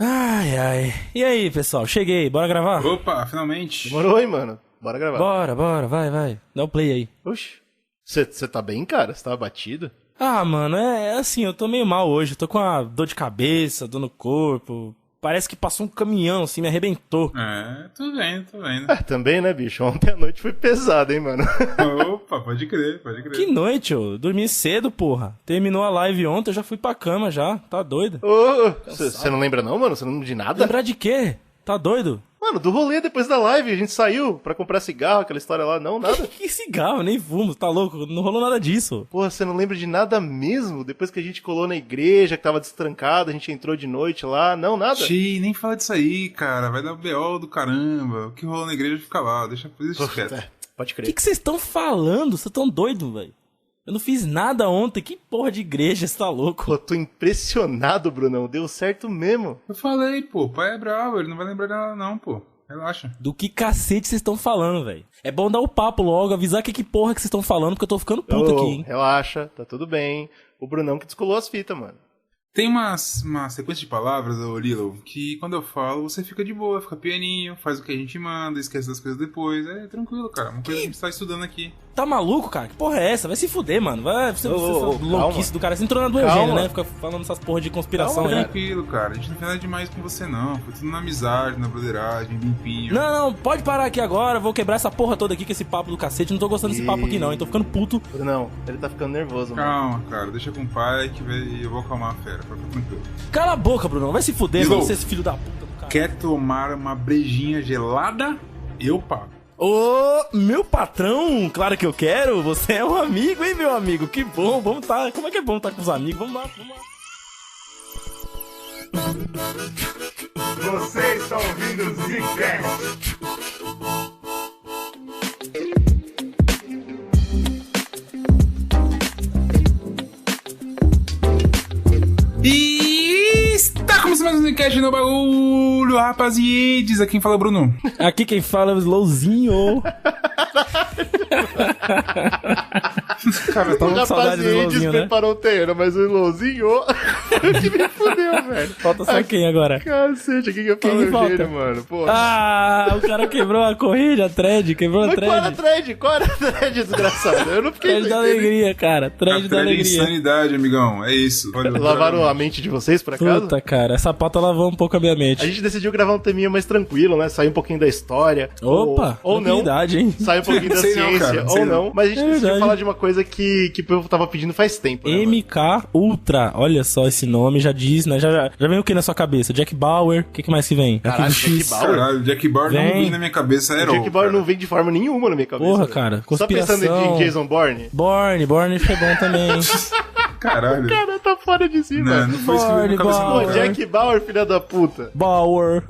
Ai, ai. E aí, pessoal? Cheguei, bora gravar? Opa, finalmente. Demorou, hein, mano? Bora gravar. Bora, vai. Dá o play aí. Oxi. Você tá bem, cara? Você tava batido? Ah, mano, é assim, eu tô meio mal hoje. Eu tô com uma dor de cabeça, dor no corpo. Parece que passou um caminhão, assim, me arrebentou. Tô vendo. Também, né, bicho? Ontem à noite foi pesado, hein, mano? Opa, pode crer. Que noite, ô. Dormi cedo, porra. Terminou a live ontem, eu já fui pra cama já. Tá doido? Você não lembra não, mano? Você não lembra de nada? Lembrar de quê? Tá doido? Mano, do rolê depois da live, a gente saiu pra comprar cigarro, aquela história lá, não, nada. Que cigarro, nem fumo, tá louco? Não rolou nada disso. Porra, você não lembra de nada mesmo? Depois que a gente colou na igreja, que tava destrancado, a gente entrou de noite lá, não, nada? Xii, nem fala disso aí, cara. Vai dar BO do caramba. O que rolou na igreja fica lá, deixa quieto. Pode O crer. que vocês estão falando? Vocês tão doidos, velho? Eu não fiz nada ontem. Que porra de igreja, você tá louco? Pô, tô impressionado, Brunão. Deu certo mesmo. Eu falei, pô, o pai é bravo, ele não vai lembrar dela não, pô. Relaxa. Do que cacete vocês estão falando, velho? É bom dar o papo logo, avisar que porra que vocês estão falando, porque eu tô ficando puto aqui, hein? Relaxa, tá tudo bem. O Brunão que descolou as fitas, mano. Tem uma sequência de palavras, ô Lilo, que quando eu falo, você fica de boa, fica pianinho, faz o que a gente manda, esquece das coisas depois. É tranquilo, cara. Uma coisa que a gente tá estudando aqui. Tá maluco, cara? Que porra é essa? Vai se fuder, mano. Vai ser louquice do cara. Você entrou na do Calma. Eugênio, né? Fica falando essas porra de conspiração aí. Tranquilo, cara. A gente não fez nada demais com você, não. Foi tudo na amizade, na broderagem, limpinho. Não, pode parar aqui agora. Vou quebrar essa porra toda aqui com esse papo do cacete. Não tô gostando desse papo aqui, não. Hein? Tô ficando puto. Brunão, ele tá ficando nervoso, mano. Calma, cara. Deixa com o pai que eu vou acalmar a fera. Fica tranquilo. Cala a boca, Bruno. Vai se fuder, Lilo, mano. Você é esse filho da puta do cara. Quer tomar uma brejinha gelada? Eu pago. Ô, meu patrão, claro que eu quero. Você é um amigo, hein, meu amigo? Que bom, vamos tá. Como é que é bom tá com os amigos? Vamos lá. Você está ouvindo o Zcast. E está começando mais um Zcast no bagulho, rapaziades. Aqui quem fala é o Bruno. Aqui quem fala é o Slowzinho. Cara, O com saudade do rapaziendes Slowzinho, né? preparou o terreno, mas o Slowzinho que me fudeu, velho. Falta só quem agora? Cacete, aqui que eu falo Quem falta? Eugênio, mano. Pô. Ah, o cara quebrou a corrida, a thread, quebrou a Mas qual era a thread. thread? Qual era a thread, desgraçado? Eu não fiquei Thread da entendendo. alegria, cara. Thread da alegria. Insanidade, amigão. É isso. Olha, Lavaram a mente de vocês, por acaso? Puta, cara, essa pauta lavou um pouco a minha A mente. gente decidiu gravar um teminha mais tranquilo, né? Sair um pouquinho da história. Opa, ou não. tranquilidade, hein? Sair um pouquinho da Sei não, ciência, cara, ou sei não. não. Mas a gente É decidiu verdade. falar de uma coisa que o povo tava pedindo faz tempo, né, mano? MK Ultra, olha só esse nome, já diz, né? Já vem o que na sua cabeça? Jack Bauer, o que mais que vem? Caralho, Arquivo Jack X. Bauer? Caralho, Jack Bauer não Vem. vem na minha cabeça. Era O Jack Bauer não vem de forma nenhuma na minha cabeça. Porra, velho. cara, Só pensando conspiração. em Jason Bourne? Borne foi bom também. Caralho. Cara, tá fora de si, Não, mano. não foi isso que veio na cabeça, Bauer, não, Pô, cara. Jack Bauer, filha da puta. Bauer.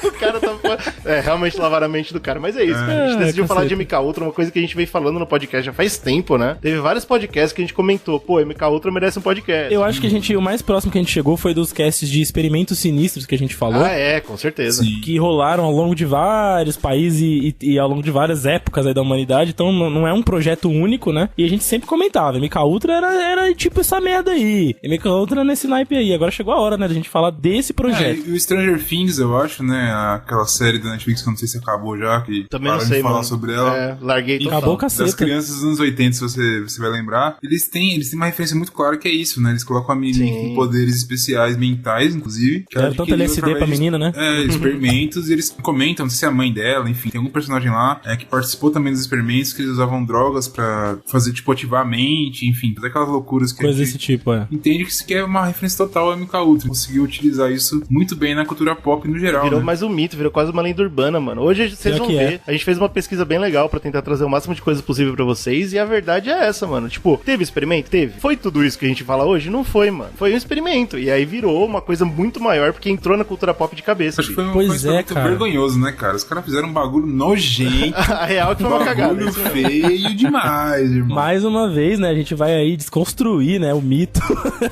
O cara tá fora. É, realmente lavaram a mente do cara. Mas é isso. A gente decidiu falar de MK Ultra, uma coisa que a gente vem falando no podcast já faz tempo, né? Teve vários podcasts que a gente comentou. Pô, MK Ultra merece um podcast. Eu acho que o mais próximo que a gente chegou foi dos casts de experimentos sinistros que a gente falou. Ah, é, com certeza. Sim. Que rolaram ao longo de vários países e ao longo de várias épocas aí da humanidade, então não é um projeto único, né? E a gente sempre comentava, MK Ultra era tipo essa merda aí, MK Ultra nesse naipe aí, agora chegou a hora, né, da gente falar desse projeto. E o Stranger Things, eu acho, né? Aquela série da Netflix que eu não sei se acabou já, que Também não pararam sei, de falar mano. sobre ela. É, larguei total. Acabou o cacete. Das crianças dos anos 80, se você vai lembrar, eles têm uma referência muito clara que é isso, né? Eles colocam a menina Sim. com poderes especiais mentais, inclusive. Que ela Deram tanto adquiriu LSD através pra menina, né? Experimentos, e eles comentam, não sei se é a mãe dela, enfim, tem algum personagem lá que participou também dos experimentos, que eles usavam drogas pra fazer, tipo, ativar a mente, enfim, todas aquelas loucuras que Coisa a gente desse tipo, é. entende que isso aqui é uma referência total ao MK Ultra. Conseguiu utilizar isso muito bem na cultura pop no geral, Virou né? mais um mito, virou quase uma lenda urbana, mano. Hoje vocês Pior vão que é. ver. A gente fez uma pesquisa bem legal pra tentar trazer o máximo de coisa possível pra vocês. E a verdade é essa, mano. Tipo, teve experimento? Teve. Foi tudo isso que a gente fala hoje? Não foi, mano. Foi um experimento. E aí virou uma coisa muito maior porque entrou na cultura pop de cabeça. Acho que foi um Pois foi um é, experimento cara. vergonhoso, né, cara? Os caras fizeram um bagulho nojento. A real é que foi uma cagada. Bagulho feio demais, irmão. Mais uma vez, né, a gente vai aí desconstruir, né, o mito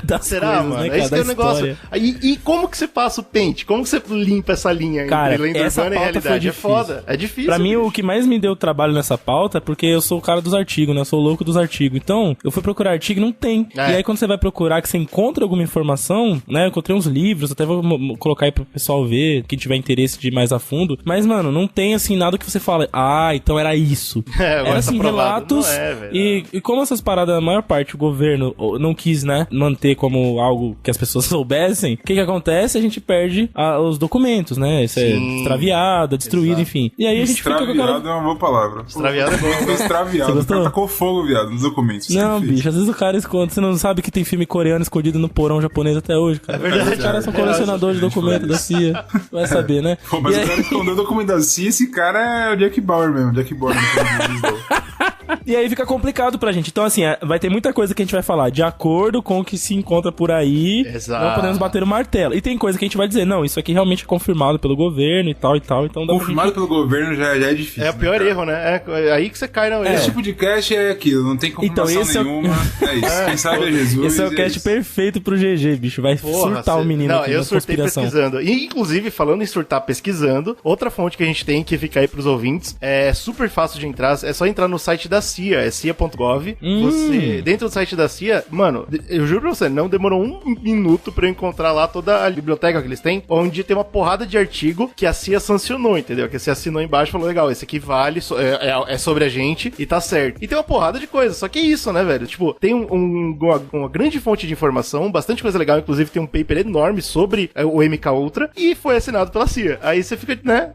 das Será, coisas, mano? né, cara, Esse que é o da negócio. história. E como que você passa o pente? Como que você limpa essa linha Cara, entre lenda essa urbana e pauta foi realidade? É difícil. foda. É difícil. Pra mim, bicho. o que mais me deu trabalho nessa pauta é porque eu sou o cara dos artigos, né? Eu sou o louco dos artigos. Então, eu fui procurar artigo e não tem. É. E aí, quando você vai procurar, que você encontra alguma informação, né? Eu encontrei uns livros, até vou colocar aí pro pessoal ver, quem tiver interesse de ir mais a fundo. Mas, mano, não tem, assim, nada que você fala, então era isso. Agora Era, assim, tá provado. relatos. Não é, velho. E como essas paradas, a maior parte, o governo não quis, né? Manter como algo que as pessoas soubessem, o que acontece? A gente perde os documentos, né? Isso é Sim. extraviado, destruído, Exato. enfim. E aí a gente fica com Extraviado aquela... é uma boa palavra. Extraviado é bom. Foi extraviado. Você gostou? O cara tacou fogo, viado, nos documentos. Não, Isso que bicho, às vezes o cara esconde. Você não sabe que tem filme coreano escondido no porão japonês até hoje, cara. É verdade. Os caras são colecionadores de documentos da CIA. Vai saber, né? Pô, mas E o aí- cara escondeu o documento da CIA, esse cara é o Jack Bauer mesmo. Jack Bauer. E aí fica complicado pra gente. Então, assim, vai ter muita coisa que a gente vai falar de acordo com o que se encontra por aí. Exato. Não podemos bater o martelo. E tem coisa que a gente vai dizer, não, isso aqui realmente é confirmado pelo governo e tal e tal. Então dá pra Confirmado pelo governo já é difícil. É o pior né, cara? erro, né? É aí que você cai na Esse tipo de cast é aquilo, não tem confirmação Então, esse é o- nenhuma. É isso. Quem sabe é Jesus. Esse é o e cast isso. perfeito pro GG, bicho. Vai surtar o menino Não, aqui eu na surtei conspiração. pesquisando. E, inclusive, falando em surtar pesquisando, outra fonte que a gente tem que fica aí pros ouvintes, é super fácil de entrar, é só entrar no site da CIA, é cia.gov. Você, dentro do site da CIA, mano, eu juro pra você, não demorou um minuto pra eu encontrar lá toda a biblioteca que eles têm, onde tem uma porrada de artigo que a CIA sancionou, entendeu? Que a CIA assinou embaixo e falou, legal, esse aqui vale, é sobre a gente e tá certo. E tem uma porrada de coisa, só que é isso, né, velho? Tipo, tem uma grande fonte de informação, bastante coisa legal, inclusive tem um paper enorme sobre o MK Ultra e foi assinado pela CIA. Aí você fica, né?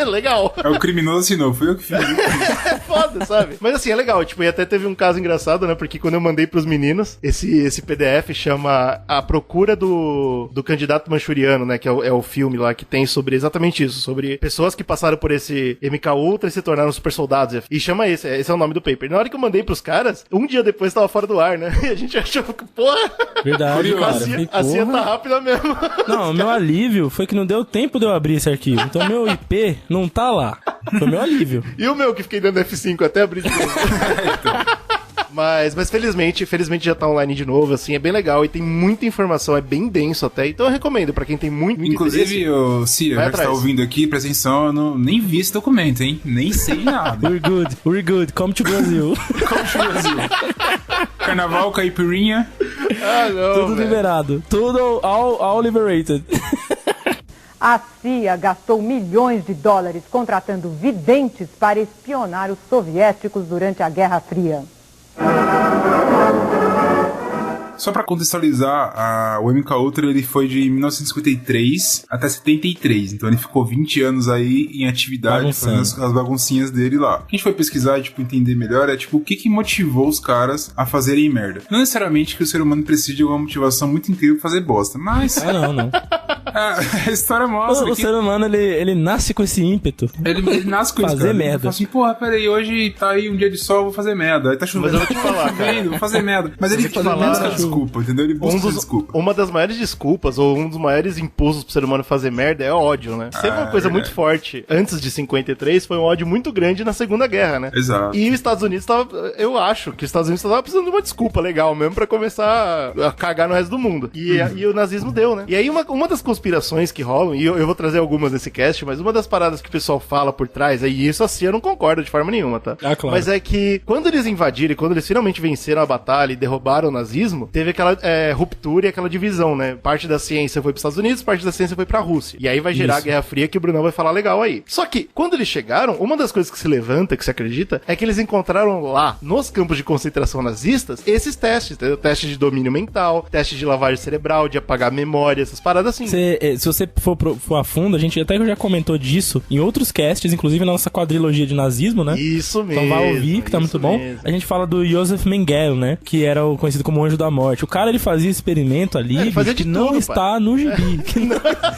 Legal. É o criminoso assinou, fui eu que fiz. É foda, sabe? Mas assim, é legal, tipo, e até teve um caso engraçado, né? Porque quando eu mandei pros meninos, esse PDF chama A Procura do Candidato Manchuriano, né? Que é o filme lá que tem sobre exatamente isso, sobre pessoas que passaram por esse MK Ultra e se tornaram super soldados. E chama esse é o nome do paper. Na hora que eu mandei pros caras, um dia depois tava fora do ar, né? E a gente achou que, porra, Verdade, cara. a CIA Porra. tá rápida mesmo. Não, o meu alívio foi que não deu tempo de eu abrir esse arquivo. Então meu IP não tá lá. Foi meu alívio. E o meu que fiquei dando F5 até abrir de novo. Mas felizmente já tá online de novo, assim, é bem legal e tem muita informação, é bem denso até, então eu recomendo pra quem tem muito Inclusive, interesse. Cia, Vai já que você tá atrás. ouvindo aqui, presta atenção, eu nem vi esse documento, hein? Nem sei nada. We're good, come to Brasil. Como chama o Brasil? Carnaval, caipirinha. Ah, não, Tudo velho. liberado. Tudo all liberated. A CIA gastou milhões de dólares contratando videntes para espionar os soviéticos durante a Guerra Fria. Só pra contextualizar, o MK Ultra ele foi de 1953 até 73, então ele ficou 20 anos aí em atividade, Bagunçando. fazendo as baguncinhas dele lá. O que a gente foi pesquisar e tipo, entender melhor é tipo, o que motivou os caras a fazerem merda. Não necessariamente que o ser humano precise de alguma motivação muito incrível pra fazer bosta, mas Ah, não. a história mostra O que ser humano, ele nasce com esse ímpeto. ele nasce com isso, Fazer cara. merda. Ele fala assim, porra, peraí, hoje tá aí um dia de sol, vou fazer merda. Aí tá chovendo. Mas eu vou te falar, cara. Vou fazer merda. Mas ele vou te busca falar, desculpa, entendeu? Ele busca desculpa. Uma das maiores desculpas, ou um dos maiores impulsos pro ser humano fazer merda é ódio, né? Sempre uma coisa verdade. muito forte. Antes de 53, foi um ódio muito grande na Segunda Guerra, né? Exato. E os Estados Unidos tava, eu acho que os Estados Unidos tava precisando de uma desculpa legal mesmo pra começar a cagar no resto do mundo. E o nazismo deu, né? E aí uma das conspirações que rolam, e eu vou trazer algumas nesse cast, mas uma das paradas que o pessoal fala por trás, e isso a CIA não concorda de forma nenhuma, tá? Ah, claro. Mas é que quando eles invadiram, e quando eles finalmente venceram a batalha e derrubaram o nazismo, teve aquela ruptura e aquela divisão, né? Parte da ciência foi pros Estados Unidos, parte da ciência foi pra Rússia. E aí vai gerar Isso. a Guerra Fria, que o Brunão vai falar legal aí. Só que, quando eles chegaram, uma das coisas que se levanta, que se acredita, é que eles encontraram lá, nos campos de concentração nazistas, esses testes, entendeu? Testes de domínio mental, testes de lavagem cerebral, de apagar memória, essas paradas assim. Se você for a fundo, a gente até já comentou disso em outros casts, inclusive na nossa quadrilogia de nazismo, né? Isso mesmo. Então vai ouvir, que tá muito bom. mesmo. A gente fala do Joseph Mengele, né? Que era o conhecido como Anjo da Morte. morte. O cara, ele fazia experimento ali ele fazia que de não tudo, está no gibi. Que não...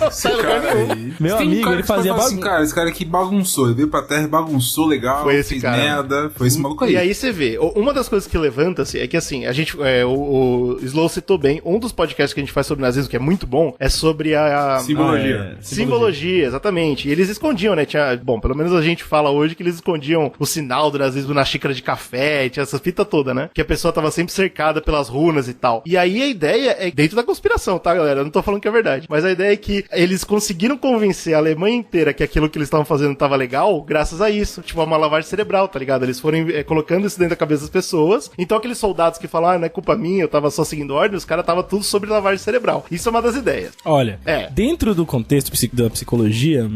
Esse cara aí. Meu Tem um amigo, cara ele que você fazia fala assim, cara, esse cara aqui bagunçou. Ele veio pra terra e bagunçou legal. Foi esse fez cara. merda. Foi esse maluco aí. E aí você vê, uma das coisas que levanta-se é que assim, a gente, o Slow citou bem, um dos podcasts que a gente faz sobre nazismo, que é muito bom, é sobre a Simbologia. Simbologia, exatamente. E eles escondiam, né? Bom, pelo menos a gente fala hoje que eles escondiam o sinal do nazismo na xícara de café, tinha essa fita toda, né? Que a pessoa tava sempre cercada pelas runas e tal. E aí a ideia é dentro da conspiração, tá, galera? Eu não tô falando que é verdade. Mas a ideia é que eles conseguiram convencer a Alemanha inteira que aquilo que eles estavam fazendo tava legal, graças a isso. Tipo, uma lavagem cerebral, tá ligado? Eles foram colocando isso dentro da cabeça das pessoas. Então aqueles soldados que falam, não é culpa minha, eu tava só seguindo ordem, os caras tava tudo sobre lavagem cerebral. Isso é uma das ideias. Olha, dentro do contexto da psicologia,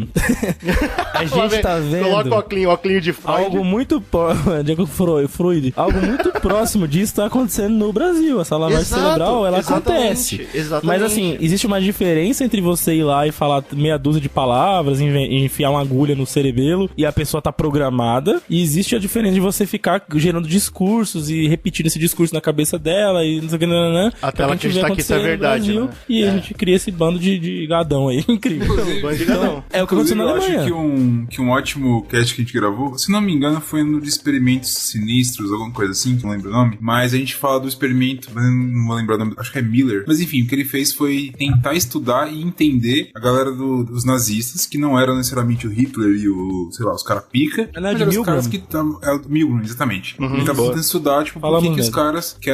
a gente tá vendo... Coloca o óculos de Freud. Algo muito... Freud. Algo muito próximo disso tá acontecendo no Brasil. Essa lavagem cerebral, ela acontece. Exatamente. Mas assim, existe uma diferença entre você ir lá e falar meia dúzia de palavras, enfiar uma agulha no cerebelo e a pessoa tá programada. E existe a diferença de você ficar gerando discursos e repetindo esse discurso na cabeça dela e não sei o que, até ela acreditar que isso é verdade, Brasil, né? E a gente cria esse bando de gadão aí. Incrível. Bando de gadão. É o que aconteceu na Eu Alemanha. acho que um ótimo cast que a gente gravou, se não me engano, foi no de experimentos sinistros, alguma coisa assim, que não lembro o nome. Mas a gente fala do experimento, não vou lembrar o nome, acho que é Miller. Mas enfim, o que ele fez foi tentar estudar e entender a galera dos nazistas, que não eram necessariamente o Hitler e os cara pica. Não é mas de eram os Milgram? caras que é o Milgram, exatamente. Ele tava tentando estudar, tipo, por que os caras que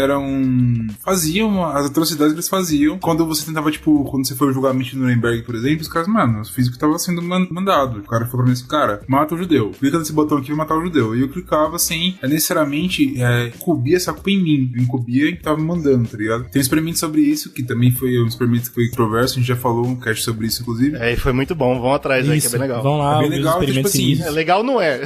faziam as atrocidades que eles faziam. Quando você tentava, tipo, quando você foi ao julgamento de Nuremberg, por exemplo, os caras, mano, eu fiz o que tava sendo mandado. O cara falou pra mim assim, cara, mata o judeu. Clica nesse botão aqui e vai matar o judeu. E eu clicava sem necessariamente incubir essa culpa em mim. Eu incubia e tava me mandando, tá ligado? Tem um experimento sobre isso, que também foi um experimento que foi controverso, a gente já falou um cast sobre isso, inclusive. E foi muito bom, vão atrás aí, que é bem legal. Vão lá, é bem legal, tipo assim, legal não é.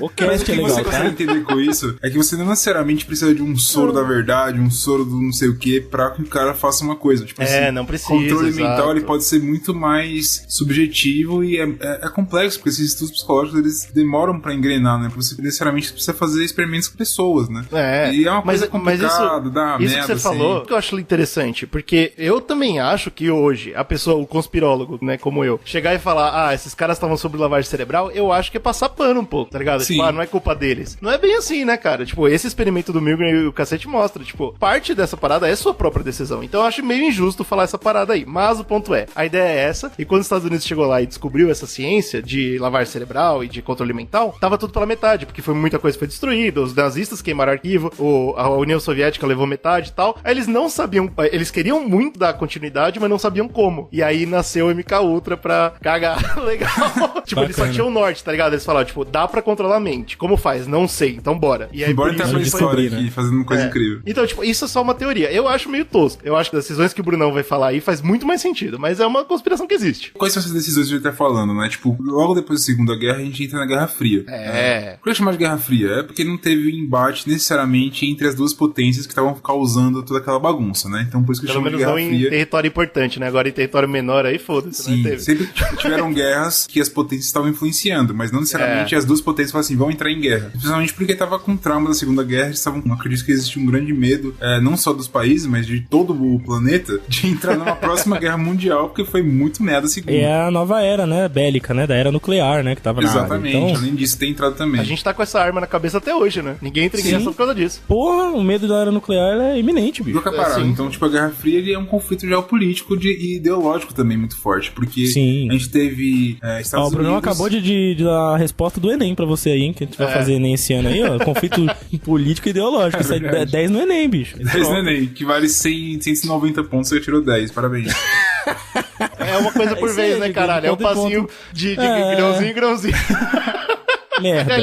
O cast é legal, você consegue entender com isso é que você não necessariamente precisa de um soro da verdade, um soro do não sei o que, pra que o cara faça uma coisa. Tipo assim, não precisa. Controle mental ele pode ser muito mais subjetivo e é complexo, porque esses estudos psicológicos eles demoram pra engrenar, né? Você necessariamente precisa fazer experimentos com pessoas, né? E é uma coisa complicada, dá isso merda, que você assim. falou, que eu acho interessante, porque eu também acho que hoje, a pessoa, o conspirólogo, né, como eu, chegar e falar, esses caras estavam sobre lavagem cerebral, eu acho que é passar pano um pouco, tá ligado? Sim. Tipo, não é culpa deles. Não é bem assim, né, cara? Tipo, esse experimento do Milgram e o cacete mostra, tipo, parte dessa parada é sua própria decisão. Então eu acho meio injusto falar essa parada aí. Mas o ponto é, a ideia é essa, e quando os Estados Unidos chegou lá e descobriu essa ciência de lavagem cerebral e de controle mental, tava tudo pela metade, porque foi muita coisa que foi destruída, os nazistas queimaram arquivo, a União Soviética levou metade e tal. Aí eles não sabiam, eles queriam muito dar continuidade, mas não sabiam como. E aí nasceu o MK Ultra pra cagar legal. Tipo, eles só tinham o norte, tá ligado? Eles falaram, tipo, dá pra controlar a mente. Como faz? Não sei, então bora. E aí, bora entrar pra história aqui, fazendo uma coisa incrível. Então, tipo, isso é só uma teoria. Eu acho meio tosco. Eu acho que as decisões que o Brunão vai falar aí faz muito mais sentido, mas é uma conspiração que existe. Quais são essas decisões que a gente tá falando, né? Tipo, logo depois da Segunda Guerra, a gente entra na Guerra Fria. Por que chamar de Guerra Fria? É porque não teve embate necessariamente entre as duas potências que estavam causando toda aquela bagunça, né? Então por isso que eu chamo de Guerra Fria. Pelo menos não em território importante, né? Agora em território menor aí, foda-se. Sim, né? Sempre tiveram guerras que as potências estavam influenciando, mas não necessariamente as duas potências falaram assim, vão entrar em guerra. Principalmente porque tava com trauma da Segunda Guerra, eles estavam, acredito que existia um grande medo, não só dos países, mas de todo o planeta, de entrar numa próxima guerra mundial, porque foi muito merda a Segunda. E é a nova era, né, bélica, né, da era nuclear, né, que tava na área. Exatamente, então, além disso tem entrado também. A gente tá com essa arma na cabeça até hoje, né? Ninguém entra em guerra só por causa disso. Porra, o medo da era nuclear é iminente, bicho. Então, tipo, a Guerra Fria ele é um conflito geopolítico e ideológico também muito forte, porque a gente teve Estados Unidos... O Bruno acabou de dar a resposta do Enem pra você aí, hein, que a gente vai fazer Enem esse ano aí, ó, conflito político e ideológico. Isso aí 10 no Enem, bicho. 10 no Enem, que vale 190 pontos, você tirou 10, parabéns. É uma coisa por vez, né, caralho? É um passinho de grãozinho em grãozinho. Merda.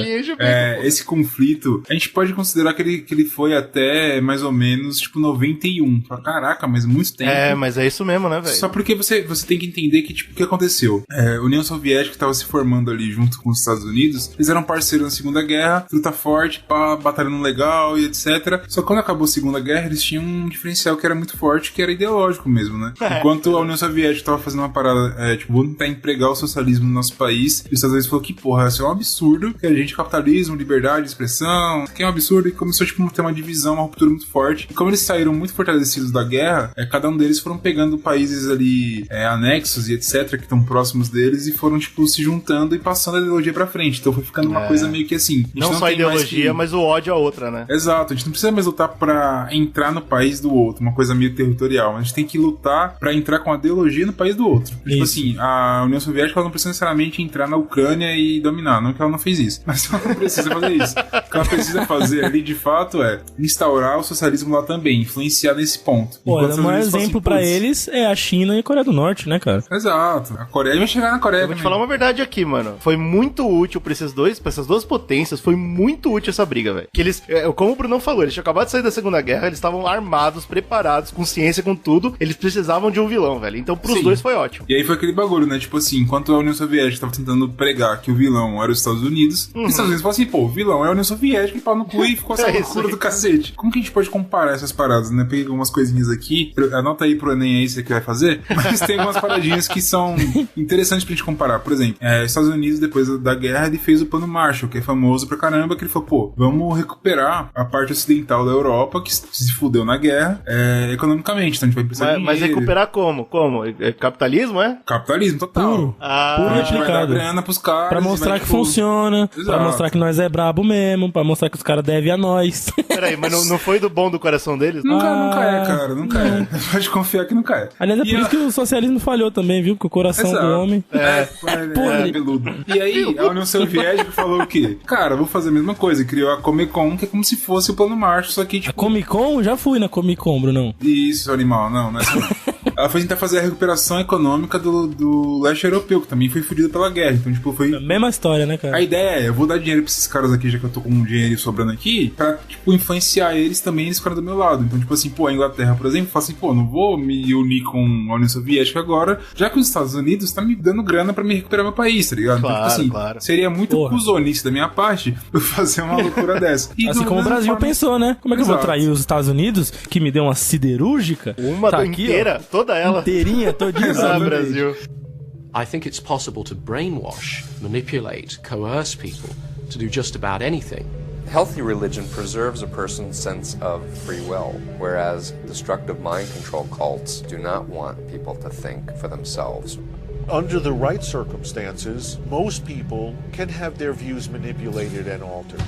Esse conflito, a gente pode considerar que ele foi até mais ou menos, tipo, 91. Caraca, mas muito tempo. Mas é isso mesmo, né, velho? Só porque você tem que entender que, tipo, o que aconteceu? A União Soviética estava se formando ali junto com os Estados Unidos, eles eram parceiros na Segunda Guerra, luta forte, batalhando legal e etc. Só que quando acabou a Segunda Guerra, eles tinham um diferencial que era muito forte, que era ideológico mesmo, né? Enquanto a União Soviética estava fazendo uma parada, tipo, vamos tentar empregar o socialismo no nosso país, e os Estados Unidos falaram que, porra, isso é um absurdo, absurdo, que a gente capitalismo, liberdade, expressão, que é um absurdo, e começou tipo a ter uma divisão, uma ruptura muito forte. E como eles saíram muito fortalecidos da guerra, cada um deles foram pegando países ali anexos e etc, que estão próximos deles, e foram tipo se juntando e passando a ideologia pra frente. Então foi ficando uma coisa meio que assim, não só a ideologia, mas o ódio à outra, né? Exato, a gente não precisa mais lutar pra entrar no país do outro, uma coisa meio territorial, mas a gente tem que lutar pra entrar com a ideologia no país do outro. Tipo assim, a União Soviética ela não precisa necessariamente entrar na Ucrânia e dominar, não que ela não fez isso, mas ela não precisa fazer isso. O que ela precisa fazer ali, de fato, é instaurar o socialismo lá também, influenciar nesse ponto. Pô, o maior exemplo pra eles é a China e a Coreia do Norte, né, cara? Exato. A Coreia vai chegar na Coreia. Eu vou te falar uma verdade aqui, mano. Foi muito útil pra essas duas potências, foi muito útil essa briga, velho. Que eles, como o Brunão falou, eles tinham acabado de sair da Segunda Guerra, eles estavam armados, preparados, com ciência, com tudo. Eles precisavam de um vilão, velho. Então pros dois foi ótimo. E aí foi aquele bagulho, né? Tipo assim, enquanto a União Soviética tava tentando pregar que o vilão era os Estados Unidos, os Estados Unidos falaram assim, pô, o vilão é a União Soviética, e pau no cu, e ficou essa loucura do cacete. Como que a gente pode comparar essas paradas, né? Peguei algumas coisinhas aqui, anota aí pro Enem aí, você que vai fazer, mas tem algumas paradinhas que são interessantes pra gente comparar. Por exemplo, os Estados Unidos, depois da guerra, ele fez o Plano Marshall, que é famoso pra caramba, que ele falou, pô, vamos recuperar a parte ocidental da Europa, que se fudeu na guerra, economicamente, então a gente vai precisar de dinheiro. Mas recuperar como? Capitalismo, é? Capitalismo, total. Puro a gente vai dar grana pros caras. Pra mostrar que funciona, pra mostrar que nós é brabo mesmo, pra mostrar que os caras devem a nós. Peraí, mas não foi do bom do coração deles? Nunca é, cara, nunca é. Pode confiar que nunca é. Aliás, é por isso que o socialismo falhou também, viu? Que o coração do homem é peludo. E aí, a União Soviética falou o quê? Cara, vou fazer a mesma coisa. Criou a Comic Con, que é como se fosse o Plano Marshall, só que tipo... A Comic Con? Já fui na Comic Con, Brunão. Isso, animal, não é assim. Ela foi tentar fazer a recuperação econômica do leste europeu, que também foi fudido pela guerra. Então, tipo, foi... A mesma história, né, cara? A ideia é, eu vou dar dinheiro pra esses caras aqui, já que eu tô com um dinheiro sobrando aqui, pra, tipo, influenciar eles também, eles ficaram do meu lado. Então, tipo assim, pô, a Inglaterra, por exemplo, fala assim, pô, não vou me unir com a União Soviética agora, já que os Estados Unidos tá me dando grana pra me recuperar meu país, tá ligado? Claro, então, tipo assim, seria muito cuzonice da minha parte eu fazer uma loucura dessa. E assim como o Brasil pensou, né? Como é que eu vou trair os Estados Unidos, que me deu uma siderúrgica? Uma tá aqui, inteira, toda ela. Inteirinha, todinha. Brasil. I think it's possible to brainwash, manipulate, coerce people to do just about anything. Healthy religion preserves a person's sense of free will, whereas destructive mind control cults do not want people to think for themselves. Under the right circumstances, most people can have their views manipulated and altered.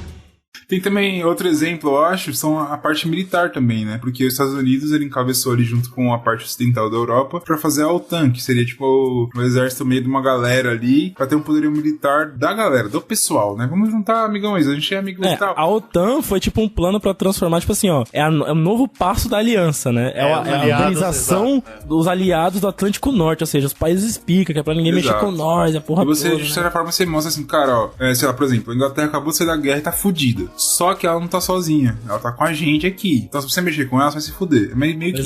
Tem também outro exemplo, eu acho, são a parte militar também, né? Porque os Estados Unidos, ele encabeçou ali junto com a parte ocidental da Europa pra fazer a OTAN, que seria tipo o exército meio de uma galera ali, pra ter um poderio militar da galera, do pessoal, né? Vamos juntar amigões, a gente é amigo e tal. A OTAN foi tipo um plano pra transformar, tipo assim, ó, é o novo passo da aliança, né? É a organização dos aliados do Atlântico Norte, ou seja, os países pica, que é pra ninguém mexer com nós, a porra toda. E você, toda, de certa forma, você mostra assim, cara, ó, sei lá, por exemplo, a Inglaterra acabou de sair da guerra e tá fudida. Só que ela não tá sozinha, ela tá com a gente aqui. Então se você mexer com ela, você vai se fuder. É meio que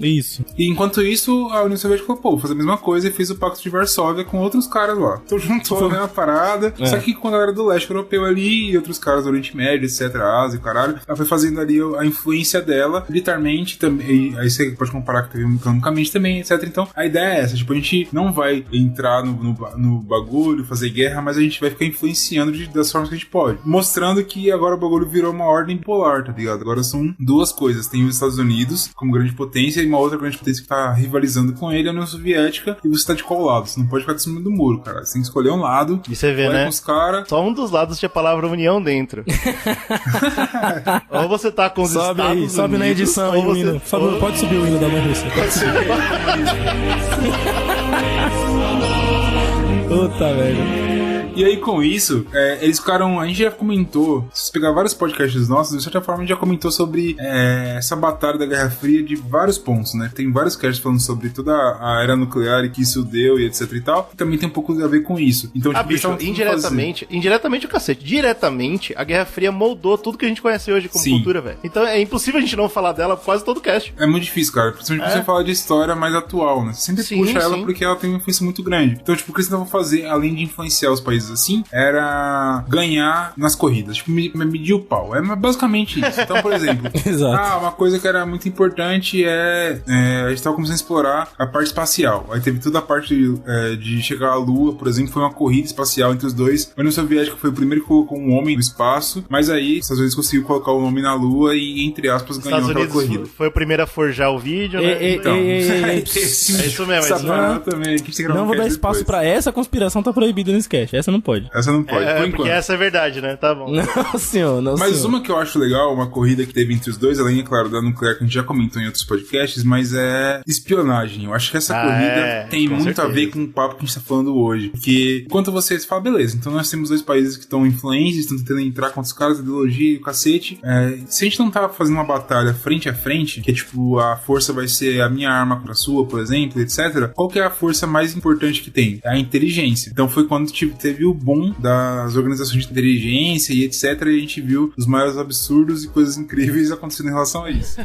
isso. E enquanto isso, a União Soviética falou, pô, vou fazer a mesma coisa e fez o Pacto de Varsóvia com outros caras lá. Então juntou a mesma parada, só que com a galera do leste europeu ali e outros caras do Oriente Médio, etc, Ásia, caralho. Ela foi fazendo ali a influência dela, militarmente também, aí você pode comparar que teve economicamente também, etc. Então a ideia é essa, tipo, a gente não vai entrar no bagulho, fazer guerra, mas a gente vai ficar influenciando das formas que a gente pode. Mostrando que agora o bagulho virou uma ordem polar, tá ligado? Agora são duas coisas. Tem os Estados Unidos como grande potência e uma outra grande potência que tá rivalizando com ele, a União Soviética, e você tá de qual lado? Você não pode ficar de cima do muro, cara. Você tem que escolher um lado. E você vê, né? Com os cara. Só um dos lados tinha a palavra união dentro. Ou você tá com os Estados Unidos. Sobe na edição aí o hino. Pode subir o hino da mãe Rússia. Pode subir. Puta, velho. E aí, com isso, eles ficaram... A gente já comentou, se você pegar vários podcasts nossos, de certa forma a gente já comentou sobre essa batalha da Guerra Fria de vários pontos, né? Tem vários casts falando sobre toda a era nuclear e que isso deu e etc e tal. E também tem um pouco a ver com isso. Então, tipo, bicho, indiretamente o cacete. Diretamente, a Guerra Fria moldou tudo que a gente conhece hoje como cultura, velho. Então é impossível a gente não falar dela quase todo o cast. É muito difícil, cara. Principalmente você falar de história mais atual, né? Você sempre puxa ela porque ela tem uma influência muito grande. Então, tipo, o que eles vão fazer, além de influenciar os países países assim, era ganhar nas corridas, tipo, medir o pau. É basicamente isso. Então, por exemplo, uma coisa que era muito importante a gente tava começando a explorar a parte espacial. Aí teve toda a parte de chegar à Lua, por exemplo, foi uma corrida espacial entre os dois. A União Soviética foi o primeiro que colocou um homem no espaço, mas aí os Estados Unidos conseguiu colocar o homem na Lua e, entre aspas, ganhou aquela corrida. Foi o primeiro a forjar o vídeo, né? Então, é isso mesmo. Não vou dar espaço pra essa conspiração, tá proibida nesse cast. Essa não pode. Essa não pode, por porque enquanto. Essa é verdade, né? Tá bom. Não, senhor, não, Mas senhor. uma que eu acho legal, uma corrida que teve entre os dois, além, é claro, da nuclear, que a gente já comentou em outros podcasts, mas é espionagem. Eu acho que essa corrida tem muito certeza. A ver com o papo que a gente tá falando hoje. Porque, enquanto você fala, beleza, então nós temos dois países que estão influentes, estão tentando entrar contra os caras, ideologia e o cacete. Se a gente não tá fazendo uma batalha frente a frente, que é tipo, a força vai ser a minha arma contra a sua, por exemplo, etc., qual que é a força mais importante que tem? É a inteligência. Então foi quando teve o boom das organizações de inteligência e etc., e a gente viu os maiores absurdos e coisas incríveis acontecendo em relação a isso.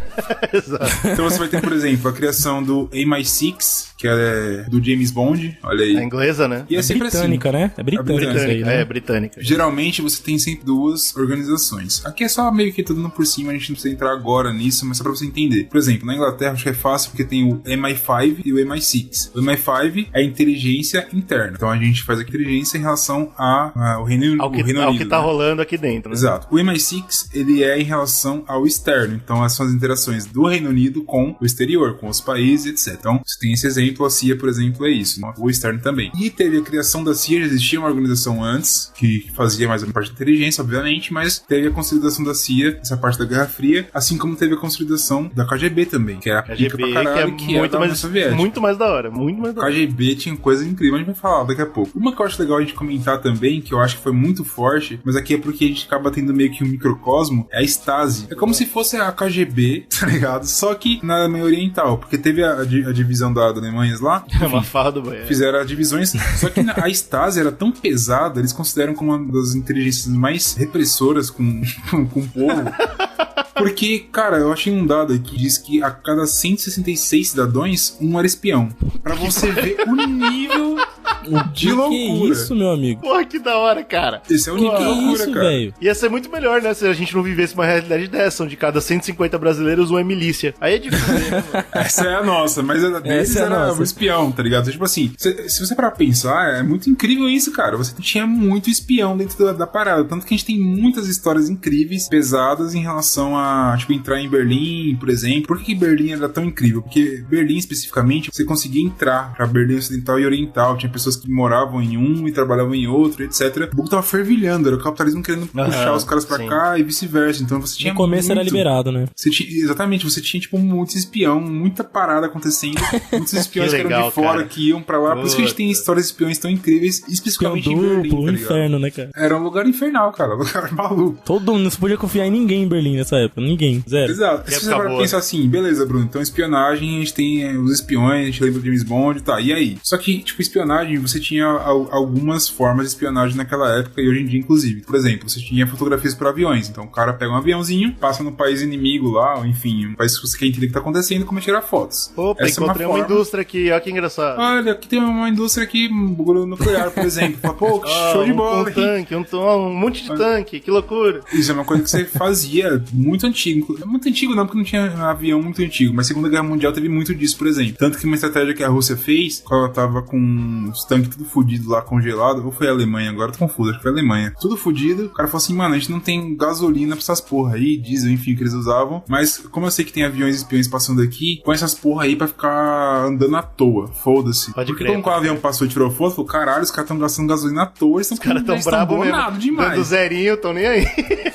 Exato. Então você vai ter, por exemplo, a criação do MI6, que é do James Bond, olha aí. É inglesa, né? E é sempre britânica, assim. Né? É britânica. Aí, né? É britânica. Geralmente você tem sempre duas organizações. Aqui é só meio que tudo por cima, a gente não precisa entrar agora nisso, mas só pra você entender. Por exemplo, na Inglaterra acho que é fácil porque tem o MI5 e o MI6. O MI5 é a inteligência interna. Então a gente faz a inteligência em relação ao Reino Unido. Ao que tá rolando aqui dentro, né? Exato. O MI6, ele é em relação ao externo. Então essas são as interações do Reino Unido com o exterior, com os países, etc. Então você tem esse exemplo, a CIA, por exemplo, é isso. O externo também. E teve a criação da CIA, já existia uma organização antes, que fazia mais a parte de inteligência, obviamente, mas teve a consolidação da CIA, essa parte da Guerra Fria, assim como teve a consolidação da KGB também, que é a pica pra caralho, que é da União Soviética. Muito mais da hora, muito mais da hora. KGB tinha coisa incrível, a gente vai falar daqui a pouco. Uma que eu acho legal a gente comentar também, que eu acho que foi muito forte, mas aqui é porque a gente acaba tendo meio que um microcosmo, é a Stasi. É como se fosse a KGB, tá ligado? Só que na Alemanha Oriental, porque teve a divisão da Alemanha lá. É uma farra do banheiro. Fizeram as divisões, só que a Stasi era tão pesada, eles consideram como uma das inteligências mais repressoras com o povo. Porque, cara, eu achei um dado aqui que diz que a cada 166 cidadãos, um era espião. Pra você ver o nível de loucura. Que isso, meu amigo? Porra, que da hora, cara. Esse é o nível de loucura, isso, cara. Véio? Ia ser muito melhor, né, se a gente não vivesse uma realidade dessa, onde cada 150 brasileiros um é milícia. Aí é difícil, né, mano? Essa é a nossa, mas a deles era o espião, tá ligado? Tipo assim, se você parar pra pensar, é muito incrível isso, cara. Você tinha muito espião dentro da parada. Tanto que a gente tem muitas histórias incríveis, pesadas em relação a, tipo, entrar em Berlim, por exemplo. Por que Berlim era tão incrível? Porque Berlim, especificamente, você conseguia entrar pra Berlim Ocidental e Oriental. Tinha pessoas que moravam em um e trabalhavam em outro, etc. O buco tava fervilhando, era o capitalismo querendo puxar os caras pra cá e vice-versa. Então você tinha no começo era liberado, né? Exatamente, você tinha, tipo, muitos espião, muita parada acontecendo, muitos espiões que eram de fora, cara, que iam pra lá. Por isso que a gente tem histórias de espiões tão incríveis, especificamente em Berlim, um inferno, né, cara? Era um lugar infernal, cara, um lugar maluco. Todo mundo, não se podia confiar em ninguém em Berlim nessa época, ninguém, zero. Exato. Se você vai pensar assim, beleza, Bruno, então espionagem, a gente tem os espiões, a gente lembra do James Bond, tá, e aí? Só que, tipo, espionagem, você tinha algumas formas de espionagem naquela época e hoje em dia, inclusive. Por exemplo, você tinha fotografias por aviões, então o cara pega um aviãozinho, passa no país inimigo lá, ou enfim, um país que você quer entender o que tá acontecendo e como tirar fotos. Opa, essa encontrei uma indústria aqui, olha que engraçado. Olha, aqui tem uma indústria aqui, um bagulho nuclear, por exemplo. Fala, pô, show de bola. Um monte de tanque, que loucura. Isso é uma coisa que você fazia muito antigo. Muito antigo não, porque não tinha um avião muito antigo, mas Segunda Guerra Mundial teve muito disso, por exemplo. Tanto que uma estratégia que a Rússia fez, quando ela tava com os tanques tudo fudido lá, congelado, ou foi a Alemanha, agora tô confuso, acho que foi a Alemanha. Tudo fudido, o cara falou assim, mano, a gente não tem gasolina pra essas porra aí, diesel, enfim, que eles usavam, mas como eu sei que tem aviões espiões passando aqui, põe essas porra aí pra ficar andando à toa, foda-se. Pode porque crer. Como o avião passou e tirou foto, falou, caralho, os caras tão gastando gasolina à toa, os caras tão bravos mesmo, demais. Dando zerinho, tão nem aí.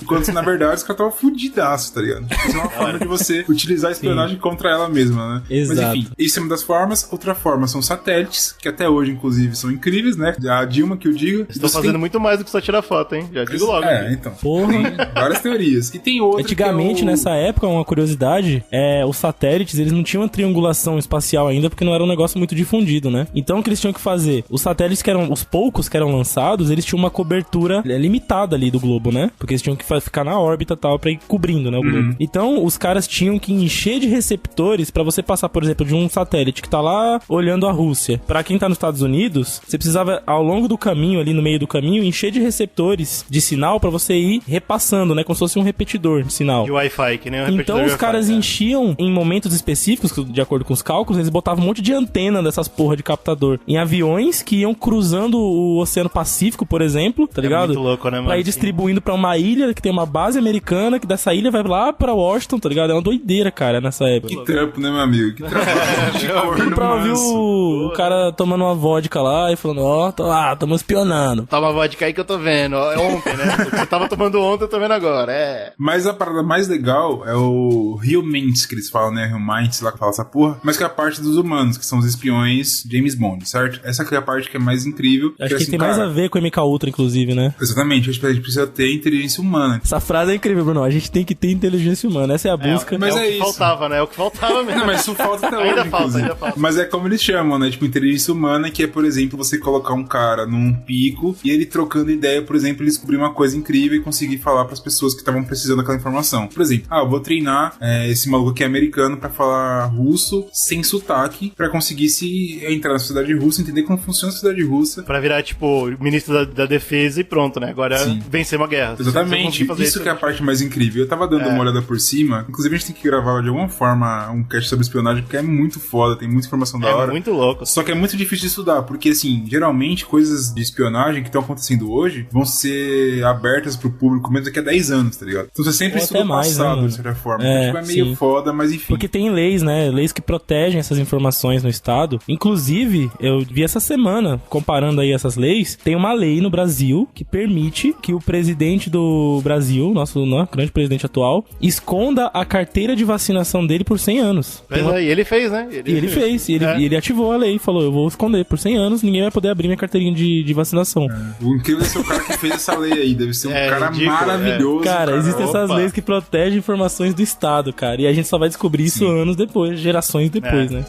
Enquanto na verdade os caras estavam fudidaço, tá ligado? Isso é uma forma de você utilizar a espionagem contra ela mesma, né? Exato. Mas enfim, isso é uma das formas. Outra forma são satélites, que até hoje, inclusive, são incríveis, né? A Dilma que eu digo. Estou fazendo muito mais do que só tirar foto, hein? Já digo logo. Então. Porra. Tem várias teorias. E tem outra. Antigamente, nessa época, uma curiosidade, os satélites, eles não tinham uma triangulação espacial ainda, porque não era um negócio muito difundido, né? Então, o que eles tinham que fazer? Os satélites que eram, os poucos que eram lançados, eles tinham uma cobertura limitada ali do globo, né? Porque eles tinham que ficar na órbita e tal, pra ir cobrindo, né, o globo. Então, os caras tinham que encher de receptores pra você passar, por exemplo, de um satélite que tá lá olhando a Rússia. Pra quem tá nos Estados Unidos, Unidos, você precisava, ao longo do caminho, ali no meio do caminho, encher de receptores de sinal pra você ir repassando, né? Como se fosse um repetidor de sinal. De Wi-Fi, que nem um repetidor então os caras enchiam em momentos específicos, de acordo com os cálculos, eles botavam um monte de antena dessas porra de captador em aviões que iam cruzando o Oceano Pacífico, por exemplo, tá ligado? Muito louco, né, mano? Pra ir distribuindo pra uma ilha que tem uma base americana, que dessa ilha vai lá pra Washington, tá ligado? É uma doideira, cara, nessa época. Que trampo, né, meu amigo? Que trampo. Pra ouvir o cara tomando uma vodka lá e falando, ó, tô lá, tamo espionando. Toma vodka aí que eu tô vendo, ó, é ontem, né? Você tava tomando ontem, eu tô vendo agora, é. Mas a parada mais legal é o Rio Minds, que eles falam, né? Rio Minds, lá que fala essa porra. Mas que é a parte dos humanos, que são os espiões James Bond, certo? Essa que é a parte que é mais incrível. Acho que tem mais a ver com o MK Ultra, inclusive, né? Exatamente, acho que a gente precisa ter inteligência humana. Essa frase é incrível, Bruno. A gente tem que ter inteligência humana. Essa é a busca. Mas é o que isso. faltava, né? É o que faltava mesmo. Não, mas isso falta até hoje, ainda falta. Mas é como eles chamam, né? Tipo, inteligência humana, que é, por exemplo, você colocar um cara num pico e ele trocando ideia, por exemplo, ele descobrir uma coisa incrível e conseguir falar pras pessoas que estavam precisando daquela informação. Por exemplo, eu vou treinar esse maluco aqui americano pra falar russo sem sotaque, pra conseguir se entrar na sociedade russa, entender como funciona a sociedade russa. Pra virar, tipo, ministro da defesa e pronto, né? Agora vencer uma guerra. Exatamente. Isso que é a parte mais incrível. Eu tava dando uma olhada por cima, inclusive a gente tem que gravar de alguma forma um cast sobre espionagem, porque é muito foda, tem muita informação da hora. É muito louco. Só que é muito difícil de estudar, porque assim, geralmente coisas de espionagem que estão acontecendo hoje vão ser abertas pro público mesmo daqui a 10 anos, tá ligado? Então você sempre estuda o passado, de certa forma. É meio foda, mas enfim. Porque tem leis, né? Leis que protegem essas informações no Estado. Inclusive, eu vi essa semana, comparando aí essas leis, tem uma lei no Brasil que permite que o presidente do Brasil, nosso grande presidente atual, esconda a carteira de vacinação dele por 100 anos. E ele fez, né? Ele fez. Ele ativou a lei e falou, eu vou esconder por 100 anos, ninguém vai poder abrir minha carteirinha de vacinação. O incrível é ser o cara que fez essa lei aí, deve ser um cara ridículo, maravilhoso. Cara, existem essas leis que protegem informações do Estado, cara, e a gente só vai descobrir isso anos depois, gerações depois, né?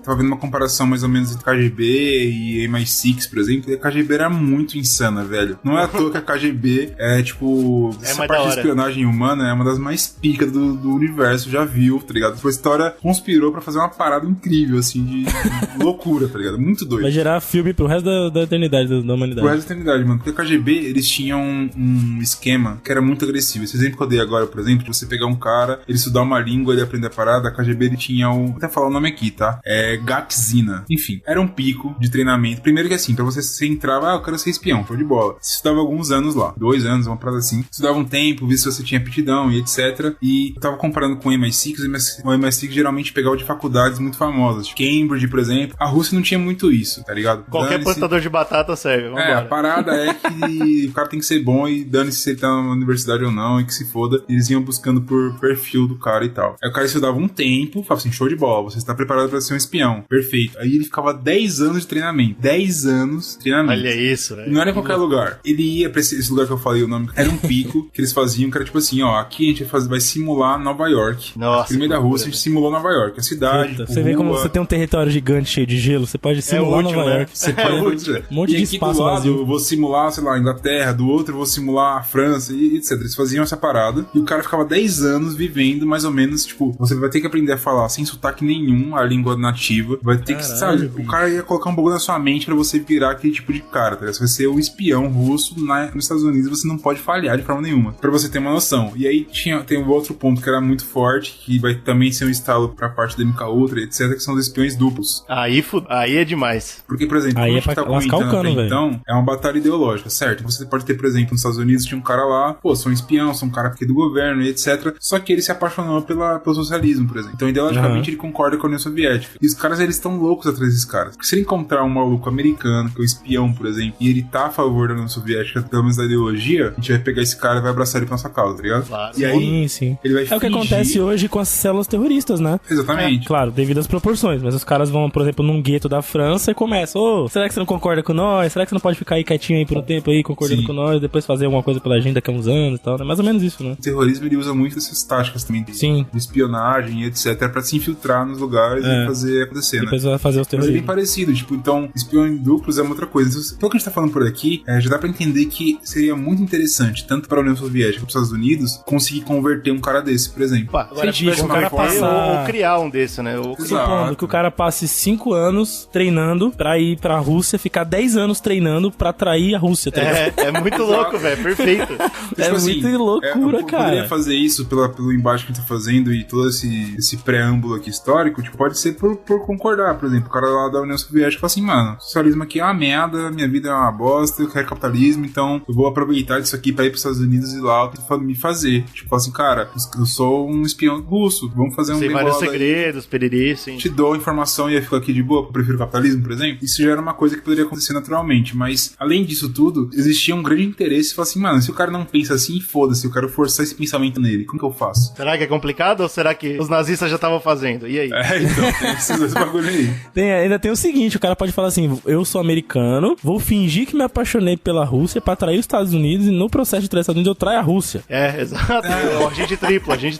Tava vendo uma comparação mais ou menos entre KGB e MI6, por exemplo, e a KGB era muito insana, velho. Não é à toa que a KGB é, tipo, essa parte de espionagem humana é uma das mais picas do universo, já viu, tá ligado? A história conspirou pra fazer uma parada incrível, assim, de loucura, tá ligado? Muito doido. Vai gerar filme pro resto da eternidade, da humanidade. Pro resto da eternidade, mano. Porque a KGB, eles tinham um esquema que era muito agressivo. Esse exemplo que eu dei agora, por exemplo, de você pegar um cara, ele estudar uma língua, ele aprender a parada, a KGB, ele tinha vou até falar o nome aqui, tá? Gaxina. Enfim, era um pico de treinamento. Primeiro que assim, pra você entrava, eu quero ser espião, show de bola. Você estudava alguns anos lá, 2 anos, uma parada assim. Estudava um tempo, via se você tinha aptidão e etc. E eu tava comparando com o MI6, o MI6 geralmente pegava de faculdades muito famosas, tipo Cambridge, por exemplo. A Rússia não tinha muito isso, tá ligado? Qualquer plantador de batata serve, vambora. A parada é que o cara tem que ser bom e dane-se se ele tá na universidade ou não, e que se foda. Eles iam buscando por perfil do cara e tal. Aí o cara estudava um tempo, falava assim, show de bola, você está preparado pra ser um espião. Perfeito. Aí ele ficava 10 anos de treinamento. 10 anos de treinamento. Olha isso, velho. Não era em qualquer lugar. Ele ia pra esse lugar que eu falei o nome. Era um pico que eles faziam, que era tipo assim, ó, aqui a gente vai simular Nova York. Nossa. Primeiro da Rússia, a gente simulou Nova York. A cidade, tipo, você vê como você tem um território gigante cheio de gelo, você pode simular Nova York. Você pode um monte de espaço vazio. Eu vou simular, sei lá, a Inglaterra, do outro eu vou simular a França, e etc. Eles faziam essa parada, e o cara ficava 10 anos vivendo, mais ou menos, tipo, você vai ter que aprender a falar sem sotaque nenhum a língua nativa, vai ter que, sabe, o cara ia colocar um bagulho na sua mente pra você virar aquele tipo de cara, tá ligado? Você vai ser o espião russo nos Estados Unidos, você não pode falhar de forma nenhuma, pra você ter uma noção. E aí tem um outro ponto que era muito forte, que vai também ser um estalo pra parte da MK Ultra, etc, que são os espiões duplos. Aí é demais. Porque, por exemplo, aí tá então, é uma batalha ideológica, certo? Você pode ter, por exemplo, nos Estados Unidos tinha um cara lá, pô, sou um espião, sou um cara aqui do governo, etc. Só que ele se apaixonou pelo socialismo, por exemplo. Então, ideologicamente, ele concorda com a União Soviética. E os caras, eles estão loucos atrás desses caras. Porque se ele encontrar um maluco americano, que é um espião, por exemplo, e ele tá a favor da União Soviética, pelo menos da ideologia, a gente vai pegar esse cara e vai abraçar ele pra nossa causa, tá ligado? Claro. E aí, sim. Ele vai É o que acontece hoje com as células terroristas, né? Exatamente. Claro, devido às proporções, mas os caras vão, por exemplo, num gueto da França e começam, será que você não concorda com nós? Será que você não pode ficar aí quietinho aí por um tempo aí, concordando com nós, depois fazer alguma coisa pela gente daqui a uns anos e tal, né? Mais ou menos isso, né? O terrorismo, ele usa muito essas táticas também de espionagem e etc, pra se infiltrar nos lugares e fazer acontecer, depois vai fazer os Mas é bem parecido, tipo, então, espiões duplos é uma outra coisa. Então, pelo que a gente tá falando por aqui, já dá pra entender que seria muito interessante, tanto para a União Soviética quanto para os Estados Unidos, conseguir converter um cara desse, por exemplo. Agora, o cara passar... ou criar um desse, né? Supondo que o cara passe 5 anos treinando pra ir pra Rússia, ficar 10 anos treinando pra atrair a Rússia, tá ligado? É muito louco, velho, perfeito. É muito loucura, cara. Poderia fazer isso pelo embate que a gente tá fazendo e todo esse preâmbulo aqui histórico, tipo, pode ser por concordar, por exemplo, o cara lá da União Soviética fala assim, mano, socialismo aqui é uma merda, minha vida é uma bosta, eu quero capitalismo, então eu vou aproveitar disso aqui pra ir pros Estados Unidos e lá me fazer. Tipo, assim, cara, eu sou um espião russo, vamos fazer um tem vários segredos, periri, sim. Te dou informação e eu fico aqui de boa, eu prefiro o capitalismo, por exemplo. Isso já era uma coisa que poderia acontecer naturalmente, mas além disso tudo, existia um grande interesse, falar assim, mano, se o cara não pensa assim, foda-se, eu quero forçar esse pensamento nele, como que eu faço? Será que é complicado ou será que os nazistas já estavam fazendo? E aí? Então, tem esses dois bagulho aí. Ainda tem o seguinte, o cara pode falar assim, eu sou americano, vou fingir que me apaixonei pela Rússia pra atrair os Estados Unidos e no processo de trair os Estados Unidos eu traio a Rússia. Exato. Agente triplo. Tem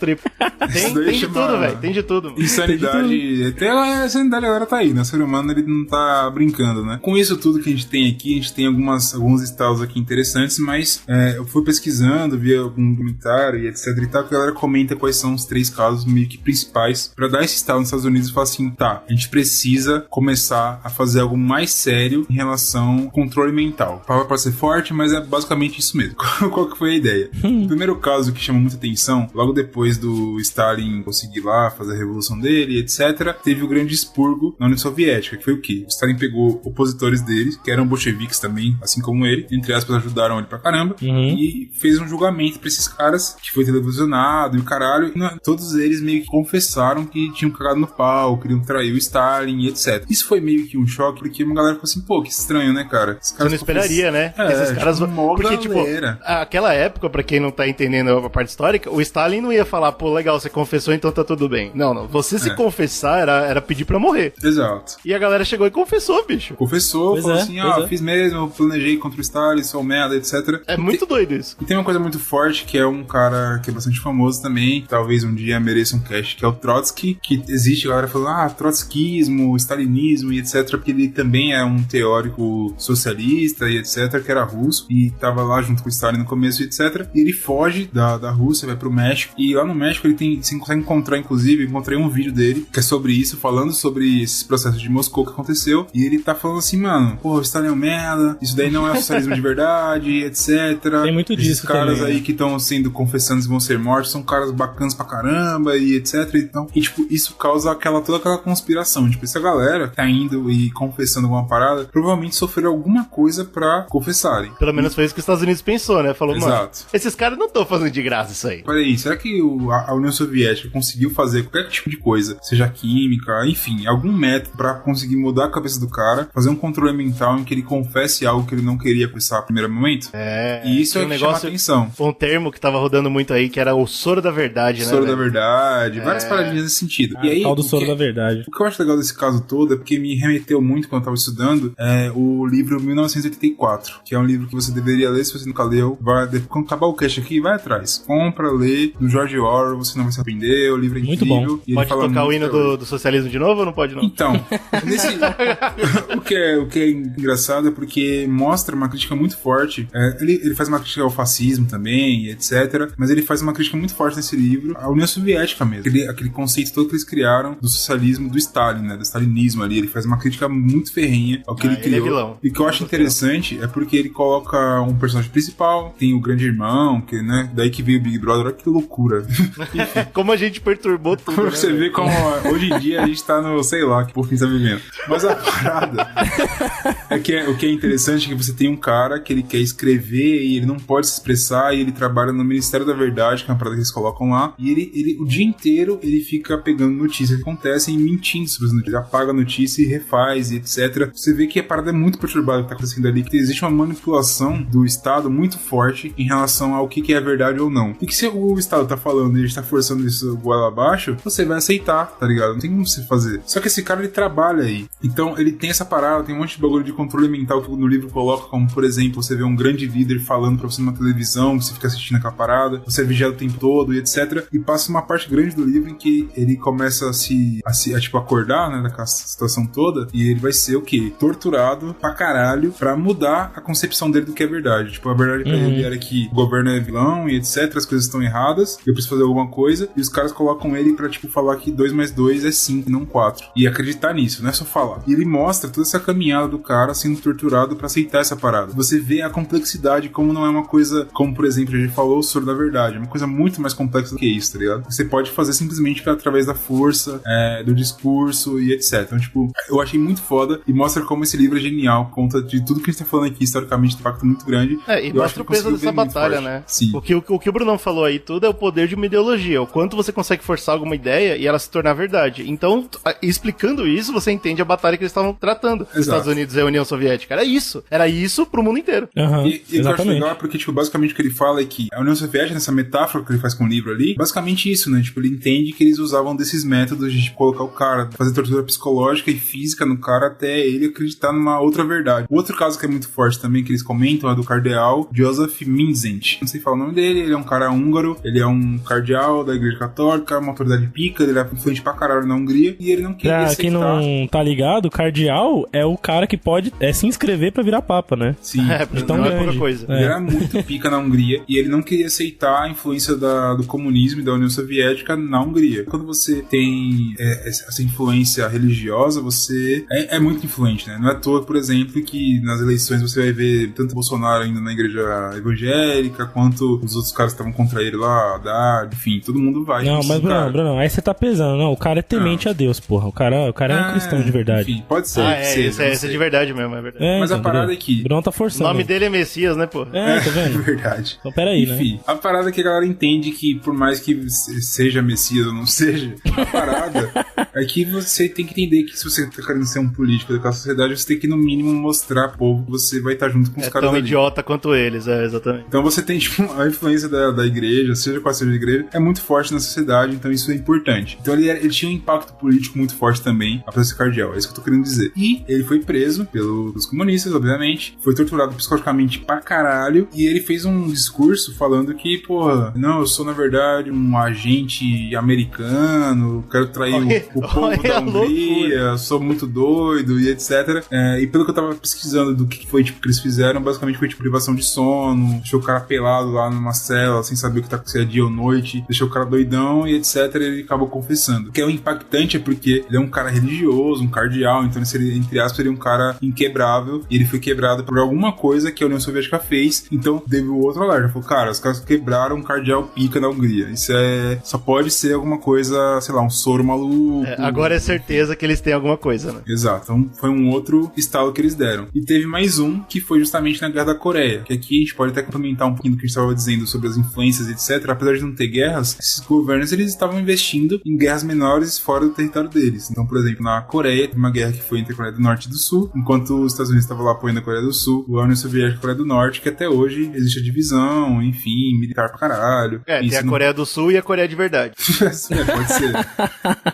de tudo, velho. Tem de tudo. Insanidade. Até a insanidade agora tá aí, né? O ser humano, ele não tá brincando, né? Com isso tudo que a gente tem aqui, a gente tem alguns estados aqui interessantes, mas eu fui pesquisando, vi algum comentário e etc e tal, que a galera comenta quais são os 3 casos meio que principais pra dar esse estado nos Estados Unidos e falar assim, tá, a gente precisa começar a fazer algo mais sério em relação ao controle mental. A palavra pode ser forte, mas é basicamente isso mesmo. Qual que foi a ideia? O primeiro caso que chama muita atenção, logo depois do Stalin conseguir lá fazer a revolução dele, etc., teve o grande expurgo na União Soviética, que foi o quê? O Stalin pegou opositores dele, que eram bolcheviques também, assim como ele, entre aspas, ajudaram ele pra caramba, e fez um julgamento pra esses caras, que foi televisionado e o caralho, e todos eles meio que confessaram que tinham cagado no pau, queriam trair o Stalin e etc. Isso foi meio que um choque, porque uma galera ficou assim, pô, que estranho, né, cara? Você não esperaria, né? Esses caras porque, tipo, aquela época, pra quem não tá entendendo a parte histórica, o Stalin não ia falar, pô, legal, você confessou, então tá tudo bem. Não. Você se confessar era pedir pra morrer. Exato. E a galera chegou e confessou, bicho. Falou assim, fiz mesmo, planejei contra o Stalin, sou merda, etc. É muito doido isso. E tem uma coisa muito forte, que é um cara que é bastante famoso também, talvez um dia mereça um cast, que é o Trotsky, que existe a galera falando, trotskismo, stalinismo e etc, porque ele também é um teórico socialista e etc, que era russo, e tava lá junto com o Stalin no começo e etc, e ele foge da Rússia, vai pro México, e lá no México você consegue encontrar, inclusive, encontrei um vídeo dele, que é sobre isso, falando sobre esses processos de Moscou que aconteceu, e ele tá falando assim, mano, o Stalin é um merda, isso daí não é socialismo de verdade, etc. Tem muito disso. Esses caras também, aí que estão sendo confessando que vão ser mortos, são caras bacanas pra caramba, e etc. Então, e tipo, isso causa toda aquela conspiração. Tipo, essa galera que tá indo e confessando alguma parada, provavelmente sofreram alguma coisa pra confessarem. Pelo menos foi isso que os Estados Unidos pensou, né? Falou, exato, mano, esses caras não estão fazendo de graça isso aí. Olha aí, será que a União Soviética conseguiu fazer qualquer tipo de coisa, seja química, enfim, algum método pra conseguir mudar a cabeça do cara, fazer um controle mental em que ele confesse algo que ele não queria pensar no primeiro momento? E isso é um negócio, chama atenção. Um termo que tava rodando muito aí, que era o soro da verdade, né? Soro da verdade, várias paradinhas nesse sentido. E aí, tal do soro da verdade. O que eu acho legal desse caso todo é porque me remeteu muito quando eu tava estudando o livro 1984, que é um livro que você deveria ler se você nunca leu. Quando acabar o cast aqui, vai atrás. Compra, lê, do George Orwell, você não vai se arrepender, o livro é muito incrível. Bom. E pode tocar o hino do socialismo de novo ou não pode não? Então, o que é engraçado é porque mostra uma crítica muito forte. Ele faz uma crítica ao fascismo também, etc. Mas ele faz uma crítica muito forte nesse livro à União Soviética mesmo. Aquele conceito todo que eles criaram do socialismo do Stalin, né? Do stalinismo ali. Ele faz uma crítica muito ferrenha ao que ele criou. Ele é vilão. E o que eu acho interessante é porque ele coloca um personagem principal, tem o grande irmão, que, né? Daí que veio o Big Brother. Olha que loucura. Como a gente perturbou tudo. Pra você ver como hoje em dia a gente tá no, sei lá, que porra a gente tá vivendo. Mas a parada o que é interessante é que você tem um cara que ele quer escrever e ele não pode se expressar, e ele trabalha no Ministério da Verdade, que é uma parada que eles colocam lá, e ele o dia inteiro ele fica pegando notícias que acontecem e mentindo sobre as notícias. Ele apaga a notícia e refaz e etc. Você vê que a parada é muito perturbada que tá acontecendo ali, que existe uma manipulação do Estado muito forte em relação ao que é verdade ou não. E que se o Estado tá falando e a gente tá forçando isso goela abaixo, você vai aceitar, tá ligado? Não tem como você fazer. Só que esse cara, ele trabalha aí. Então, ele tem essa parada, tem um monte de bagulho de controle mental que no livro coloca, como, por exemplo, você vê um grande líder falando pra você numa televisão, você fica assistindo aquela parada, você é vigiado o tempo todo e etc. E passa uma parte grande do livro em que ele começa a acordar, né, daquela situação toda, e ele vai ser o quê? Torturado pra caralho pra mudar a concepção dele do que é verdade. Tipo, a verdade pra ele era que o governo é vilão e etc, as coisas estão erradas, eu preciso fazer alguma coisa, e os caras colocam ele pra, tipo, falar que 2 mais 2 é 5 e não 4. E acreditar nisso, não é só falar. E ele mostra toda essa caminhada do cara sendo torturado pra aceitar essa parada. Você vê a complexidade, como não é uma coisa, como por exemplo, a gente falou, o soro da verdade. É uma coisa muito mais complexa do que isso, tá ligado? Você pode fazer simplesmente através da força, do discurso e etc. Então, tipo, eu achei muito foda e mostra como esse livro é genial, conta de tudo que a gente tá falando aqui, historicamente, de impacto muito grande. E mostra o peso dessa batalha, né? Sim. O que o Brunão falou aí tudo é o poder de uma ideologia, o quanto você consegue forçar alguma ideia e ela se tornar verdade. Então, explicando isso, você entende a batalha que eles estavam tratando. Os Estados Unidos e a União Soviética. Era isso pro mundo inteiro. E eu acho legal porque, tipo, basicamente o que ele fala é que a União Soviética, nessa metáfora que ele faz com o livro ali, basicamente isso, né? Tipo, ele entende que eles usavam desses métodos de, tipo, colocar o cara, fazer tortura psicológica e física no cara até ele acreditar numa outra verdade. O outro caso que é muito forte também, que eles comentam, é do cardeal József Mindszenty. Não sei falar o nome dele, ele é um cara húngaro, ele é um cardeal da Igreja Católica, uma autoridade pica, ele era influente pra caralho na Hungria, e ele não queria aceitar. Quem não tá ligado, o cardeal é o cara que pode se inscrever pra virar papa, né? Sim. Então não é pouca coisa. Ele era muito pica na Hungria, e ele não queria aceitar a influência do comunismo e da União Soviética na Hungria. Quando você tem essa influência religiosa, você é muito influente, né? Não é à toa, por exemplo, que nas eleições você vai ver tanto Bolsonaro indo na igreja evangélica, quanto os outros caras que estavam contra ele lá, enfim, todo mundo vai. Não, mas Bruno, aí você tá pesando. Não, o cara é temente a Deus, porra. O cara é um cristão de verdade. Enfim, pode ser. Esse é de verdade mesmo, é verdade. Mas a parada é que... Bruno tá forçando. O nome dele é Messias, né, pô? Tá vendo? É verdade. Então, peraí, enfim, né? A parada é que a galera entende que, por mais que seja Messias ou não seja, a parada é que você tem que entender que se você tá querendo ser um político daquela sociedade, você tem que, no mínimo, mostrar pro povo que você vai estar junto com os caras tão ali. Idiota quanto eles, exatamente. Então você tem, tipo, a influência da igreja, seja qual seja a igreja, é muito forte na sociedade, então isso é importante. Então ele tinha um impacto político muito forte também, apesar de ser cardeal, é isso que eu tô querendo dizer. E ele foi preso pelos comunistas, obviamente, foi torturado psicologicamente pra caralho, e ele fez um discurso falando que, porra, não, eu sou na verdade um agente americano, quero trair o povo da Hungria, sou muito doido e etc. E pelo que eu tava pesquisando do que foi, tipo, que eles fizeram, basicamente foi, tipo, privação de sono, deixou o cara pelado lá numa cela, sem saber o que tá se é dia ou noite, deixou o cara doidão e etc. E ele acabou confessando. O que é impactante é porque ele é um cara religioso, um cardeal, então ele seria, entre aspas, seria um cara inquebrável, e ele foi quebrado por alguma coisa que a União Soviética fez, então teve o outro alerta. Falou, cara, os caras quebraram um cardeal pica na Hungria. Isso só pode ser alguma coisa, sei lá, um soro maluco. Agora é certeza que eles têm alguma coisa, né? Exato. Então foi um outro estalo que eles deram. E teve mais um, que foi justamente na Guerra da Coreia, que aqui a gente pode até complementar um pouquinho do que a gente estava dizendo sobre as influências, etc. Apesar de não ter guerras, esses governos, eles estavam investindo em guerras menores fora do território deles. Então, por exemplo, na Coreia, teve uma guerra que foi entre a Coreia do Norte e do Sul, enquanto os Estados Unidos estavam lá apoiando a Coreia do Sul, a União Soviética e a Coreia do Norte, que até hoje existe a divisão, enfim, militar pra caralho. Tem a Coreia do Sul e a Coreia de verdade. Pode ser.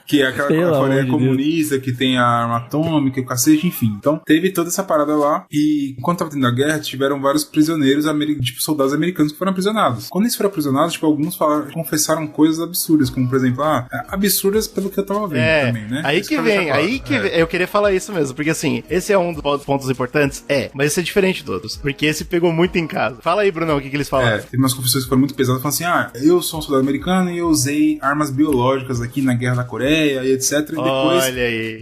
Que é aquela Coreia comunista, que tem a arma atômica, o cacete, enfim. Então, teve toda essa parada lá, e enquanto tava tendo a guerra, tiveram vários prisioneiros, tipo, soldados americanos que foram aprisionados. Quando eles foram aprisionados, tipo, alguns confessaram coisas absurdas, como, por exemplo, absurdas pelo que eu tava vendo também, né? Aí que vem, eu queria falar isso mesmo, porque assim, esse é um dos pontos importantes, mas esse é diferente de todos, porque esse pegou muito em casa. Fala aí, Brunão, o que eles falaram? Teve umas confissões que foram muito pesadas, falando assim, eu sou um soldado americano e eu usei armas biológicas aqui na Guerra da Coreia e etc. E depois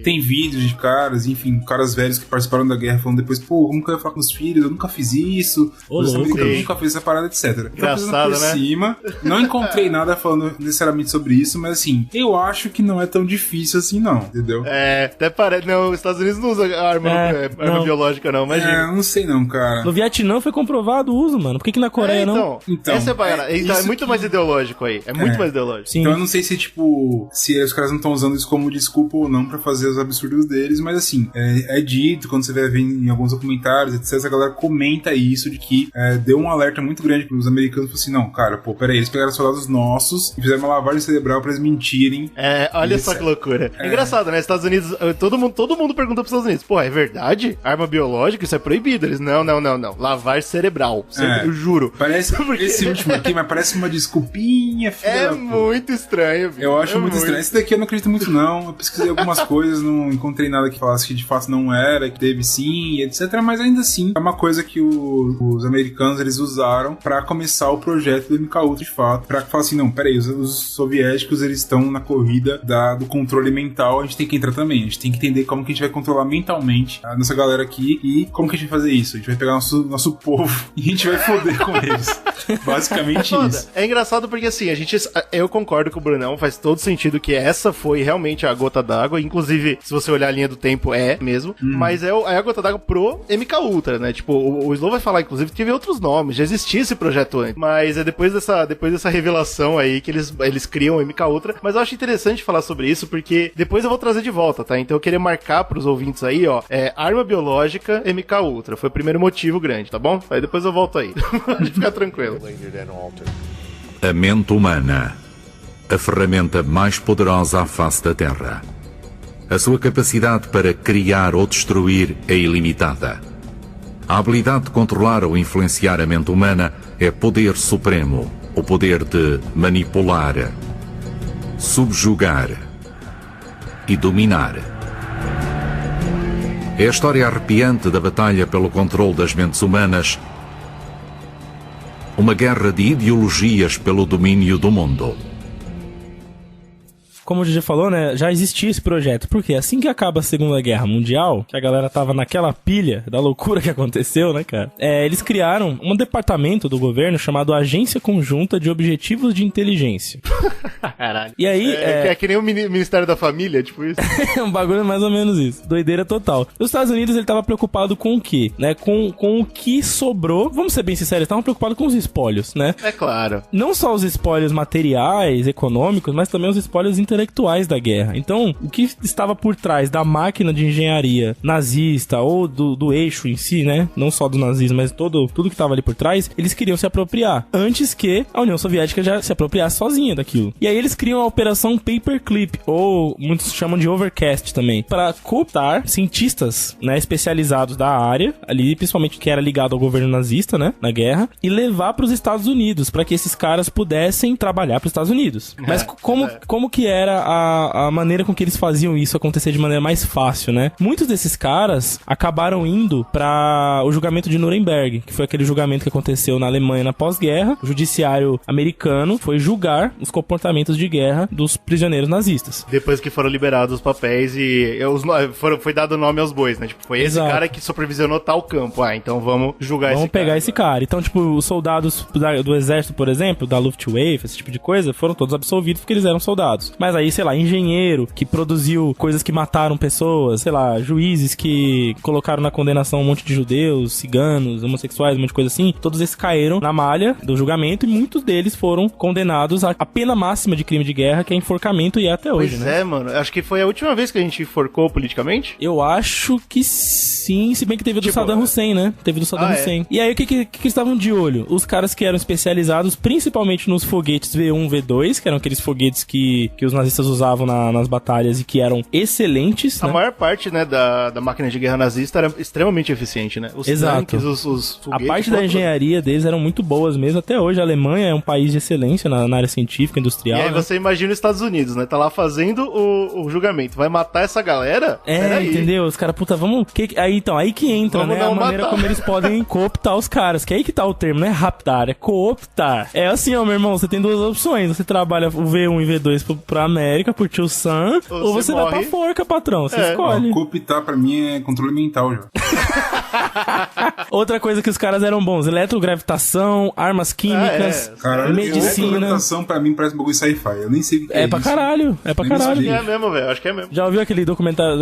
tem vídeos de caras, enfim, caras velhos que participaram da guerra falando depois, pô, como que eu ia falar com os filhos? Eu nunca fiz isso, os americanos nunca fez essa parada, etc. Engraçado, por cima, não encontrei nada falando necessariamente sobre isso, mas assim, eu acho que não é tão difícil assim não, entendeu? Até parece, não, os Estados Unidos não usam arma biológica não, imagina. Não sei não, cara. No Vietnã foi comprovado o uso, mano, por que na Coreia não? Então, essa é a parada, então é muito mais ideológico aí, muito mais ideológico. Sim. Então eu não sei se, tipo, se os caras não estão usando isso como desculpa ou não pra fazer os absurdos deles, mas assim, é dito, quando você vai ver em alguns documentários, etc, a galera comenta isso, de que deu um alerta muito grande pros americanos, falou assim, não, cara, pô, peraí, eles pegaram soldados nossos e fizeram uma lavagem cerebral pra eles mentirem. Olha só que loucura. É engraçado, né, Estados Unidos, todo mundo pergunta pros Estados Unidos, pô, é verdade? Arma biológica, isso é proibido. Eles, não, lavagem cerebral, eu juro. Parece, esse último aqui, mas parece uma desculpinha, filha. Muito estranho, eu acho muito estranho. Esse daqui eu não acredito muito não, não. Eu pesquisei algumas coisas, não encontrei nada que falasse que de fato não era, que teve sim, etc. Mas ainda assim, é uma coisa que os americanos, eles usaram pra começar o projeto do MKUltra de fato, pra falar assim, não, peraí, os soviéticos, eles estão na corrida do controle mental, a gente tem que entrar também, a gente tem que entender como que a gente vai controlar mentalmente a nossa galera aqui e como que a gente vai fazer isso. A gente vai pegar nosso povo e a gente vai foder com eles. Basicamente isso. É engraçado porque assim, eu concordo com o Brunão, faz todo sentido que essa foi realmente a gota d'água, inclusive, se você olhar a linha do tempo, é mesmo, mas é a gota d'água pro MKUltra, né? Tipo, o Slow vai falar, inclusive, que teve outros nomes, já existia esse projeto antes, mas é depois dessa revelação aí que eles criam o MKUltra, mas eu acho interessante falar sobre isso, porque depois eu vou trazer de volta, tá? Então eu queria marcar pros ouvintes aí, ó, arma biológica MKUltra, foi o primeiro motivo grande, tá bom? Aí depois eu volto aí. Pode ficar tranquilo. A mente humana, a ferramenta mais poderosa à face da Terra. A sua capacidade para criar ou destruir é ilimitada. A habilidade de controlar ou influenciar a mente humana é poder supremo, o poder de manipular, subjugar e dominar. É a história arrepiante da batalha pelo controle das mentes humanas, uma guerra de ideologias pelo domínio do mundo. Como o DJ falou, né, já existia esse projeto. Porque assim que acaba a Segunda Guerra Mundial, que a galera tava naquela pilha da loucura que aconteceu, né, cara? Eles criaram um departamento do governo chamado Agência Conjunta de Objetivos de Inteligência. Caralho. E aí... É que nem o Ministério da Família, tipo isso. É um bagulho mais ou menos isso. Doideira total. Os Estados Unidos, ele tava preocupado com o quê? Né? Com o que sobrou. Vamos ser bem sinceros, eles estavam preocupados com os espólios, né? É claro. Não só os espólios materiais, econômicos, mas também os espólios intelectuais da guerra. Então, o que estava por trás da máquina de engenharia nazista ou do eixo em si, né? Não só do nazismo, mas tudo que estava ali por trás, eles queriam se apropriar antes que a União Soviética já se apropriasse sozinha daquilo. E aí eles criam a Operação Paperclip, ou muitos chamam de Overcast também, para cooptar cientistas, né, especializados da área, ali principalmente que era ligado ao governo nazista, né, na guerra, e levar para os Estados Unidos, para que esses caras pudessem trabalhar para os Estados Unidos. Mas como que era a maneira com que eles faziam isso acontecer de maneira mais fácil, né? Muitos desses caras acabaram indo para o julgamento de Nuremberg, que foi aquele julgamento que aconteceu na Alemanha na pós-guerra. O judiciário americano foi julgar os comportamentos de guerra dos prisioneiros nazistas. Depois que foram liberados os papéis e foi dado nome aos bois, né? Tipo, foi esse Exato. cara que supervisionou tal campo. Ah, então vamos julgar esse cara. Vamos pegar esse cara. Então, tipo, os soldados do exército, por exemplo, da Luftwaffe, esse tipo de coisa, foram todos absolvidos porque eles eram soldados. Mas aí, sei lá, engenheiro que produziu coisas que mataram pessoas, sei lá, juízes que colocaram na condenação um monte de judeus, ciganos, homossexuais, um monte de coisa assim, todos esses caíram na malha do julgamento e muitos deles foram condenados à pena máxima de crime de guerra, que é enforcamento, e é até hoje, pois né? É, mano. Acho que foi a última vez que a gente enforcou politicamente. Eu acho que sim, se bem que teve do Saddam Hussein, né? Teve do Saddam Hussein. E aí, o que eles estavam de olho? Os caras que eram especializados principalmente nos foguetes V1, V2, que eram aqueles foguetes que os nazistas usavam nas batalhas e que eram excelentes, A né? maior parte, né, da máquina de guerra nazista era extremamente eficiente, né? Os Exato. tanques, os A foguetes... parte da engenharia deles eram muito boas mesmo. Até hoje, a Alemanha é um país de excelência na área científica, industrial. E aí né? você imagina os Estados Unidos, né? Tá lá fazendo o julgamento. Vai matar essa galera? Peraí. Entendeu? Os caras, puta, vamos... Aí que entra, Vamos né? A não maneira matar. como eles podem cooptar os caras. Que aí que tá o termo, não é raptar, é cooptar. É assim, ó, meu irmão, você tem duas opções. Você trabalha o V1 e V2 pra América, por Tio Sam, ou você vai pra forca, patrão. Você escolhe. Cooptar pra mim é controle mental já. Outra coisa que os caras eram bons: eletrogravitação, armas químicas, Caralho, medicina. Eletrogravitação pra mim parece um bagulho sci-fi. Eu nem sei o que É pra isso. caralho, é pra Nem caralho. sei. É mesmo, velho. Acho que é mesmo. Já ouviu aquele documentário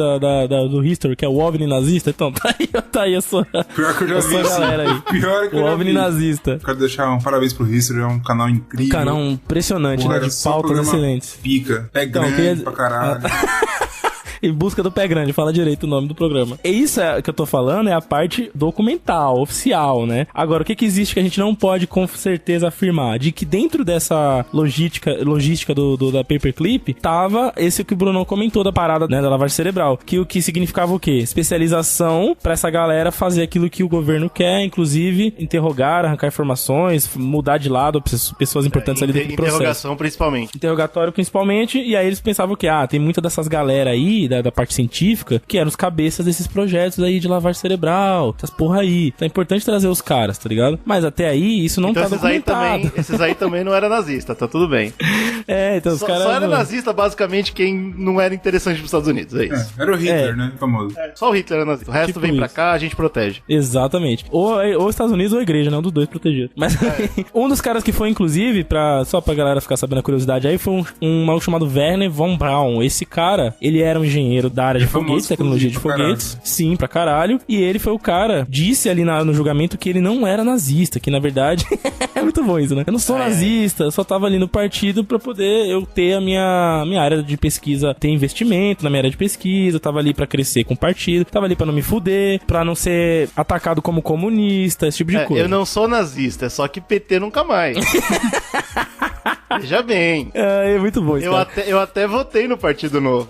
do History, que é o OVNI nazista? Então, tá aí a sua... Pior que eu já vi essa isso. galera aí. Pior que O eu já OVNI vi. nazista. Quero deixar um parabéns pro History, é um canal incrível. Canal impressionante, Porra, né? era De só pautas programa excelentes. Pica. É Então, grande queria- pra caralho. Em busca do pé grande, fala direito o nome do programa. E isso que eu tô falando é a parte documental, oficial, né? Agora, o que existe que a gente não pode com certeza afirmar? De que dentro dessa logística da Paperclip, tava esse que o Bruno comentou da parada, né, da lavagem cerebral. Que o que significava o quê? Especialização pra essa galera fazer aquilo que o governo quer, inclusive interrogar, arrancar informações, mudar de lado pessoas importantes ali dentro do processo. Interrogação principalmente. Interrogatório principalmente, e aí eles pensavam que, tem muita dessas galera aí, da parte científica, que eram os cabeças desses projetos aí de lavagem cerebral, essas porra aí. Então é importante trazer os caras, tá ligado? Mas até aí, isso não então, tá documentado. Esses aí também não era nazista, tá tudo bem. Então os caras... Só era nazista, basicamente, quem não era interessante pros Estados Unidos, é isso. Era o Hitler, né? Famoso. Só o Hitler era nazista. O resto vem pra cá, a gente protege. Exatamente. Ou Estados Unidos ou a igreja, né? Um dos dois protegidos. Mas um dos caras que foi, inclusive, só pra galera ficar sabendo a curiosidade aí, foi um maluco chamado Werner von Braun. Esse cara, ele era um engenheiro da área de foguetes, tecnologia de foguetes. Sim, pra caralho. E ele foi o cara, disse ali no julgamento que ele não era nazista, que na verdade é muito bom isso, né? Eu não sou nazista, eu só tava ali no partido pra poder eu ter a minha área de pesquisa, ter investimento na minha área de pesquisa, tava ali pra crescer com o partido, tava ali pra não me fuder, pra não ser atacado como comunista, esse tipo de coisa. Eu não sou nazista, é só que PT nunca mais. Veja bem. É muito bom isso, eu até votei no Partido Novo.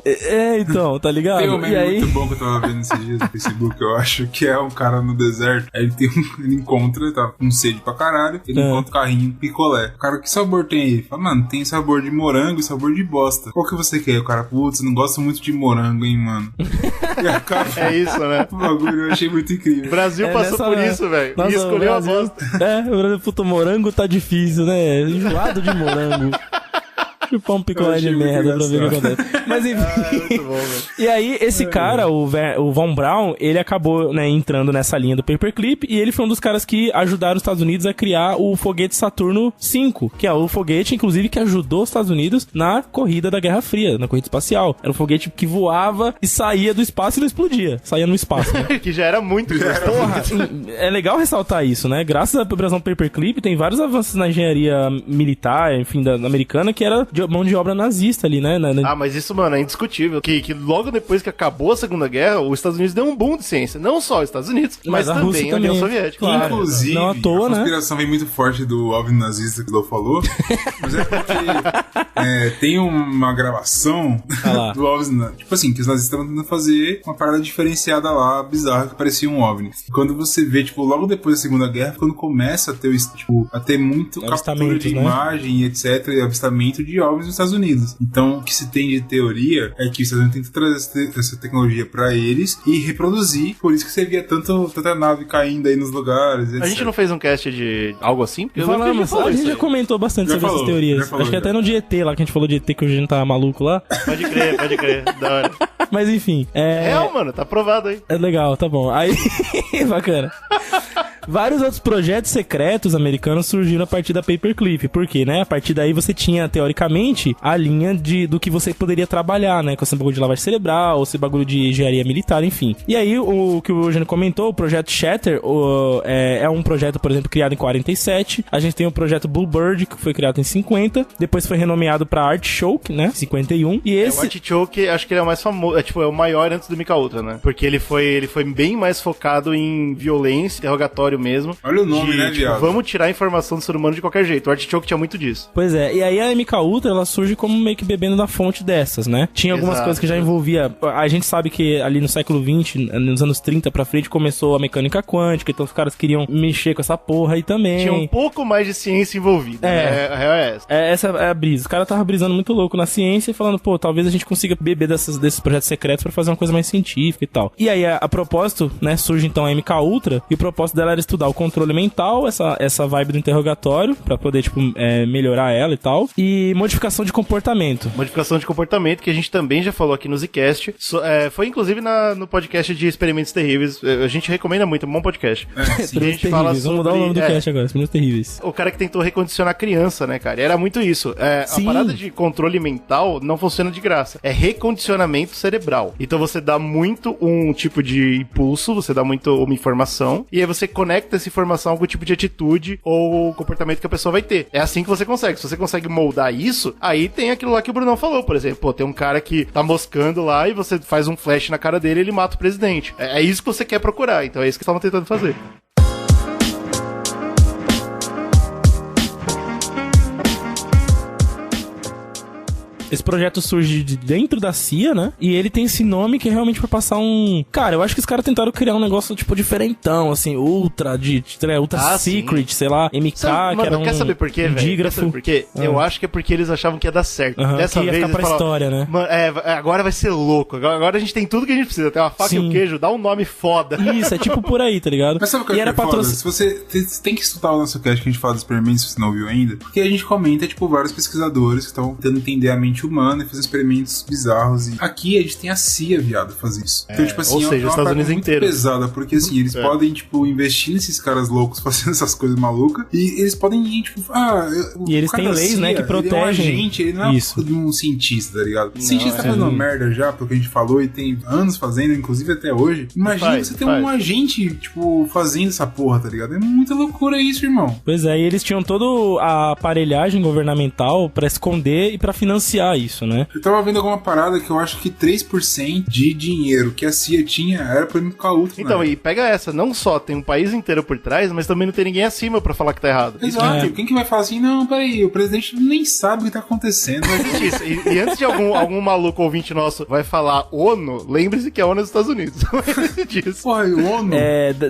Então, tá ligado? Tem um meme muito bom que eu tava vendo esses dias no Facebook, eu acho, que é um cara no deserto, aí ele encontra, tá com sede pra caralho, ele encontra um carrinho picolé. O cara, que sabor tem aí? Ele fala, mano, tem sabor de morango e sabor de bosta. Qual que você quer? O cara, putz, não gosto muito de morango, hein, mano. E a cara, é isso, né? O bagulho eu achei muito incrível. O Brasil passou por isso, velho. E escolheu a bosta. O Brasil, puta, morango tá difícil, né? Enjoado de morango. Chupar um picolé de merda pra ver o que acontece. Mas enfim. Muito bom, e aí, esse cara, o Von Braun, ele acabou, né, entrando nessa linha do Paperclip, e ele foi um dos caras que ajudaram os Estados Unidos a criar o foguete Saturno V, que é o foguete, inclusive, que ajudou os Estados Unidos na corrida da Guerra Fria, na corrida espacial. Era um foguete que voava e saía do espaço e não explodia. Saía no espaço, né? Que já era muito. Porra, é legal ressaltar isso, né? Graças à operação Paperclip, tem vários avanços na engenharia militar, enfim, da americana, que era de mão de obra nazista ali, né? Mas isso, mano, é indiscutível. Que logo depois que acabou a Segunda Guerra, os Estados Unidos deu um boom de ciência. Não só os Estados Unidos, mas também a União Soviética. Claro. Inclusive, não à toa, a conspiração vem muito forte do OVNI nazista que o Lô falou, mas é porque tem uma gravação do OVNI, tipo assim, que os nazistas estavam tentando fazer uma parada diferenciada lá, bizarra, que parecia um OVNI. Quando você vê, tipo, logo depois da Segunda Guerra, quando começa a ter, tipo, a ter muito captura de imagem e etc, e avistamento de OVNIs nos Estados Unidos. Então, o que se tem de teoria é que os Estados Unidos tentam trazer essa tecnologia pra eles e reproduzir, por isso que você via tanta nave caindo aí nos lugares, etc. A gente não fez um cast de algo assim? A gente já comentou bastante sobre essas teorias. Acho que até no de ET lá, que a gente falou de ET, que hoje a gente tava maluco lá. Pode crer, da hora. Mas enfim. Real, mano, tá aprovado aí. É legal, tá bom. Aí, bacana. Vários outros projetos secretos americanos surgiram a partir da Paperclip. Por quê, né? A partir daí você tinha, teoricamente, a linha do que você poderia trabalhar, né? Com esse bagulho de lavagem cerebral, esse bagulho de engenharia militar, enfim. E aí, o que o Eugênio comentou, o projeto Shatter, é um projeto, por exemplo, criado em 47. A gente tem o projeto Bluebird, que foi criado em 50. Depois foi renomeado pra Artichoke, né? 51. E esse... o Artichoke, acho que ele é o mais famoso. É o maior antes do Mika Ultra, né? Porque ele foi bem mais focado em violência, interrogatório mesmo. Olha o nome, né, viado? Vamos tirar a informação do ser humano de qualquer jeito. O Artichoke tinha muito disso. Pois é, e aí a MK Ultra, ela surge como meio que bebendo da fonte dessas, né? Tinha algumas coisas que já envolvia... A gente sabe que ali no século XX, nos anos 30 pra frente, começou a mecânica quântica, então os caras queriam mexer com essa porra aí também. Tinha um pouco mais de ciência envolvida, né? A real é essa. Essa é a brisa. Os caras estavam brisando muito louco na ciência e falando, pô, talvez a gente consiga beber desses projetos secretos pra fazer uma coisa mais científica e tal. E aí, a propósito, né, surge então a MK Ultra, e o propósito dela era estudar o controle mental, essa vibe do interrogatório, pra poder, tipo, melhorar ela e tal, e modificação de comportamento. Modificação de comportamento, que a gente também já falou aqui no Zcast. Foi inclusive no podcast de Experimentos Terríveis. A gente recomenda muito, é um bom podcast. Experimentos Terríveis. Vamos mudar o nome do cast agora, Experimentos Terríveis. O cara que tentou recondicionar a criança, né, cara? Era muito isso. A parada de controle mental não funciona de graça. É recondicionamento cerebral. Então você dá muito um tipo de impulso, você dá muito uma informação, e aí você conecta conecta essa informação com o tipo de atitude ou comportamento que a pessoa vai ter. É assim que você consegue. Se você consegue moldar isso, aí tem aquilo lá que o Brunão falou, por exemplo. Pô, tem um cara que tá moscando lá e você faz um flash na cara dele e ele mata o presidente. É isso que você quer procurar. Então é isso que estavam tentando fazer. Esse projeto surge de dentro da CIA, né? E ele tem esse nome que é realmente pra passar um... Cara, eu acho que os caras tentaram criar um negócio, tipo, diferentão, assim, ultra secret, sim. Sei lá, MK, que era quer saber por quê, velho? Quer saber por quê? Eu acho que é porque eles achavam que ia dar certo. Dessa que ia vez, ficar pra história, né? Agora vai ser louco. Agora a gente tem tudo que a gente precisa. Tem uma faca e um queijo, dá um nome foda. Isso, é tipo por aí, tá ligado? Mas sabe o que era patrocinado? Se você tem que estudar o nosso cast que a gente fala dos experimentos, se você não viu ainda, porque a gente comenta, tipo, vários pesquisadores que estão tentando entender a mente humana e fazer experimentos bizarros. E aqui a gente tem a CIA, viado, fazer isso. Então, tipo assim, ou seja, os Estados Unidos inteiro. Pesada, porque assim, eles podem, tipo, investir nesses caras loucos fazendo essas coisas malucas e eles podem ir, tipo, e eles têm leis, CIA, né, que protegem. Ele é um agente, ele não é um cientista, tá ligado? O cientista tá fazendo merda já, pelo que a gente falou, e tem anos fazendo, inclusive até hoje. Imagina você ter um agente, tipo, fazendo essa porra, tá ligado? É muita loucura isso, irmão. Pois é, e eles tinham toda a aparelhagem governamental pra esconder e pra financiar isso, né? Eu tava vendo alguma parada que eu acho que 3% de dinheiro que a CIA tinha era pra MK Ultra. Então, e pega essa, não só tem um país inteiro por trás, mas também não tem ninguém acima pra falar que tá errado. Exato, quem que vai falar assim, não, peraí, o presidente nem sabe o que tá acontecendo. E antes de algum maluco ouvinte nosso vai falar ONU, lembre-se que a ONU é dos Estados Unidos. Lembre-se disso. Porra, e ONU?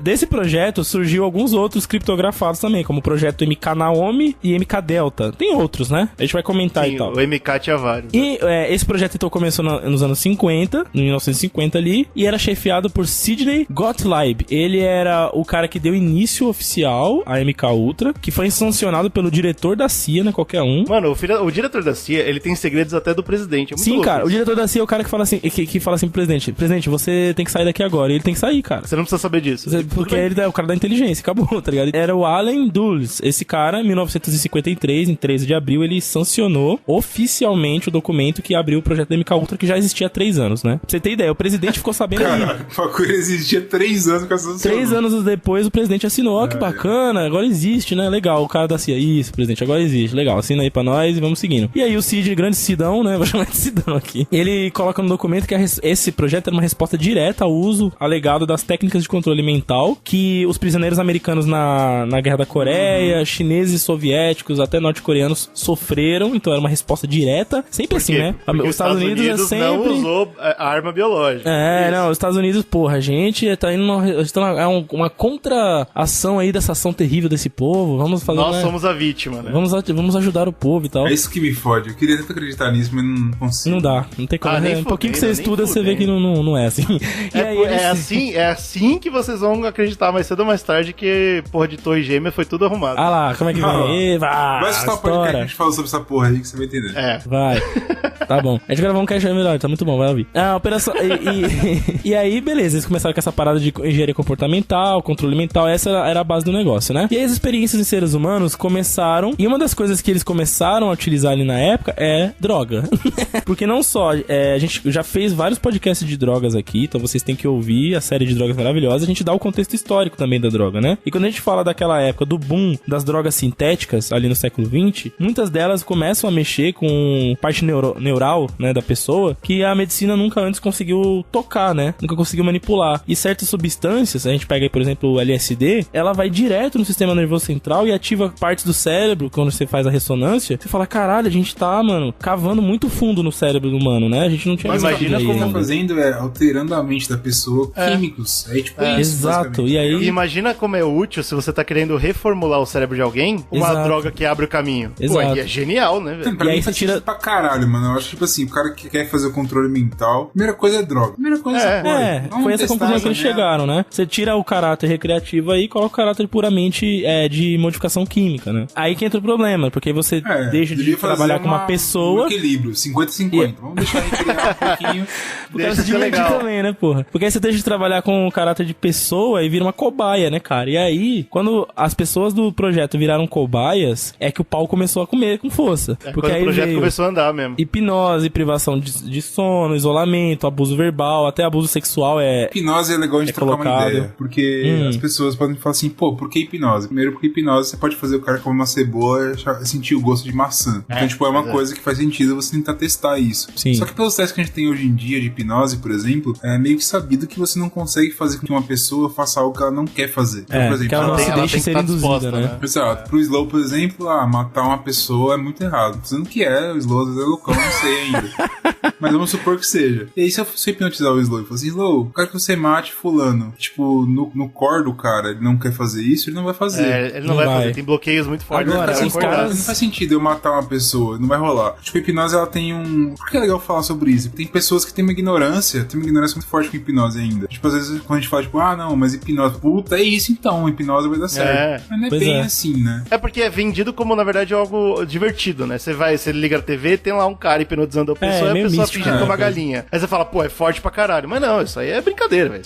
Desse projeto surgiu alguns outros criptografados também, como o projeto MK Naomi e MK Delta. Tem outros, né? A gente vai comentar e tal. O MK tinha vários. E esse projeto então começou nos anos 50, em 1950 ali, e era chefiado por Sidney Gottlieb. Ele era o cara que deu início oficial à MK Ultra, que foi sancionado pelo diretor da CIA, né, qualquer um. Mano, o diretor da CIA, ele tem segredos até do presidente. É muito louco. Cara, o diretor da CIA é o cara que fala assim, que fala assim pro presidente, você tem que sair daqui agora. E ele tem que sair, cara. Você não precisa saber disso. Porque ele é o cara da inteligência, acabou, tá ligado? Era o Allen Dulles. Esse cara, em 1953, em 13 de abril, ele sancionou oficialmente o documento que abriu o projeto da MK Ultra, que já existia há 3 anos, né? Pra você ter ideia, o presidente ficou sabendo... Cara, o bagulho existia 3 anos com essa 3 anos depois, o presidente assinou. Que bacana, agora existe, né? Legal, o cara da CIA. Isso, presidente, agora existe. Legal, assina aí pra nós e vamos seguindo. E aí o Cid, grande Cidão, né? Vou chamar de Cidão aqui. Ele coloca no documento que esse projeto era uma resposta direta ao uso alegado das técnicas de controle mental que os prisioneiros americanos na Guerra da Coreia, chineses, soviéticos, até norte-coreanos sofreram. Então era uma resposta direta. Sempre assim, né? Os Estados Unidos sempre... não usou a arma biológica. Não, os Estados Unidos, porra, a gente tá indo uma contra-ação aí dessa ação terrível desse povo. Vamos fazer... Nós somos a vítima, né? Vamos ajudar o povo e tal. É isso que me fode. Eu queria tanto acreditar nisso, mas não consigo. Não dá, não tem como. Um pouquinho que você estuda, você vê que não é assim. É assim que vocês vão acreditar mais cedo ou mais tarde que, porra, de Torre Gêmea foi tudo arrumado. Ah lá, como é que vem? Vai escutar o podcast que a gente falou sobre essa porra aí que você vai entender. Vai. Tá bom. A gente gravou um cast melhor, tá muito bom, vai ouvir. Operação... E aí, beleza, eles começaram com essa parada de engenharia comportamental, controle mental, essa era a base do negócio, né? E aí as experiências em seres humanos começaram, e uma das coisas que eles começaram a utilizar ali na época é droga. Porque não só, a gente já fez vários podcasts de drogas aqui, então vocês têm que ouvir a série de drogas maravilhosas, a gente dá o contexto histórico também da droga, né? E quando a gente fala daquela época do boom das drogas sintéticas, ali no século XX, muitas delas começam a mexer com parte neural, né, da pessoa, que a medicina nunca antes conseguiu tocar, né? Nunca conseguiu manipular. E certas substâncias, a gente pega aí, por exemplo, o LSD, ela vai direto no sistema nervoso central e ativa partes do cérebro, quando você faz a ressonância, você fala, caralho, a gente tá, mano, cavando muito fundo no cérebro humano, né? A gente não tinha... Mas imagina como tá fazendo, alterando a mente da pessoa, químicos. É tipo isso. Exato. E aí... Imagina como é útil se você tá querendo reformular o cérebro de alguém, uma droga que abre o caminho. Exato. Pô, é genial, né, velho? Pra mim você tira pra caralho, mano. Eu acho, tipo assim, o cara que quer fazer o controle mental, primeira coisa é droga. Primeira coisa é foi essa conclusão que eles chegaram, né? Você tira o caráter recreativo aí e coloca o caráter puramente de modificação química, né? Aí que entra o problema, porque você deixa de trabalhar com uma pessoa... Um equilíbrio, 50-50. Vamos deixar ele criar um pouquinho. Porque você divertir também, né, porra? Porque aí você deixa de trabalhar com o caráter de pessoa e vira uma cobaia, né, cara? E aí, quando as pessoas do projeto viraram cobaias, é que o pau começou a comer com força. Porque aí o projeto começou a andar mesmo. Hipnose, hipnose, privação de sono, isolamento, abuso verbal, até abuso sexual hipnose é legal de trocar uma ideia, porque as pessoas podem falar assim, pô, por que hipnose? Primeiro, porque hipnose você pode fazer o cara comer uma cebola e sentir o gosto de maçã. Então, tipo, é uma coisa que faz sentido você tentar testar isso. Sim. Só que pelos testes que a gente tem hoje em dia de hipnose, por exemplo, é meio que sabido que você não consegue fazer com que uma pessoa faça algo que ela não quer fazer. Então, por exemplo, que ela não se deixe ser induzida, né? Exato. Pro Slow, por exemplo, matar uma pessoa é muito errado. Dizendo que o Slow às vezes é loucão, não sei ainda. Mas vamos supor que seja. E aí, se eu hipnotizar o Slow e falar assim, Slow, eu quero que você mate fulano. Tipo, no core do cara, ele não quer fazer isso, ele não vai fazer. Ele não vai fazer. Tem bloqueios muito fortes. Agora, não faz sentido eu matar uma pessoa, não vai rolar. Tipo, a hipnose, ela tem Por que é legal falar sobre isso? Porque tem pessoas que têm uma ignorância muito forte com hipnose ainda. Tipo, às vezes, quando a gente fala, tipo, não, mas hipnose, puta, é isso então, hipnose vai dar certo. Mas não é bem assim, né? É porque é vendido como, na verdade, algo divertido, né? Você liga a TV, tem lá um cara hipnotizando a pessoa e a pessoa finge que é uma galinha. Aí você fala, pô, é forte pra caralho. Mas não, isso aí é brincadeira, velho.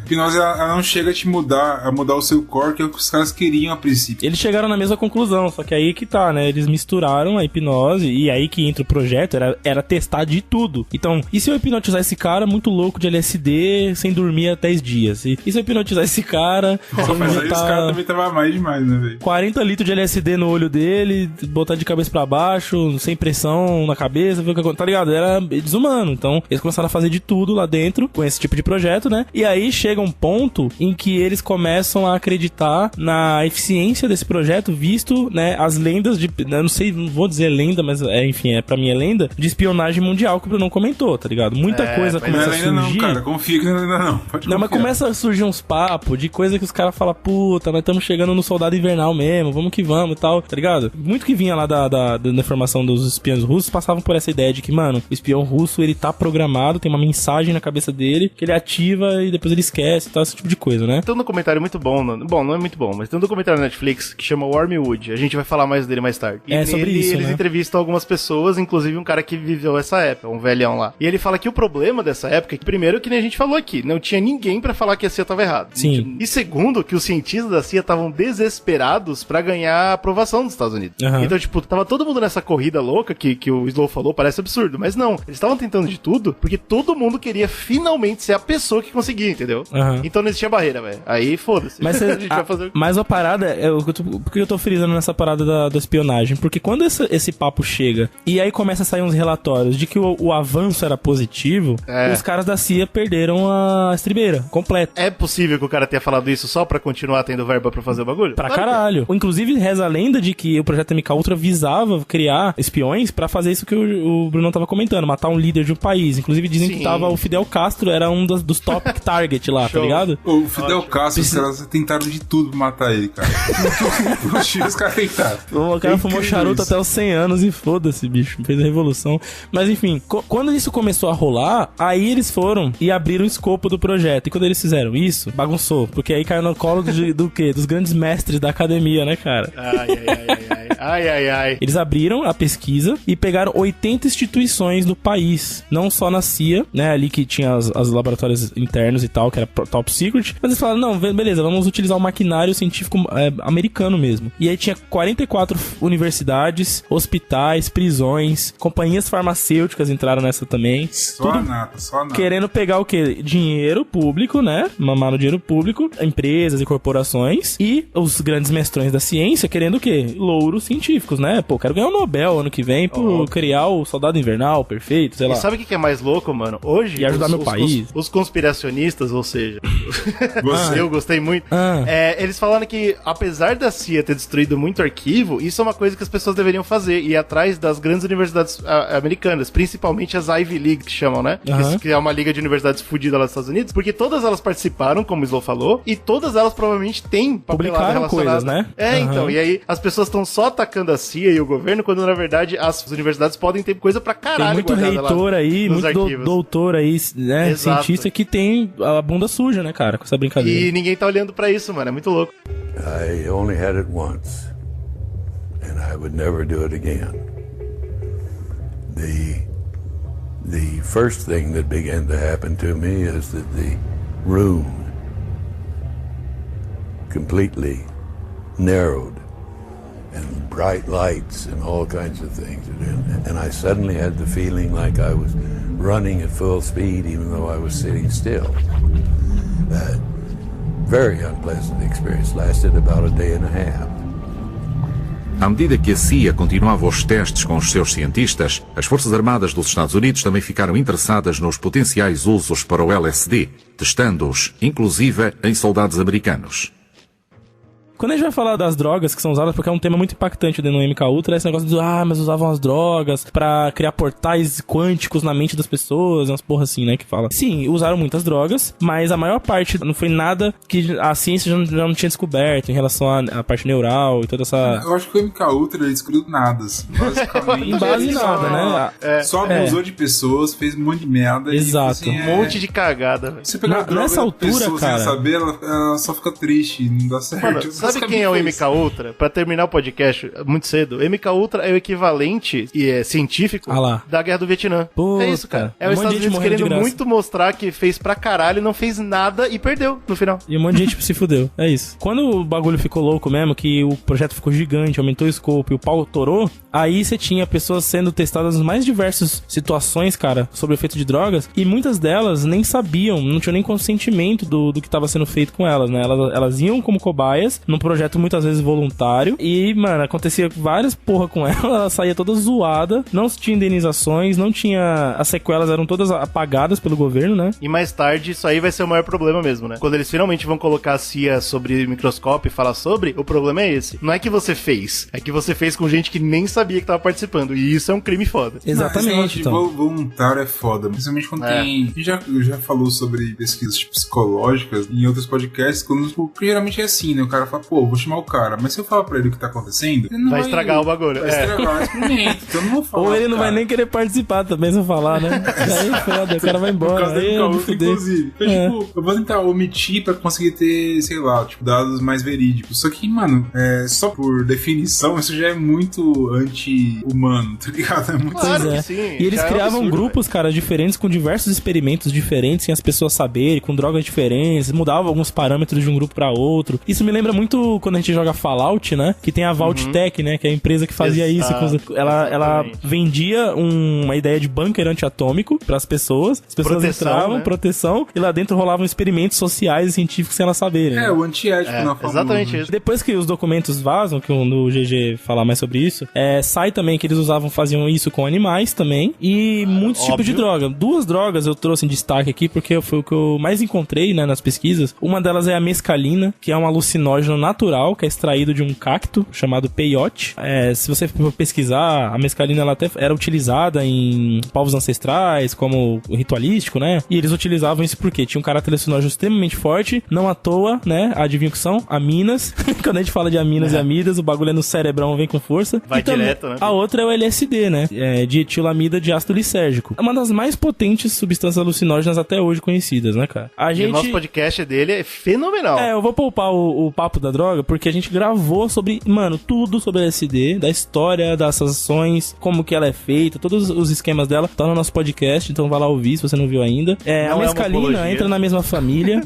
Hipnose, ela não chega a te mudar o seu core, que é o que os caras queriam a princípio. Eles chegaram na mesma conclusão, só que aí que tá, né? Eles misturaram a hipnose e aí que entra o projeto, era testar de tudo. Então, e se eu hipnotizar esse cara muito louco de LSD sem dormir há 10 dias? E se eu hipnotizar esse cara... mas aí os caras também tava mais demais, né, velho? 40 litros de LSD no olho dele, botar de cabeça pra baixo, sem pressão na cabeça, ver o que acontece, tá ligado? Era desumano. Então, eles começaram a fazer de tudo lá dentro, com esse tipo de projeto, né? E aí chega um ponto em que eles começam a acreditar na eficiência desse projeto, visto, né, as lendas de... Eu não sei, não vou dizer lenda, mas enfim, pra mim é lenda, de espionagem mundial que o Bruno comentou, tá ligado? Muita coisa começa a surgir... Não, cara, confia que ainda não. Pode não, mas começa a surgir uns papos de coisa que os caras falam, puta, nós estamos chegando no Soldado Invernal mesmo, vamos que vamos e tal, tá ligado? Muito que vinha lá da informação dos espiões russos passavam por essa ideia de que, mano, o espião russo, ele tá programado, tem uma mensagem na cabeça dele, que ele ativa e depois ele esquece e tal, esse tipo de coisa, né? Tem um documentário muito bom, não é muito bom, mas tem um documentário na Netflix que chama Wormwood, a gente vai falar mais dele mais tarde. E sobre isso, eles entrevistam algumas pessoas, inclusive um cara que viveu essa época, um velhão lá. E ele fala que o problema dessa época é que, primeiro, que nem a gente falou aqui, não tinha ninguém pra falar que a CIA tava errada. Sim. E segundo, que os cientistas da CIA estavam desesperados pra ganhar a aprovação dos Estados Unidos. Uhum. Então, tipo, tava todo mundo nessa corrida louca que o Slow falou, parece absurdo, mas não. Eles estavam tentando de tudo porque todo mundo queria finalmente ser a pessoa que conseguia, entendeu? Uhum. Então não existia barreira, velho. Aí, foda-se. Mas a gente vai fazer... Mas a parada, por que eu tô frisando nessa parada da espionagem? Porque quando esse papo chega e aí começa a sair uns relatórios de que o avanço era positivo, os caras da CIA perderam a estribeira completa. É possível que o cara tenha falado isso só pra continuar tendo verba pra fazer o bagulho? Pra caralho. Inclusive, reza a lenda de que o projeto MK Ultra visava criar espiões pra fazer isso que o Bruno tava comentando, matar um líder de um país. Inclusive, dizem que tava o Fidel Castro, era um dos top target lá, tá ligado? O Fidel Castro, os caras tentaram de tudo pra matar ele, cara. Os caras tentaram. O cara fumou charuto até os 100 anos e foda-se, bicho. Fez a revolução. Mas enfim, quando isso começou a rolar, aí eles foram e abriram o escopo do projeto. E quando eles fizeram isso, bagunçou. Porque aí caiu no colo do quê? Dos grandes mestres da academia, né, cara? Ai. Eles abriram a pesquisa e pegaram 80 instituições do país. Não só na CIA, né? Ali que tinha as laboratórios internos e tal, que era top secret. Mas eles falaram, não, beleza, vamos utilizar o maquinário científico americano mesmo. E aí tinha 44 universidades, hospitais, prisões, companhias farmacêuticas entraram nessa também. Só nada. Querendo pegar o quê? Dinheiro público, né? Mamar no dinheiro público, empresas e corporações. E os grandes mestrões da ciência querendo o quê? Louros científicos, né? Pô, quero ganhar o Nobel ano que vem por criar o Soldado Invernal perfeito, sei lá. E sabe o que é mais louco, mano? Hoje... E ajudar meu país. Os conspiracionistas, ou seja... eu gostei muito. Eles falaram que, apesar da CIA ter destruído muito arquivo, isso é uma coisa que as pessoas deveriam fazer. Ir atrás das grandes universidades americanas, principalmente as Ivy League, que chamam, né? Que é uma liga de universidades fodida lá nos Estados Unidos, porque todas elas participaram, como o Slow falou, e todas elas provavelmente têm papelada relacionada. Coisas, né? Então, e aí as pessoas estão só atacando a CIA e o governo, quando na verdade as universidades podem ter coisa pra caralho. Tem muito reitor aí, muito doutor aí, né? Exato. Cientista que tem a bunda suja, né, cara, com essa brincadeira. E ninguém tá olhando pra isso, mano, é muito louco. I only had it once, and I would never do it again. The first thing that began to happen to me is that the room completely narrowed and bright lights and all kinds of things. And I suddenly had the feeling like I was running at full speed even though I was sitting still. That very unpleasant experience lasted about a day and a half. À medida que a CIA continuava os testes com os seus cientistas, as Forças Armadas dos Estados Unidos também ficaram interessadas nos potenciais usos para o LSD, testando-os, inclusive, em soldados americanos. Quando a gente vai falar das drogas que são usadas, porque é um tema muito impactante dentro do MKUltra, é esse negócio de, mas usavam as drogas pra criar portais quânticos na mente das pessoas, umas porra assim, né, que fala. Sim, usaram muitas drogas, mas a maior parte não foi nada que a ciência já não tinha descoberto em relação à parte neural e toda essa... Eu acho que o MKUltra descobriu nada, assim, basicamente. Em base em nada, né? Só abusou de pessoas, fez um monte de merda. Exato. E, assim, um monte de cagada. Você pegar droga nessa altura, pessoa cara... sem saber, ela só fica triste, não dá certo. Mano, sabe quem é o MKUltra? Pra terminar o podcast muito cedo, o MKUltra é o equivalente científico da Guerra do Vietnã. Puta, é isso, cara. É os Estados Unidos querendo muito mostrar que fez pra caralho, não fez nada e perdeu no final. E um monte de gente se fudeu. É isso. Quando o bagulho ficou louco mesmo, que o projeto ficou gigante, aumentou o escopo e o pau torou, aí você tinha pessoas sendo testadas nas mais diversas situações, cara, sobre o efeito de drogas, e muitas delas nem sabiam, não tinham nem consentimento do que estava sendo feito com elas, né? Elas iam como cobaias, num projeto muitas vezes voluntário, e, mano, acontecia várias porra com ela saía toda zoada, não tinha indenizações, não tinha... As sequelas eram todas apagadas pelo governo, né? E mais tarde, isso aí vai ser o maior problema mesmo, né? Quando eles finalmente vão colocar a CIA sobre microscópio e falar sobre, o problema é esse. Não é que você fez, é que você fez com gente que nem sabia que tava participando, e isso é um crime foda. Exatamente. Então. Voluntário é foda, principalmente quando tem... Já falou sobre pesquisas psicológicas em outros podcasts, quando geralmente é assim, né? O cara fala, pô, vou chamar o cara, mas se eu falar pra ele o que tá acontecendo, ele não vai estragar o bagulho. Vai estragar o experimento, então eu não vou falar. Ou ele não vai nem querer participar também, se eu falar, né? Aí foda, o cara vai embora. Aí inclusive. Então, tipo, eu vou tentar omitir pra conseguir ter, sei lá, tipo, dados mais verídicos. Só que, mano, só por definição, isso já é muito anti-humano, tá ligado? É muito claro que sim. E eles criavam grupos, cara, diferentes, com diversos experimentos diferentes, sem as pessoas saberem, com drogas diferentes, mudavam alguns parâmetros de um grupo pra outro. Isso me lembra muito quando a gente joga Fallout, né? Que tem a Vault-Tec, né? Que é a empresa que fazia isso. Ela vendia uma ideia de bunker antiatômico pras pessoas. As pessoas entravam, né? Proteção, e lá dentro rolavam experimentos sociais e científicos sem elas saberem. Né? O antiético, não exatamente isso. Depois que os documentos vazam, que no GG falar mais sobre isso, sai também que eles faziam isso com animais também, e muitos tipos de droga. 2 drogas eu trouxe em destaque aqui, porque foi o que eu mais encontrei, né, nas pesquisas. Uma delas é a mescalina, que é um alucinógeno natural, que é extraído de um cacto chamado peyote. Se você for pesquisar, a mescalina ela até era utilizada em povos ancestrais, como ritualístico, né? E eles utilizavam isso porque tinha um caráter alucinógeno extremamente forte, não à toa, né? Adivinha o que são? Aminas. Quando a gente fala de aminas e amidas, o bagulho é no cerebrão, vem com força. Vai direto, né? A outra é o LSD, né? De etilamida de ácido lisérgico. É uma das mais potentes substâncias alucinógenas até hoje conhecidas, né, cara? E o nosso podcast dele é fenomenal. Eu vou poupar o papo da droga, porque a gente gravou sobre, mano, tudo sobre LSD, da história das ações, como que ela é feita, todos os esquemas dela, tá no nosso podcast, então vai lá ouvir se você não viu ainda. A mescalina entra na mesma família.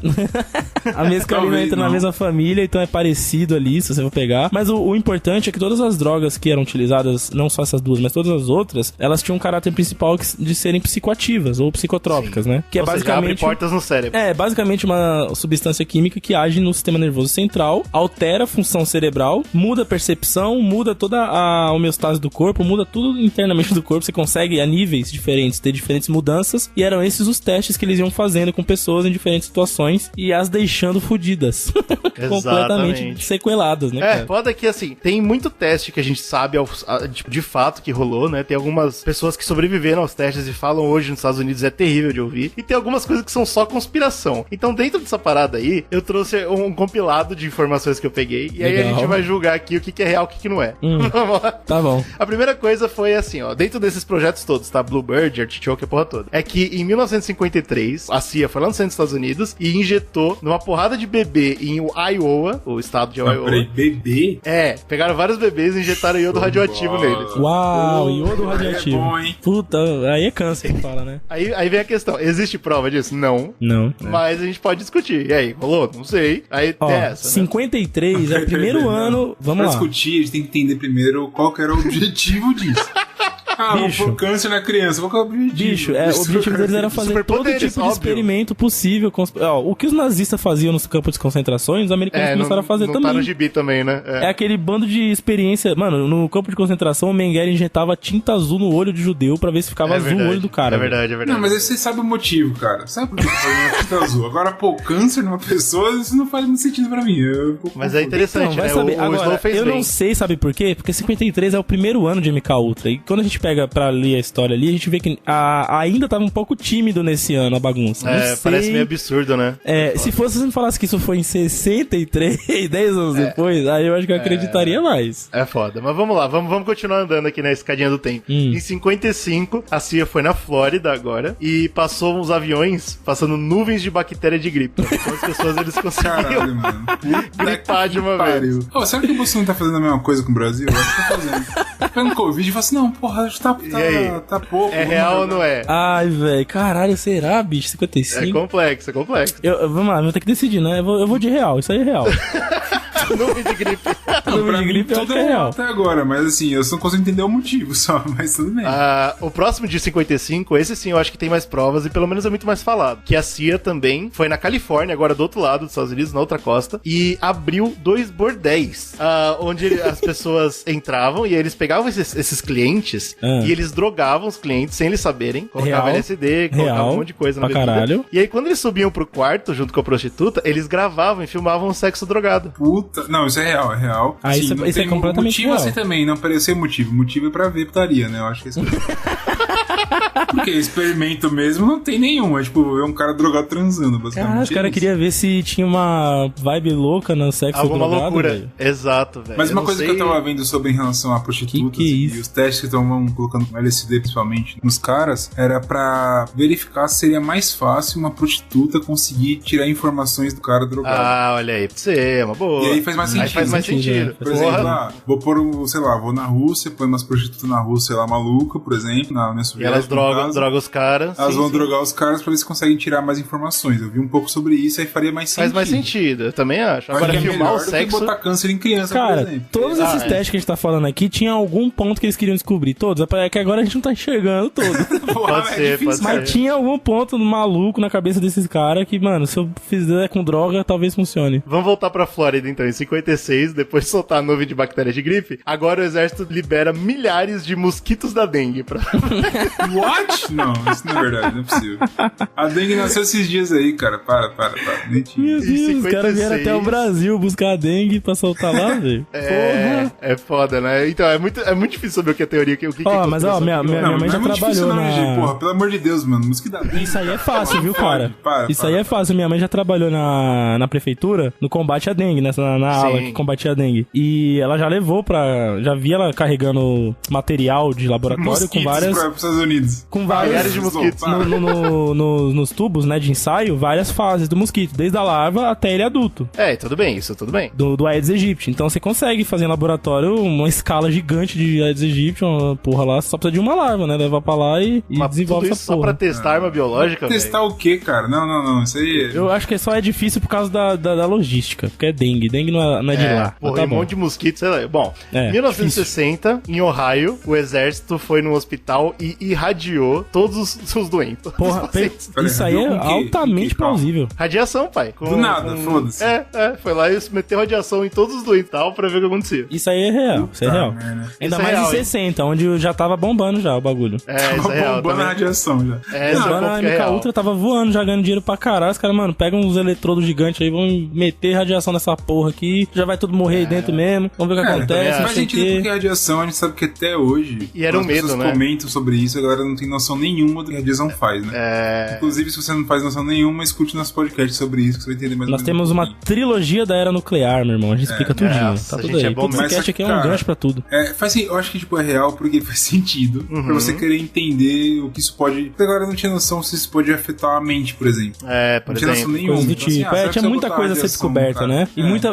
A mescalina entra na mesma família, então é parecido ali, se você for pegar. Mas o importante é que todas as drogas que eram utilizadas, não só essas duas, mas todas as outras, elas tinham um caráter principal de serem psicoativas ou psicotrópicas, né? Que é basicamente... abre portas no cérebro. Basicamente uma substância química que age no sistema nervoso central, altera a função cerebral, muda a percepção, muda toda a homeostase do corpo, muda tudo internamente do corpo. Você consegue, a níveis diferentes, ter diferentes mudanças. E eram esses os testes que eles iam fazendo com pessoas em diferentes situações e as deixando fodidas. Completamente sequeladas, né, cara? Foda que, assim, tem muito teste que a gente sabe de fato que rolou, né? Tem algumas pessoas que sobreviveram aos testes e falam hoje nos Estados Unidos, é terrível de ouvir. E tem algumas coisas que são só conspiração. Então, dentro dessa parada aí, eu trouxe um compilado de informações que eu peguei. E aí a gente vai julgar aqui o que é real e o que não é. Tá bom. A primeira coisa foi assim, ó. Dentro desses projetos todos, tá? Bluebird, Artichoke, a porra toda. É que em 1953, a CIA foi lá no centro dos Estados Unidos e injetou numa porrada de bebê em Iowa, o estado de Iowa. Peraí, bebê? Pegaram vários bebês e injetaram iodo radioativo neles. Uau, iodo radioativo. É bom, hein? Puta, aí é câncer que fala, né? Aí vem a questão, existe prova disso? Não. Mas a gente pode discutir. E aí, rolou? Não sei. Aí ó, tem essa, 53 é o primeiro ano... Vamos lá. Pra discutir, a gente tem que entender primeiro qual que era o objetivo disso. Vamos pôr câncer na criança. Qual que é o objetivo? Bicho, o objetivo deles era fazer todo tipo de experimento possível. O que os nazistas faziam nos campos de concentrações, os americanos começaram a fazer também. Tá no gibi também, né? É aquele bando de experiência... Mano, no campo de concentração, o Mengele injetava tinta azul no olho de judeu pra ver se ficava azul o olho do cara. É verdade. Não, mas aí você sabe o motivo, cara. Sabe por que fazendo tinta azul? Agora, pô, câncer numa pessoa, isso não faz muito sentido pra mim. Mas é interessante, vai né? saber. Agora, eu bem. não sei, sabe por quê? Porque 53 é o primeiro ano de MK Ultra. E quando a gente pega pra ler a história ali, a gente vê que ainda tava um pouco tímido nesse ano a bagunça. Parece meio absurdo, né? Se você me falasse que isso foi em 63, 10 anos depois, aí eu acho que eu acreditaria mais. É foda. Mas vamos lá, vamos continuar andando aqui na escadinha do tempo. Em 55, a CIA foi na Flórida agora e passou uns aviões passando nuvens de bactéria de gripe. Então as pessoas eles conseguiam gripar de uma vez. Será que o Bolsonaro tá fazendo a mesma coisa com o Brasil? Eu acho que tá fazendo. Pegando Covid e fala assim, não, porra, tá pouco. É real ou não é? Ai, velho, caralho, será, bicho? 55? É complexo. Vamos lá, vou ter que decidir, né? Eu vou de real, isso aí é real. Nuvem de gripe. Pra mim, tudo é real até agora, mas assim, eu só não consigo entender o motivo só, mas tudo bem. O próximo de 55, esse sim eu acho que tem mais provas e pelo menos é muito mais falado. Que a CIA também foi na Califórnia, agora do outro lado dos Estados Unidos, na outra costa, e abriu 2 bordéis, onde as pessoas entravam e eles pegavam esses clientes e eles drogavam os clientes sem eles saberem, colocavam LSD, colocavam um monte de coisa na bebida. Caralho. E aí quando eles subiam pro quarto junto com a prostituta, eles gravavam e filmavam o sexo drogado. Puta, não, isso é real. Sim, isso é completamente motivo real. Assim também, não parecia motivo. O motivo é pra ver putaria, né? Eu acho que esse porque experimento mesmo não tem nenhum. É tipo, ver um cara drogado transando, basicamente. Os caras queriam ver se tinha uma vibe louca no sexo alguma drogado. Loucura. Véio. Exato, velho. Mas uma coisa que eu tava vendo sobre em relação a prostitutas e os testes que estavam colocando LSD principalmente nos caras, era pra verificar se seria mais fácil uma prostituta conseguir tirar informações do cara drogado. Olha aí, pra você, é uma boa. E aí faz mais sentido. Faz mais sentido. Por exemplo, vou pôr, sei lá, vou na Rússia, põe umas prostitutas na Rússia, sei lá, maluca, por exemplo, na União Soviética. E elas drogam os caras. Elas vão drogar os caras pra ver se conseguem tirar mais informações. Eu vi um pouco sobre isso, aí faria mais sentido. Faz mais sentido, eu também acho. Agora, filmar o sexo... botar câncer em criança, cara, por exemplo. Todos esses testes que a gente tá falando aqui, tinha algum ponto que eles queriam descobrir. Todos. É que agora a gente não tá enxergando todos. Pode ser. Mas tinha algum ponto maluco na cabeça desses caras que, mano, se eu fizer com droga, talvez funcione. Vamos voltar pra Flórida, então. Em 56, depois de soltar a nuvem de bactéria de gripe, agora o exército libera milhares de mosquitos da dengue pra... What? Não, isso não é verdade, não é possível. A dengue nasceu esses dias aí, cara. Para. Meu Deus, os caras vieram até o Brasil buscar a dengue pra soltar lá, velho. É foda, né? Então, é muito difícil saber o que é teoria, o que é mas minha mãe já trabalhou porra, pelo amor de Deus, mano. Mosquito da dengue. Isso aí é fácil, viu, cara? Isso aí é fácil. Minha mãe já trabalhou na prefeitura no combate à dengue, né? Na ala que combatia a dengue. E ela já levou já vi ela carregando material de laboratório mosquitos com várias... para os Estados Unidos. Com várias de mosquitos. Nos tubos, né, de ensaio, várias fases do mosquito, desde a larva até ele adulto. Tudo bem, isso tudo bem. Do Aedes aegypti. Então você consegue fazer em laboratório uma escala gigante de Aedes aegypti, uma porra lá, só precisa de uma larva, né? Leva pra lá e desenvolve essa porra. Só pra testar arma biológica, velho? Testar o quê, cara? Não, isso aí... Eu acho que só é difícil por causa da logística, porque é dengue. Dengue não é de lá. Porra, tá um monte de mosquitos, sei lá. Bom, em 1960, em Ohio, o exército foi num hospital e irradiou todos os doentes. Porra, isso aí é altamente plausível. Radiação, pai. Do nada, foda-se. Foi lá e meteu radiação em todos os doentes e tal pra ver o que acontecia. Isso aí é real, isso é real. Ainda mais em 60, onde já tava bombando já o bagulho. Tava bombando a radiação já. A MK Ultra tava voando, já ganhando dinheiro pra caralho. Os caras, mano, pegam uns eletrodos gigantes aí, vão meter radiação nessa porra aqui, já vai tudo morrer aí dentro mesmo. Vamos ver o que acontece. Faz sentido porque a radiação, a gente sabe que até hoje... E era um medo, né? comentam sobre sobre isso, a galera não tem noção nenhuma do que a radiação faz, né? Inclusive, se você não faz noção nenhuma, escute nosso podcast sobre isso, que você vai entender mais. Nós temos uma trilogia da era nuclear, meu irmão. A gente explica tudinho. Tá tudo aí. Todo podcast aqui é um gancho pra tudo. Eu acho que tipo, é real porque faz sentido pra você querer entender o que isso pode... Porque agora não tinha noção se isso pode afetar a mente, por exemplo. Por exemplo. Coisa do tipo. Tinha muita coisa a ser descoberta, né?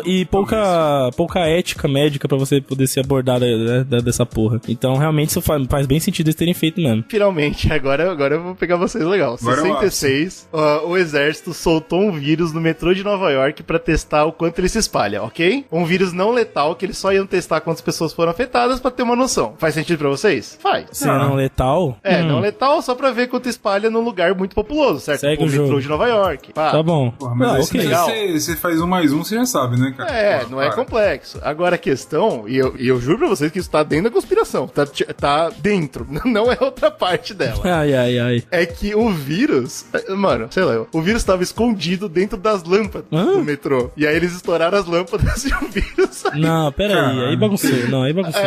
E pouca ética médica pra você poder ser abordada, né, dessa porra. Então, realmente, isso faz bem sentido eles terem feito mesmo. Finalmente, agora eu vou pegar vocês legal. 66, o exército soltou um vírus no metrô de Nova York pra testar o quanto ele se espalha, ok? Um vírus não letal que eles só iam testar quantas pessoas foram afetadas pra ter uma noção. Faz sentido pra vocês? Faz. Se não letal? Não letal só pra ver quanto espalha num lugar muito populoso, certo? Segue o metrô de Nova York. Tá bom. Porra, mas você faz 1 mais 1, você já sabe, né, cara? Não é complexo. Agora a questão, e eu juro pra vocês que isso tá dentro da conspiração. Tá dentro. Não é outra parte dela. Ai. É que o vírus... Mano, sei lá. O vírus tava escondido dentro das lâmpadas do metrô. E aí eles estouraram as lâmpadas e o vírus saiu. Não, peraí. Aí bagunçou.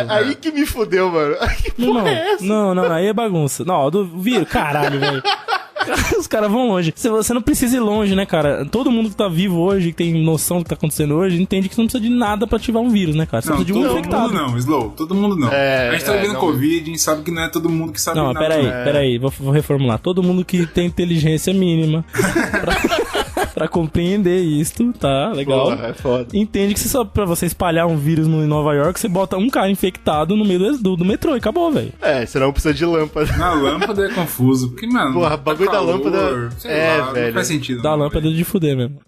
Aí que me fudeu, mano. Que porra é essa? Não, aí é bagunça. Não, do vírus, caralho, velho. Os caras vão longe. Você não precisa ir longe, né, cara? Todo mundo que tá vivo hoje, que tem noção do que tá acontecendo hoje, entende que você não precisa de nada pra ativar um vírus, né, cara? Você precisa de um infectado. Todo mundo não, Slow. Todo mundo não. A gente tá vendo Covid, a gente sabe que não é todo mundo que sabe nada. Não, peraí. Vou reformular. Todo mundo que tem inteligência mínima pra compreender isto, tá? Legal. Porra, é foda. Entende que pra você espalhar um vírus em Nova York, você bota um cara infectado no meio do metrô e acabou, velho. Você não precisa de lâmpada. Na lâmpada é confuso, porque, mano... Porra, bagulho da lâmpada... velho. Não faz sentido. Da lâmpada de fuder mesmo.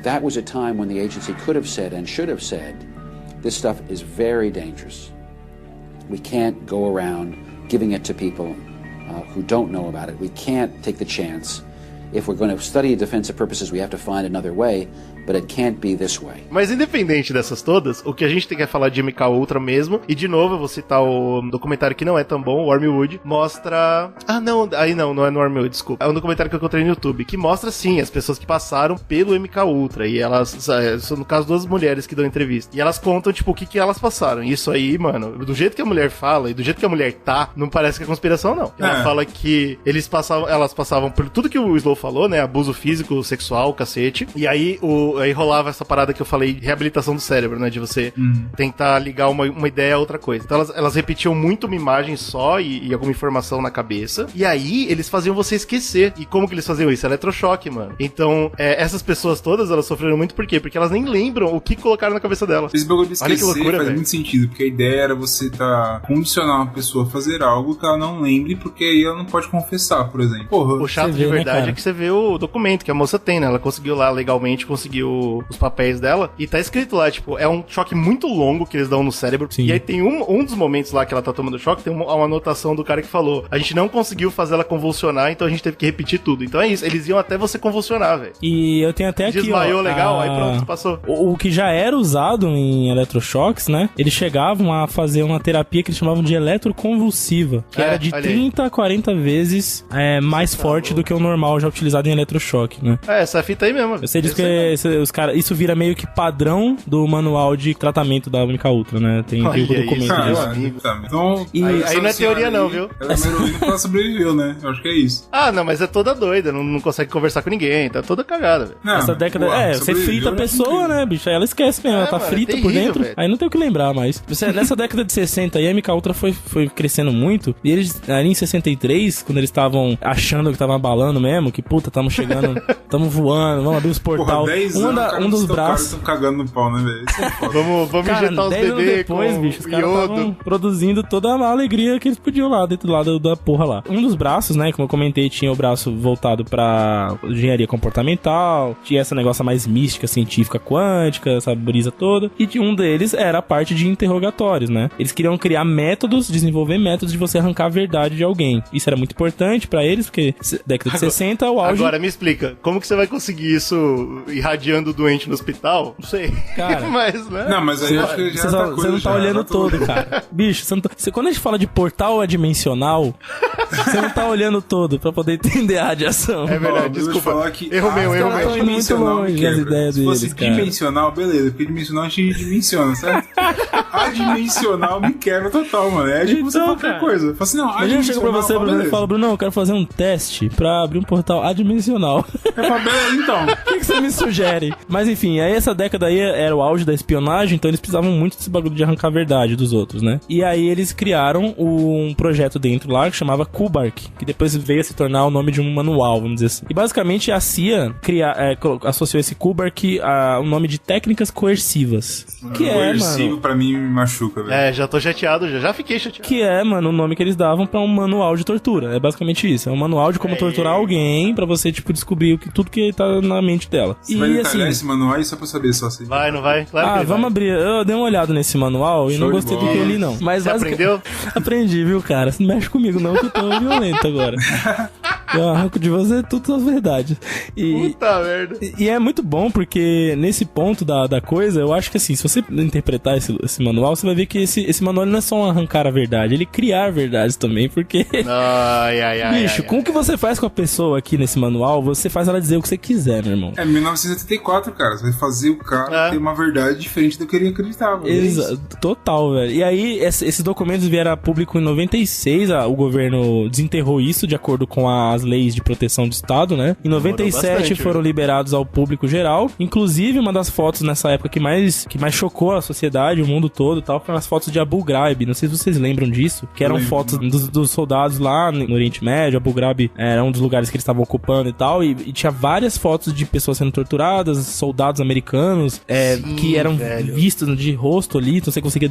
That was a time when the agency could have said and should have said, this stuff is very dangerous. We can't go around giving it to people who don't know about it. We can't take the chance. If we're going to study defensive purposes, we have to find another way, but it can't be this way. Mas independente dessas todas, o que a gente tem que falar de MK Ultra mesmo, e de novo eu vou citar o documentário que não é tão bom, o Wormwood, mostra... não é no Wormwood, desculpa. É um documentário que eu encontrei no YouTube, que mostra sim as pessoas que passaram pelo MK Ultra, e elas, são no caso 2 mulheres que dão entrevista, e elas contam, tipo, o que elas passaram. E isso aí, mano, do jeito que a mulher fala e do jeito que a mulher tá, não parece que é conspiração, não. Ela fala que elas passavam por tudo que o Slow falou, né, abuso físico, sexual, cacete, e aí aí rolava essa parada que eu falei, reabilitação do cérebro, né, de você tentar ligar uma ideia a outra coisa. Então elas repetiam muito uma imagem só e alguma informação na cabeça, e aí eles faziam você esquecer. E como que eles faziam isso? Eletrochoque, mano. Então, essas pessoas todas, elas sofreram muito por quê? Porque elas nem lembram o que colocaram na cabeça delas. Esse bagulho de esquecer, olha que loucura, faz muito sentido, porque a ideia era você condicionar uma pessoa a fazer algo que ela não lembre, porque aí ela não pode confessar, por exemplo. Porra, o chato de verdade é que você vê o documento que a moça tem, né? Ela conseguiu lá legalmente, conseguiu os papéis dela, e tá escrito lá, tipo, é um choque muito longo que eles dão no cérebro. Sim. E aí tem um dos momentos lá que ela tá tomando choque, tem uma anotação do cara que falou, a gente não conseguiu fazer ela convulsionar, então a gente teve que repetir tudo. Então é isso, eles iam até você convulsionar, velho. E eu tenho até aqui, desmaiou legal, aí pronto, passou. O que já era usado em eletrochoques, né? Eles chegavam a fazer uma terapia que eles chamavam de eletroconvulsiva, que era de 30 a 40 vezes mais forte do que o normal já utilizado em eletrochoque, né? Essa fita aí mesmo. Eu sei disso que os caras, isso vira meio que padrão do manual de tratamento da MK Ultra, né? Tem o documento disso. Então, aí não é teoria não, viu? Ela é uma heroína que ela sobreviveu, né? Eu acho que é isso. Não, mas é toda doida, não consegue conversar com ninguém, tá toda cagada, velho. Essa década, você frita a pessoa, né, bicho? Aí ela esquece mesmo, ela tá frita por dentro, aí não tem o que lembrar mais. Nessa década de 60 aí, a MK Ultra foi crescendo muito, e eles, ali em 63, quando eles estavam achando que estavam abalando mesmo, que puta, tamo chegando, tamo voando, vamos abrir os portal. Um dos braços... Estão cagando no pau, né, velho? Vamos injetar os bebês depois, bicho, os caras estavam produzindo toda a alegria que eles podiam lá, dentro do lado da porra lá. Um dos braços, né, como eu comentei, tinha o braço voltado pra engenharia comportamental, tinha essa negócio mais mística, científica, quântica, essa brisa toda, e um deles era a parte de interrogatórios, né? Eles queriam criar métodos, desenvolver métodos de você arrancar a verdade de alguém. Isso era muito importante pra eles, porque década de 60, o auge. Agora, me explica, como que você vai conseguir isso irradiando o doente no hospital? Não sei. Cara, mas, né? Não, mas aí eu acho que você não tá olhando todo, cara. Bicho, quando a gente fala de portal adimensional, você não tá olhando todo pra poder entender a radiação. É verdade, desculpa. Falar que Erro meu. Muito longe as ideias Se fosse deles, cara. dimensional, beleza, porque dimensional a gente dimensiona, certo? Adimensional me quebra total, mano. É tipo você fala qualquer coisa. Fala assim, não, a gente chega pra você, Bruno, e fala, Bruno, eu quero fazer um teste pra abrir um portal adimensional. Eu falo, beleza, então. O que você me sugere? Mas enfim, aí essa década aí era o auge da espionagem, então eles precisavam muito desse bagulho de arrancar a verdade dos outros, né? E aí eles criaram um projeto dentro lá que chamava Kubark, que depois veio a se tornar o nome de um manual, vamos dizer assim. E basicamente a CIA associou esse Kubark ao nome de técnicas coercivas. Que coercivo, mano, pra mim, me machuca, velho. Já tô chateado, já fiquei chateado. Que mano, o nome que eles davam pra um manual de tortura. É basicamente isso. É um manual de como torturar alguém pra você, tipo, descobrir tudo que tá na mente dela. Você vai detalhar esse manual aí só pra saber só assim. Vai, não vai? Claro que vamos abrir. Eu dei uma olhada nesse manual e não gostei do que eu li, não. Mas você aprendeu? Aprendi, viu, cara? Você não mexe comigo, não, que eu tô violento agora. Eu arranco de você tudo as verdades. Puta merda. E é muito bom porque nesse ponto da coisa, eu acho que assim, se você interpretar esse manual, você vai ver que esse manual não é só arrancar a verdade, ele criar verdades também, porque... Bicho, como que você faz com a pessoa aqui nesse manual? Você faz ela dizer o que você quiser, meu irmão. É 1974, cara. Você vai fazer o cara ter uma verdade diferente do que ele acreditava. Total, velho. E aí, esses documentos vieram a público em 96, o governo desenterrou isso de acordo com as leis de proteção do Estado, né? Em 97 foram liberados ao público geral. Inclusive, uma das fotos nessa época que mais chocou a sociedade, o mundo todo e tal, foram as fotos de Abu Ghraib. Não sei se vocês lembram disso, que eram fotos dos soldados lá no Oriente Médio. Abu Ghraib era um dos lugares que eles estavam ocupando e tal, e tinha várias fotos de pessoas sendo torturadas, soldados americanos, que eram vistos de rosto ali, então você conseguia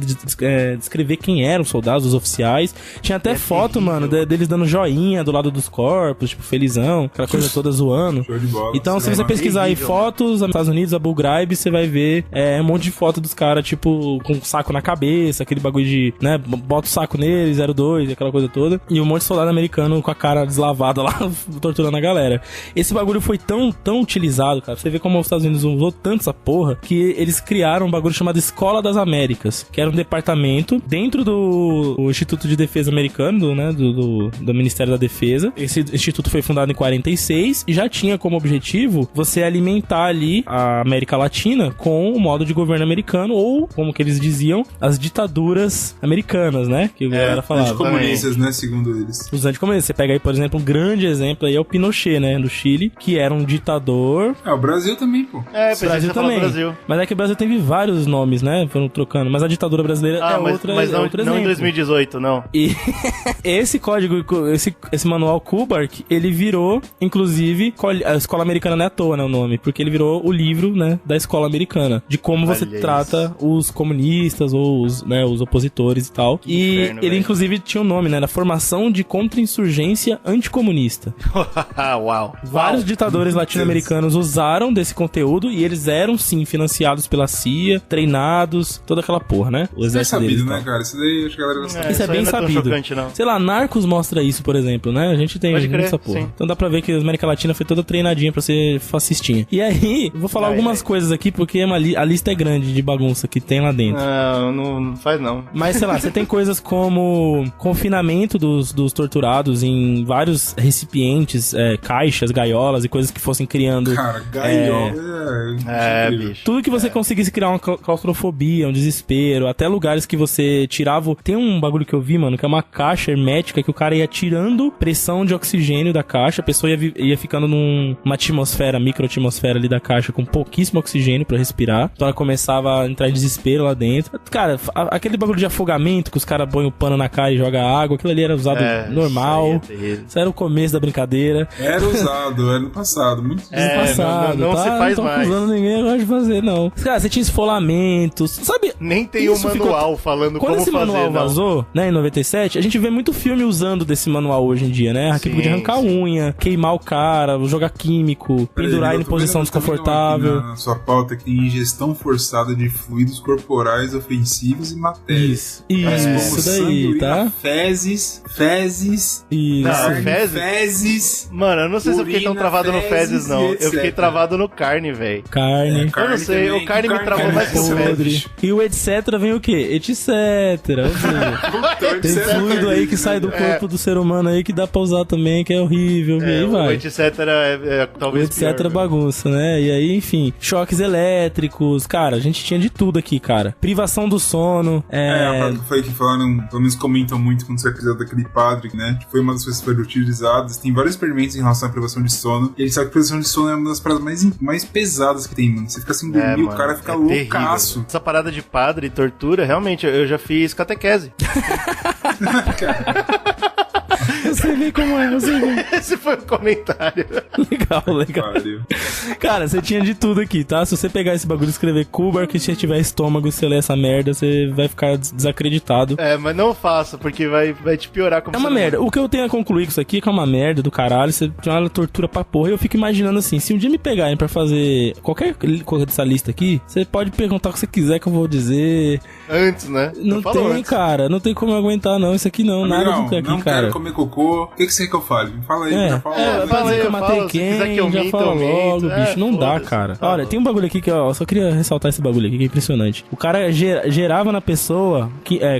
descrever quem eram os soldados, os oficiais. Tinha até foto, mano, deles dando joinha do lado dos corpos, tipo, felizão, aquela coisa toda zoando. Então, se você pesquisar aí fotos, Estados Unidos, Abu Ghraib, você vai ver um monte de foto dos caras, tipo, com um saco na cabeça, aquele bagulho de, né, bota o saco nele, 02, aquela coisa toda, e um monte de soldado americano com a cara deslavada lá, torturando a galera. Esse bagulho foi tão utilizado, cara, você vê como os Estados Unidos usou tanto essa porra, que eles criaram um bagulho chamado Escola das Américas, que era um departamento dentro do Instituto de Defesa americano, né, do Ministério da Defesa. Esse instituto foi fundado em 46 e já tinha como objetivo você alimentar ali a América Latina com o modo de governo americano, ou, como que eles diziam, as ditaduras americanas, né, que a galera falava. Anticomunistas, né, segundo eles. Os anticomunistas. Você pega aí, por exemplo, um grande exemplo aí é o Pinochet, né, do Chile, que era um ditador. O Brasil também, pô. O Brasil também. Mas é que o Brasil teve vários nomes, né, foram trocando, mas a ditadura brasileira outro exemplo. Não em 2018, não. E esse código, esse manual Kubark, ele virou, inclusive, a Escola Americana não é à toa, né, o nome, porque ele virou o livro, né, da Escola Americana, de como você trata os comunistas ou os opositores e tal. E ele, inclusive, tinha um nome, né, da Formação de Contra-Insurgência Anticomunista. Uau. Vários ditadores latino-americanos usaram desse conteúdo e eles eram, sim, financiados pela CIA, treinados, toda aqula porra, né? O exército deles, sabido, né, cara? Isso daí acho que a galera gosta. Isso é bem sabido. Chocante, não. Sei lá, Narcos mostra isso, por exemplo, né? A gente tem essa porra. Sim. Então dá pra ver que a América Latina foi toda treinadinha pra ser fascistinha. E aí, vou falar algumas coisas aqui, porque a lista é grande de bagunça que tem lá dentro. Não faz não. Mas, sei lá, você tem coisas como confinamento dos torturados em vários recipientes, caixas, gaiolas e coisas que fossem criando... Cara, gaiola bicho. Tudo que você conseguisse criar uma claustrofobia, um desespero, até lugares que você tirava... Tem um bagulho que eu vi, mano, que é uma caixa hermética que o cara ia tirando pressão de oxigênio da caixa, a pessoa ia ficando numa atmosfera, microatmosfera ali da caixa com pouquíssimo oxigênio pra respirar. Então ela começava a entrar em desespero lá dentro. Cara, aquele bagulho de afogamento que os caras põem o pano na cara e jogam água, aquilo ali era usado normal. Isso era o começo da brincadeira. Era usado, era no passado, muito no passado. Não se faz não tô mais. acusando ninguém agora de fazer, não. Cara, você tinha esfolamentos, sabe? Nem tem um manual falando como fazer. Quando esse manual vazou, né, em 97, a gente vê muito filme usando desse manual hoje em dia, né? Aquele de arrancar a unha, queimar o cara, jogar químico, pendurar ele em posição desconfortável. Na sua pauta que tem ingestão forçada de fluidos corporais ofensivos e matérias. Isso daí, tá? Fezes. Isso. Não, fezes. Mano, eu não sei se eu fiquei tão travado no fezes, não. Eu fiquei travado no carne, velho. Carne. Eu não sei, o carne me travou mais que o fezes. E o etc vem o quê? Etc. Tem fluido aí que sai do corpo do ser humano aí que dá pra usar também, que é horrível. E aí vai. O etc talvez o etc bagunça, né? E aí, enfim, choques elétricos. Cara, a gente tinha de tudo aqui, cara. Privação do sono. A parte que foi que falaram, pelo menos comentam muito quando você é episódio daquele padre, né? Que foi uma das coisas que foram utilizadas. Tem vários experimentos em relação à privação de sono. E a gente sabe que a privação de sono é uma das paradas mais pesadas que tem, mano. Você fica sem dormir, o cara fica loucaço. Terrível. Essa parada de padre e tortura, realmente, eu já fiz catequese. Eu sei bem como é, eu sei bem. Esse foi o comentário. Legal. Cara, você tinha de tudo aqui, tá? Se você pegar esse bagulho e escrever Kubrick, se você tiver estômago e você ler essa merda, você vai ficar desacreditado. Mas não faça, porque vai te piorar como É uma merda. O que eu tenho a concluir com isso aqui é que é uma merda do caralho, você tem uma tortura pra porra, e eu fico imaginando assim, se um dia me pegarem pra fazer qualquer coisa dessa lista aqui, você pode perguntar o que você quiser que eu vou dizer. Antes, né? Não tem, antes. Cara, não tem como eu aguentar não, isso aqui não, nada do que aqui, não cara. Não quero comer cocô, o que você quer que eu fale? Fala aí, já fala. Fala aí que eu matei quem, já fala logo, bicho, não dá, cara. Olha, tem um bagulho aqui que eu só queria ressaltar esse bagulho aqui, que é impressionante. O cara gerava na pessoa,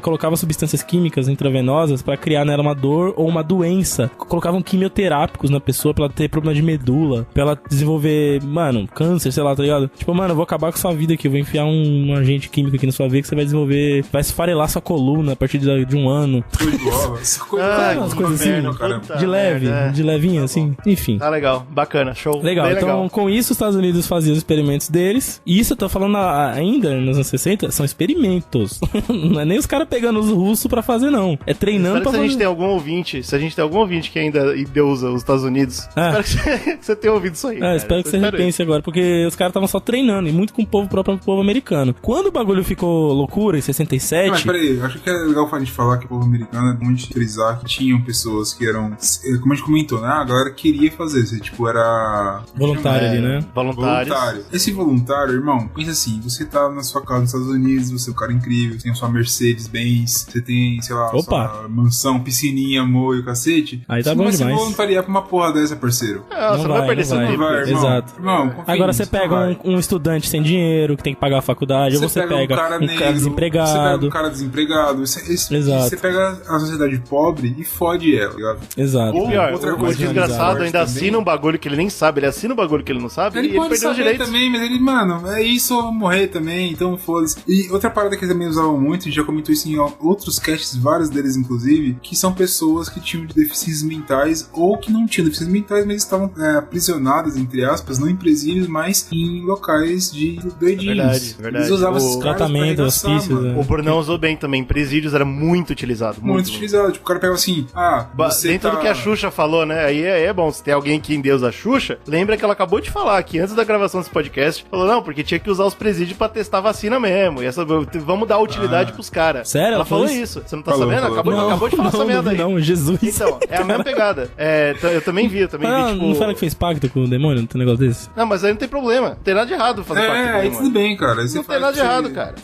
colocava substâncias químicas intravenosas pra criar nela uma dor ou uma doença. Colocavam quimioterápicos na pessoa pra ela ter problema de medula, pra ela desenvolver, mano, câncer, sei lá, tá ligado? Tipo, mano, eu vou acabar com sua vida aqui, eu vou enfiar um agente químico aqui na sua veia que você vai desenvolver, vai esfarelar sua coluna a partir de um ano. Umas coisas assim, de levinha, assim, enfim. Tá legal, bacana, show. Legal, então legal. Com isso os Estados Unidos faziam os experimentos deles, e isso eu tô falando ainda nos anos 60, são experimentos. Não é nem os caras pegando os russos pra fazer, não. É treinando pra fazer. Se a gente tem algum ouvinte que ainda endeusa os Estados Unidos, espero que você tenha ouvido isso aí. Espero que você repense agora, porque os caras estavam só treinando, e muito com o próprio povo americano. Quando o bagulho ficou loucura, em 67... Mas peraí, eu acho que é legal a gente falar que o povo americano é muito frisar que tinham pessoas que eram, como a gente comentou, né? A galera queria fazer, tipo, era... voluntário ali, né? Voluntário. Esse voluntário, irmão, pensa assim, você tá na sua casa nos Estados Unidos, você é um cara incrível, você tem a sua Mercedes-Benz, você tem, sei lá, sua mansão, piscininha, amor e o cacete. Aí tá bom demais. Você voluntariar pra uma porra dessa, parceiro. Você não vai perder seu tempo. Exato. Irmão, agora você pega um estudante sem dinheiro, que tem que pagar a faculdade, ou você pega um cara desempregado. Você pega um cara desempregado. Exato. Você pega a sociedade pobre e fode ela, ligado? Exato. Ou pior, o desgraçado ainda assina um bagulho que ele nem sabe, ele assina um bagulho que ele não sabe ele e ele perdeu os direitos. Também, mas ele, mano, é isso, eu vou morrer também, então foda-se. E outra parada que eles também usavam muito, a gente já comentou isso em outros casts, vários deles inclusive, que são pessoas que tinham deficiências mentais ou que não tinham deficiências mentais, mas estavam aprisionadas, entre aspas, não em presídios, mas em locais de doidinhos. Verdade. Eles usavam esses caras tratamento, hospícios. O Brunão usou bem também, presídios era muito utilizado. Muito utilizado, tipo, o cara pega assim, dentro do que a Xuxa falou, né, aí é bom, se tem alguém que endeusa a Xuxa, lembra que ela acabou de falar aqui, antes da gravação desse podcast, falou, não, porque tinha que usar os presídios pra testar a vacina mesmo, e vamos dar utilidade pros caras. Sério? Ela falou isso, você não tá sabendo? Acabou de falar essa merda aí. Não, Jesus. Então, é a mesma pegada. Eu também vi, tipo... Não fala que fez pacto com o demônio, não tem negócio desse? Não, mas aí não tem problema, não tem nada de errado fazer pacto com o demônio. Aí tudo bem, cara. Não tem nada de errado, cara.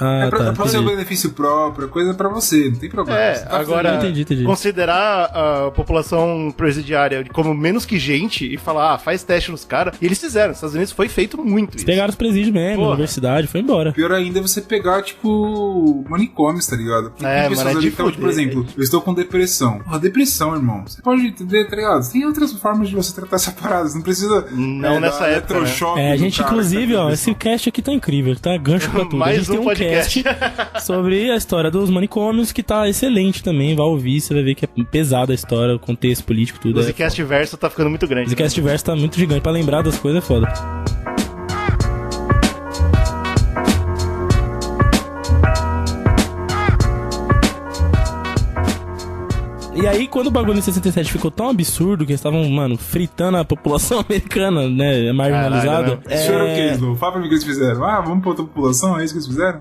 Pra seu benefício próprio, coisa pra você, não tem problema. Agora, entendi. Considerar a população presidiária como menos que gente e falar, faz teste nos caras, e eles fizeram, nos Estados Unidos foi feito muito isso. Pegaram os presídios mesmo, universidade, foi embora. Pior ainda é você pegar, tipo, manicômios, tá ligado? Porque tem pessoas ali que estão, por exemplo, eu estou com depressão. Depressão, irmão, você pode entender, tá ligado? Tem outras formas de você tratar essa parada, você não precisa... Não nessa época, né? A gente, inclusive, esse cast aqui tá incrível, tá? Gancho pra tudo. A gente tem um podcast cast sobre a história dos manicômios que tá excelente também, vai ouvir, você vai ver que é pesada a história, o contexto político, tudo. O Zcast Verso tá ficando muito grande. O Zcast Verso tá muito gigante, pra lembrar das coisas é foda. E aí, quando o bagulho em 67 ficou tão absurdo que eles estavam, mano, fritando a população americana, né, marginalizada. Isso era o que, Slu? Fala pra mim o que eles fizeram. Vamos pra outra população? É isso que eles fizeram?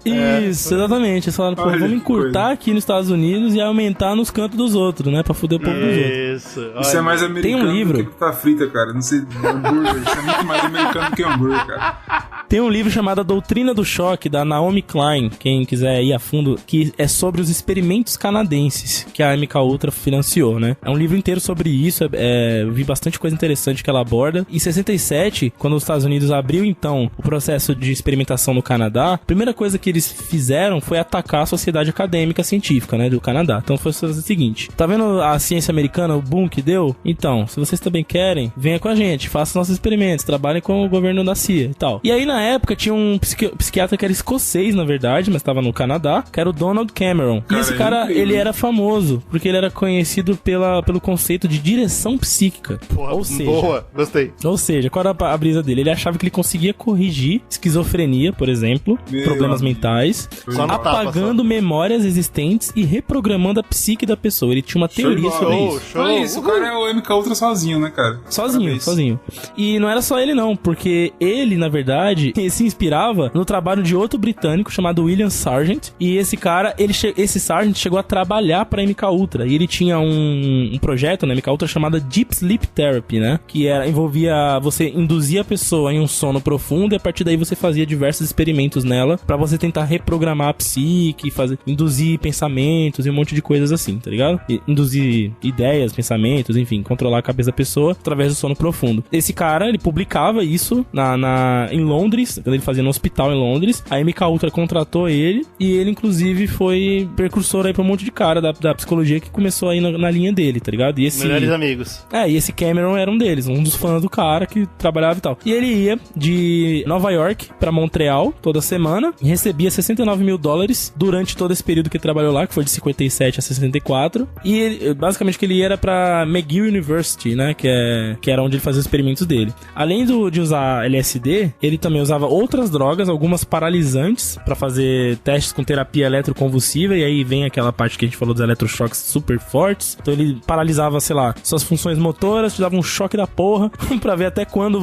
Isso, exatamente. Eles falaram, pô, vamos encurtar aqui nos Estados Unidos e aumentar nos cantos dos outros, né, pra fuder o povo dos outros. Isso é mais americano Tem um livro. do que tá frita, cara. Não sei, hambúrguer. Isso é muito mais americano do que hambúrguer, cara. Tem um livro chamado A Doutrina do Choque, da Naomi Klein, quem quiser ir a fundo, que é sobre os experimentos canadenses que a MKUltra financiou, né? É um livro inteiro sobre isso, eu vi bastante coisa interessante que ela aborda. Em 67, quando os Estados Unidos abriu, então, o processo de experimentação no Canadá, a primeira coisa que eles fizeram foi atacar a sociedade acadêmica científica, né, do Canadá. Então foi o seguinte, tá vendo a ciência americana, o boom que deu? Então, se vocês também querem, venha com a gente, façam nossos experimentos, trabalhem com o governo da CIA e tal. E aí, na época, tinha um psiquiatra que era escocês, na verdade, mas estava no Canadá, que era o Donald Cameron. E esse cara, ele era famoso, porque ele era conhecido pelo conceito de direção psíquica. Porra, ou seja, boa, gostei. Ou seja, qual era a brisa dele? Ele achava que ele conseguia corrigir esquizofrenia, por exemplo, problemas mentais, apagando memórias existentes e reprogramando a psique da pessoa. Ele tinha uma teoria sobre isso. Olha isso, o cara é o MKUltra sozinho, né, cara? Sozinho. E não era só ele não, porque ele, na verdade, se inspirava no trabalho de outro britânico chamado William Sargent, e esse cara, esse Sargent chegou a trabalhar pra MKUltra, e ele tinha um projeto na MKUltra chamado Deep Sleep Therapy, né, que envolvia você induzir a pessoa em um sono profundo, e a partir daí você fazia diversos experimentos nela, pra você tentar reprogramar a psique, induzir pensamentos e um monte de coisas assim, tá ligado? Induzir ideias, pensamentos, enfim, controlar a cabeça da pessoa através do sono profundo. Esse cara, ele publicava isso em Londres, quando ele fazia no hospital em Londres. A MKUltra contratou ele, e ele, inclusive, foi precursor aí pra um monte de cara da psicologia que começou aí na linha dele, tá ligado? E melhores amigos. E esse Cameron era um deles, um dos fãs do cara que trabalhava e tal. E ele ia de Nova York pra Montreal toda semana e recebia $69 mil durante todo esse período que ele trabalhou lá, que foi de 57 a 64. E ele, basicamente, que ele ia era pra McGill University, né? Que era onde ele fazia os experimentos dele. Além de usar LSD, ele também usava outras drogas, algumas paralisantes, pra fazer testes com terapia eletroconvulsiva, e aí vem aquela parte que a gente falou dos eletrochoques super fortes. Então ele paralisava, sei lá, suas funções motoras, te dava um choque da porra, pra ver até quando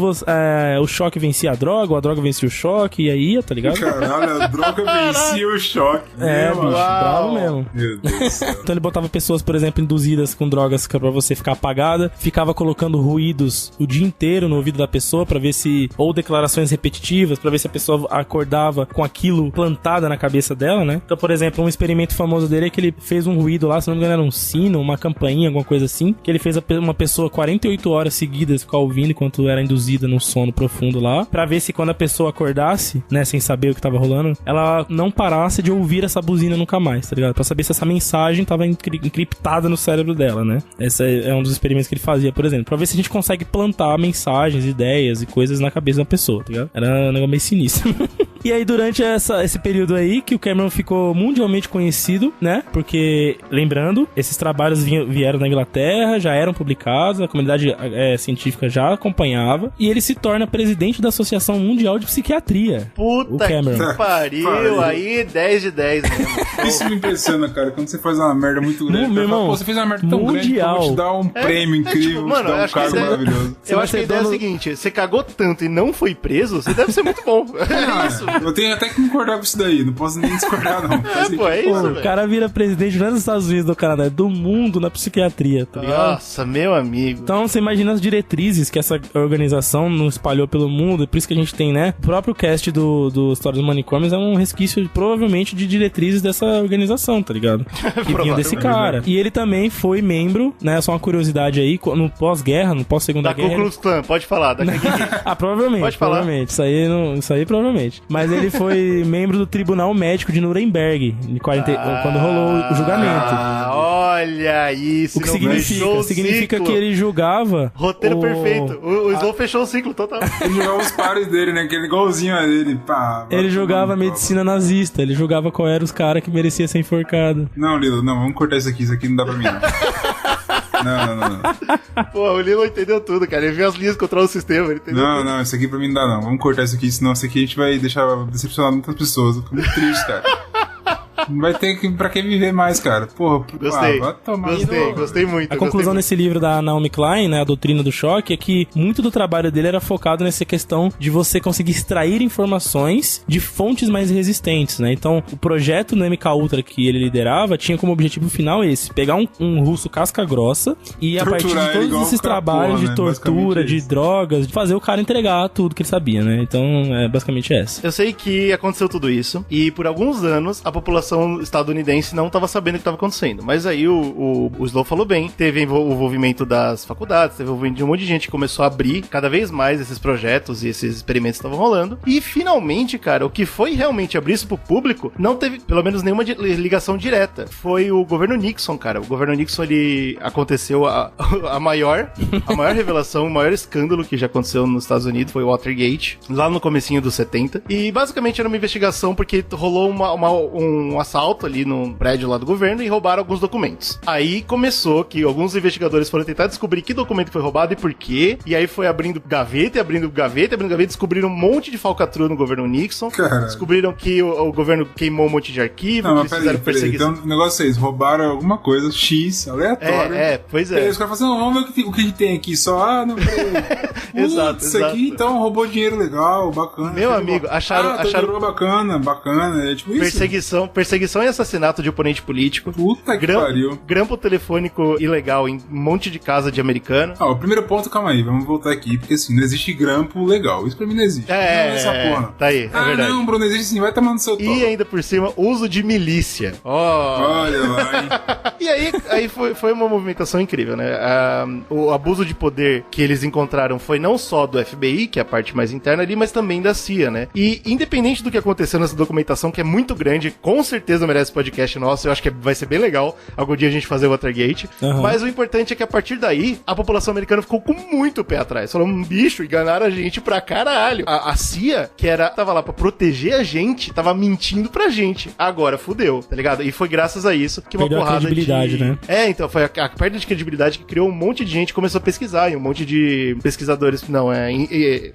o choque vencia a droga, ou a droga vencia o choque, e aí ia, tá ligado? Caralho, a droga vencia o choque. Bicho, bravo mesmo. Meu Deus do céu. Então ele botava pessoas, por exemplo, induzidas com drogas pra você ficar apagada, ficava colocando ruídos o dia inteiro no ouvido da pessoa pra ver se, ou declarações repetitivas, pra ver se a pessoa acordava com aquilo plantada na cabeça dela, né? Então, por exemplo, um experimento famoso dele é que ele fez um ruído lá, se não me engano era um sino, uma campainha, alguma coisa assim, que ele fez uma pessoa 48 horas seguidas ficar ouvindo enquanto era induzida num sono profundo lá, pra ver se quando a pessoa acordasse, né, sem saber o que tava rolando, ela não parasse de ouvir essa buzina nunca mais, tá ligado? Pra saber se essa mensagem tava encriptada no cérebro dela, né? Esse é um dos experimentos que ele fazia, por exemplo, pra ver se a gente consegue plantar mensagens, ideias e coisas na cabeça da pessoa, tá ligado? Era um negócio meio sinistro. E aí, durante esse período aí, que o Cameron ficou mundialmente conhecido, né? Porque, lembrando, esses trabalhos vieram da Inglaterra, já eram publicados, a comunidade científica já acompanhava, e ele se torna presidente da Associação Mundial de Psiquiatria. Puta que pariu, aí 10 de 10 mesmo. Isso me impressiona, cara, quando você faz uma merda muito grande. Meu irmão, você fez uma merda tão grande que eu vou te dar um prêmio incrível, tipo, mano, te dar um cargo maravilhoso. Eu acho que a ideia é a seguinte, você cagou tanto e não foi preso, você deve ser muito bom. É isso. Eu tenho até que concordar com isso daí, não posso nem discordar, não. É isso, o cara vira presidente não é dos Estados Unidos, do Canadá, é do mundo na psiquiatria, tá ligado? Nossa, meu amigo. Então, você imagina as diretrizes que essa organização não espalhou pelo mundo, e por isso que a gente tem, né? O próprio cast do História dos Manicômios é um resquício, provavelmente, de diretrizes dessa organização, tá ligado? Que vinha desse cara. E ele também foi membro, né? Só uma curiosidade aí, no pós-guerra, no pós-segunda guerra. Da Ku Klux Klan, pode falar. Provavelmente. Pode falar. Provavelmente. Isso aí provavelmente. Mas ele foi membro do Tribunal Médico de Nuremberg, quando rolou o julgamento. Olha isso. O que significa que ele julgava... Roteiro perfeito. O Slow fechou o ciclo total. Ele julgava os pares dele, né? Que ele igualzinho a ele. Ele julgava a medicina nazista. Ele julgava qual era os caras que mereciam ser enforcado. Não, Lilo, não. Vamos cortar isso aqui não dá pra mim, não. Não. Pô, o Lilo entendeu tudo, cara. Ele viu as linhas contra o sistema. Ele entendeu tudo. Não, isso aqui pra mim não dá, não. Vamos cortar isso aqui, senão isso aqui a gente vai deixar decepcionar muitas pessoas. Eu fico muito triste, cara. Não vai ter pra que viver mais, cara. Porra, gostei. Vai tomar. Gostei muito. A conclusão desse livro da Naomi Klein, né, a doutrina do choque, é que muito do trabalho dele era focado nessa questão de você conseguir extrair informações de fontes mais resistentes, né? Então, o projeto do MK Ultra que ele liderava tinha como objetivo final esse, pegar um russo casca grossa e a partir de todos esses trabalhos de tortura, de drogas, de fazer o cara entregar tudo que ele sabia, né? Então, é basicamente essa. Eu sei que aconteceu tudo isso e por alguns anos a população estadunidense não estava sabendo o que estava acontecendo. Mas aí o Slow falou bem, teve o envolvimento das faculdades, teve o envolvimento de um monte de gente que começou a abrir cada vez mais esses projetos e esses experimentos estavam rolando. E finalmente, cara, o que foi realmente abrir isso pro público não teve, pelo menos, nenhuma ligação direta. Foi o governo Nixon, cara. O governo Nixon, ele aconteceu a maior revelação, o maior escândalo que já aconteceu nos Estados Unidos foi o Watergate, lá no comecinho dos 70. E basicamente era uma investigação porque rolou um assalto ali no prédio lá do governo e roubaram alguns documentos. Aí começou que alguns investigadores foram tentar descobrir que documento foi roubado e por quê. E aí foi abrindo gaveta, descobriram um monte de falcatrua no governo Nixon. Caramba. Descobriram que o governo queimou um monte de arquivo, que eles fizeram perseguição. Então o negócio é esse, roubaram alguma coisa X, aleatória. Pois é. E aí os caras falam assim, vamos ver o que a gente tem aqui, só, não, exato. Isso aqui, então, roubou dinheiro legal, bacana. Meu amigo, acharam bacana, é tipo isso. Perseguição e assassinato de oponente político. Puta que pariu. Grampo telefônico ilegal em um monte de casa de americano. O primeiro ponto, calma aí, vamos voltar aqui, porque assim, não existe grampo legal. Isso pra mim não existe. Essa porra. Tá aí, é verdade. Não, Bruno, existe sim, vai tomando seu toque. E ainda por cima, uso de milícia. Olha lá, hein? E aí foi uma movimentação incrível, né? O abuso de poder que eles encontraram foi não só do FBI, que é a parte mais interna ali, mas também da CIA, né? E independente do que aconteceu nessa documentação, que é muito grande, com certeza merece podcast nosso, eu acho que vai ser bem legal algum dia a gente fazer o Watergate, mas o importante é que a partir daí, a população americana ficou com muito pé atrás. Falou, bicho, enganaram a gente pra caralho. A CIA, que tava lá pra proteger a gente, tava mentindo pra gente. Agora fudeu, tá ligado? E foi graças a isso que uma porrada de credibilidade, né? Então foi a perda de credibilidade que criou um monte de gente que começou a pesquisar, e um monte de pesquisadores,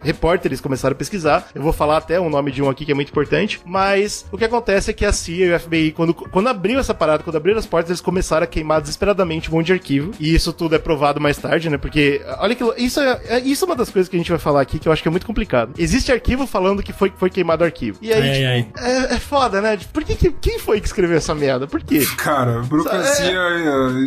repórteres começaram a pesquisar. Eu vou falar até o nome de um aqui que é muito importante, mas o que acontece é que a CIA e o FBI, quando abriu essa parada, quando abriram as portas, eles começaram a queimar desesperadamente um monte de arquivo, e isso tudo é provado mais tarde, né? Porque, olha que isso é uma das coisas que a gente vai falar aqui, que eu acho que é muito complicado. Existe arquivo falando que foi queimado arquivo. E aí, é foda, né? Por que quem foi que escreveu essa merda? Por quê? Cara, burocracia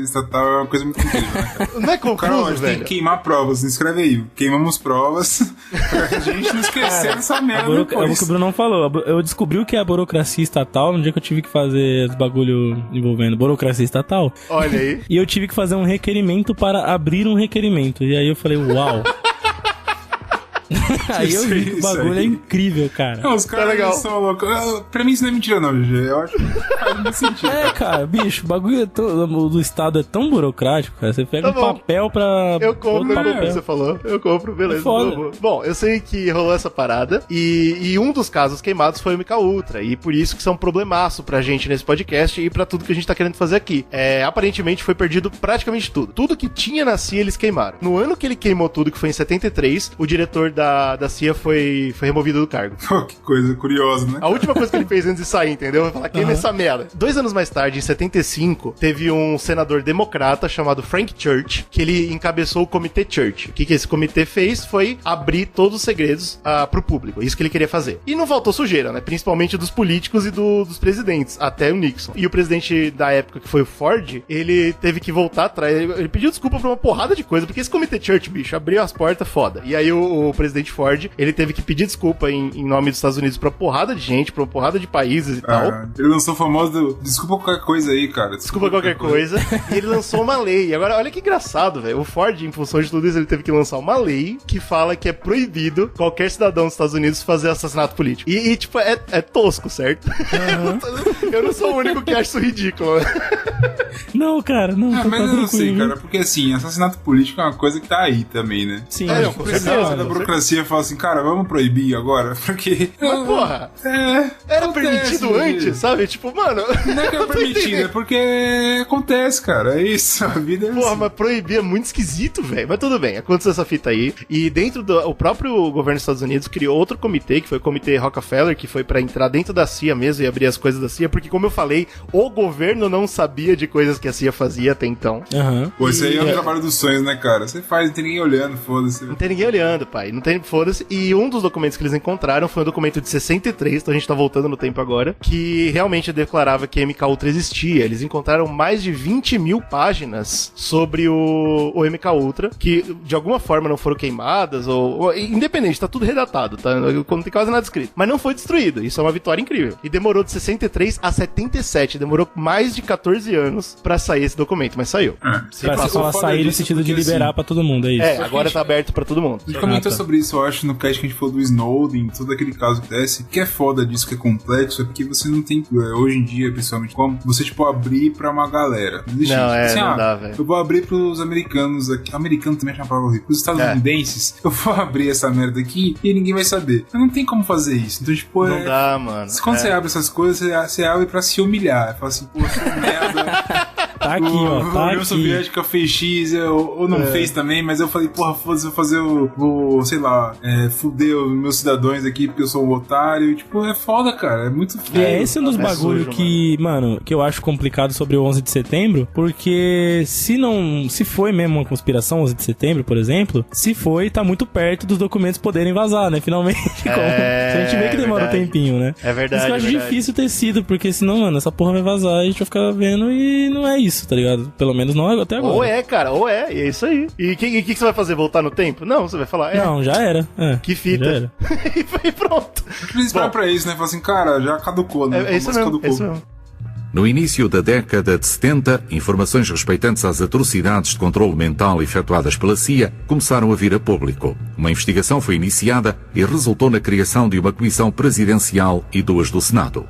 estatal é uma coisa muito incrível, né, cara? Não é confuso, velho? Tem que queimar provas, escreve aí. Queimamos provas pra gente não esquecer dessa merda depois. É o que o Bruno não falou. Eu descobri o que é a burocracia estatal no dia que eu tive que fazer os bagulho envolvendo burocracia estatal. Olha aí. E eu tive que fazer um requerimento para abrir um requerimento. E aí eu falei, uau. Aí eu vi que o bagulho é incrível, cara. Não, os caras são loucos. Pra mim isso não é mentira não, GG. Eu acho que faz muito sentido. Cara, bicho, o bagulho do Estado é tão burocrático, cara. Você pega um papel pra... Eu compro, você falou. Eu compro, beleza. Bom, eu sei que rolou essa parada e um dos casos queimados foi o MK Ultra, e por isso que isso é um problemaço pra gente nesse podcast e pra tudo que a gente tá querendo fazer aqui. Aparentemente foi perdido praticamente tudo. Tudo que tinha na CIA eles queimaram. No ano que ele queimou tudo, que foi em 73, o diretor da CIA foi removido do cargo. Que coisa curiosa, né? A última coisa que ele fez antes de sair, entendeu? Vai falar, queima essa merda. 2 anos mais tarde, em 75, teve um senador democrata chamado Frank Church, que ele encabeçou o Comitê Church. O que esse comitê fez foi abrir todos os segredos pro público. Isso que ele queria fazer. E não faltou sujeira, né? Principalmente dos políticos e dos presidentes, até o Nixon. E o presidente da época, que foi o Ford, ele teve que voltar atrás. Ele pediu desculpa por uma porrada de coisa, porque esse Comitê Church, bicho, abriu as portas foda. E aí o presidente Ford, ele teve que pedir desculpa em nome dos Estados Unidos pra uma porrada de gente, pra uma porrada de países e tal. Ele lançou o famoso desculpa qualquer coisa aí, cara. Desculpa qualquer coisa. E ele lançou uma lei. E agora, olha que engraçado, velho. O Ford, em função de tudo isso, ele teve que lançar uma lei que fala que é proibido qualquer cidadão dos Estados Unidos fazer assassinato político. E tipo, é tosco, certo? Eu não sou o único que acha isso ridículo. Não, cara, não. Mas eu não sei, cara, porque assim, assassinato político é uma coisa que tá aí também, né? Sim, com certeza. Da burocracia CIA fala assim, cara, vamos proibir agora, porque... Mas, porra, era permitido antes, sabe? Tipo, mano... Não é que é permitido, é porque acontece, cara, é isso, a vida é porra, assim. mas proibir é muito esquisito, velho. Mas tudo bem, aconteceu essa fita aí. E dentro do... O próprio governo dos Estados Unidos criou outro comitê, que foi o Comitê Rockefeller, que foi pra entrar dentro da CIA mesmo e abrir as coisas da CIA, porque, como eu falei, o governo não sabia de coisas que a CIA fazia até então. Pô, isso aí é um trabalho dos sonhos, né, cara? Você faz, não tem ninguém olhando, foda-se. Não tem ninguém olhando, pai. Não tem, foda-se. E um dos documentos que eles encontraram foi um documento de 63, então a gente tá voltando no tempo agora, que realmente declarava que a MKUltra existia. Eles encontraram mais de 20 mil páginas sobre o MKUltra, que de alguma forma não foram queimadas, ou independente, tá tudo redatado, tá? Não tem quase nada escrito. Mas não foi destruído. Isso é uma vitória incrível. E demorou de 63 a 77. Demorou mais de 14 anos pra sair esse documento, mas saiu. Pra você falar sair no sentido de liberar assim, pra todo mundo, é isso. Agora tá aberto pra todo mundo. A gente comentou sobre isso, eu acho, no cast que a gente falou do Snowden, todo aquele caso que desce. O que é foda disso, que é complexo, é porque você não tem, hoje em dia, pessoalmente, como você, tipo, abrir pra uma galera. Não existe isso. Não dá, velho. Eu vou abrir pros americanos aqui. Americano também é uma palavra horrível. Pros estadunidenses, eu vou abrir essa merda aqui e ninguém vai saber. Mas não tem como fazer isso. Então, tipo, não dá, mano. Quando você abre essas coisas, você abre pra se humilhar. Fala assim, pô, eu sou merda. Tá aqui, ó. A União Soviética fez X, ou não fez também, mas eu falei, porra, foda-se, vou fazer sei lá, fuder os meus cidadãos aqui porque eu sou um otário. Tipo, é foda, cara. É muito feio. Esse é um dos bagulhos que, mano, que eu acho complicado sobre o 11 de setembro, porque se foi mesmo uma conspiração, 11 de setembro, por exemplo, se foi, tá muito perto dos documentos poderem vazar, né? Finalmente. A gente vê que demora um tempinho, né? É verdade. Isso que eu acho difícil ter sido, porque senão, mano, essa porra vai vazar e a gente vai ficar vendo e não é isso, tá ligado? Pelo menos não até agora. Ou é, cara, ou é. E é isso aí. E o que você vai fazer? Voltar no tempo? Não, você vai falar, Não, já era. Que fita. Já era. E foi pronto. Eles esperam pra isso, né? Falam assim, cara, já caducou, né? É isso mesmo, é isso mesmo. No início da década de 70, informações respeitantes às atrocidades de controle mental efetuadas pela CIA começaram a vir a público. Uma investigação foi iniciada e resultou na criação de uma comissão presidencial e 2 do Senado.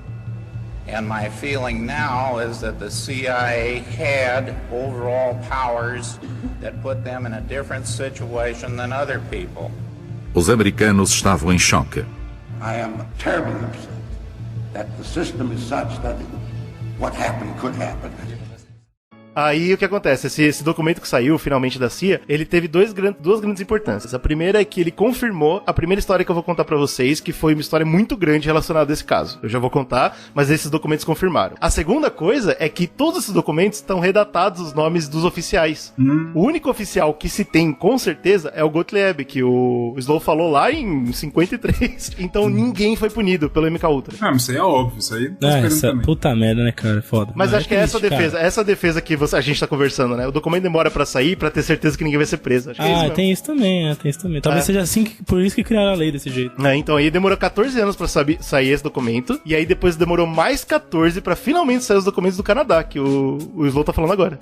And my feeling now is that the CIA had overall powers that put them in a different situation than other people. Os americanos estavam em choque. I am terribly upset that the system is such that what happened could happen. Aí o que acontece? Esse documento que saiu finalmente da CIA, ele teve duas grandes importâncias. A primeira é que ele confirmou a primeira história que eu vou contar pra vocês, que foi uma história muito grande relacionada a esse caso. Eu já vou contar, mas esses documentos confirmaram. A segunda coisa é que todos esses documentos estão redatados os nomes dos oficiais. O único oficial que se tem com certeza é o Gottlieb, que o Slow falou lá em 53. Então ninguém foi punido pelo MKUltra. Mas isso aí é óbvio, isso aí tá esperando também. Puta merda, né, cara? Foda. Mas acho que é essa defesa que a gente tá conversando, né? O documento demora pra sair pra ter certeza que ninguém vai ser preso. Acho que é isso tem isso também, Talvez seja assim, por isso que criaram a lei desse jeito. Então aí demorou 14 anos pra sair esse documento, e aí depois demorou mais 14 pra finalmente sair os documentos do Canadá, que o Slow tá falando agora.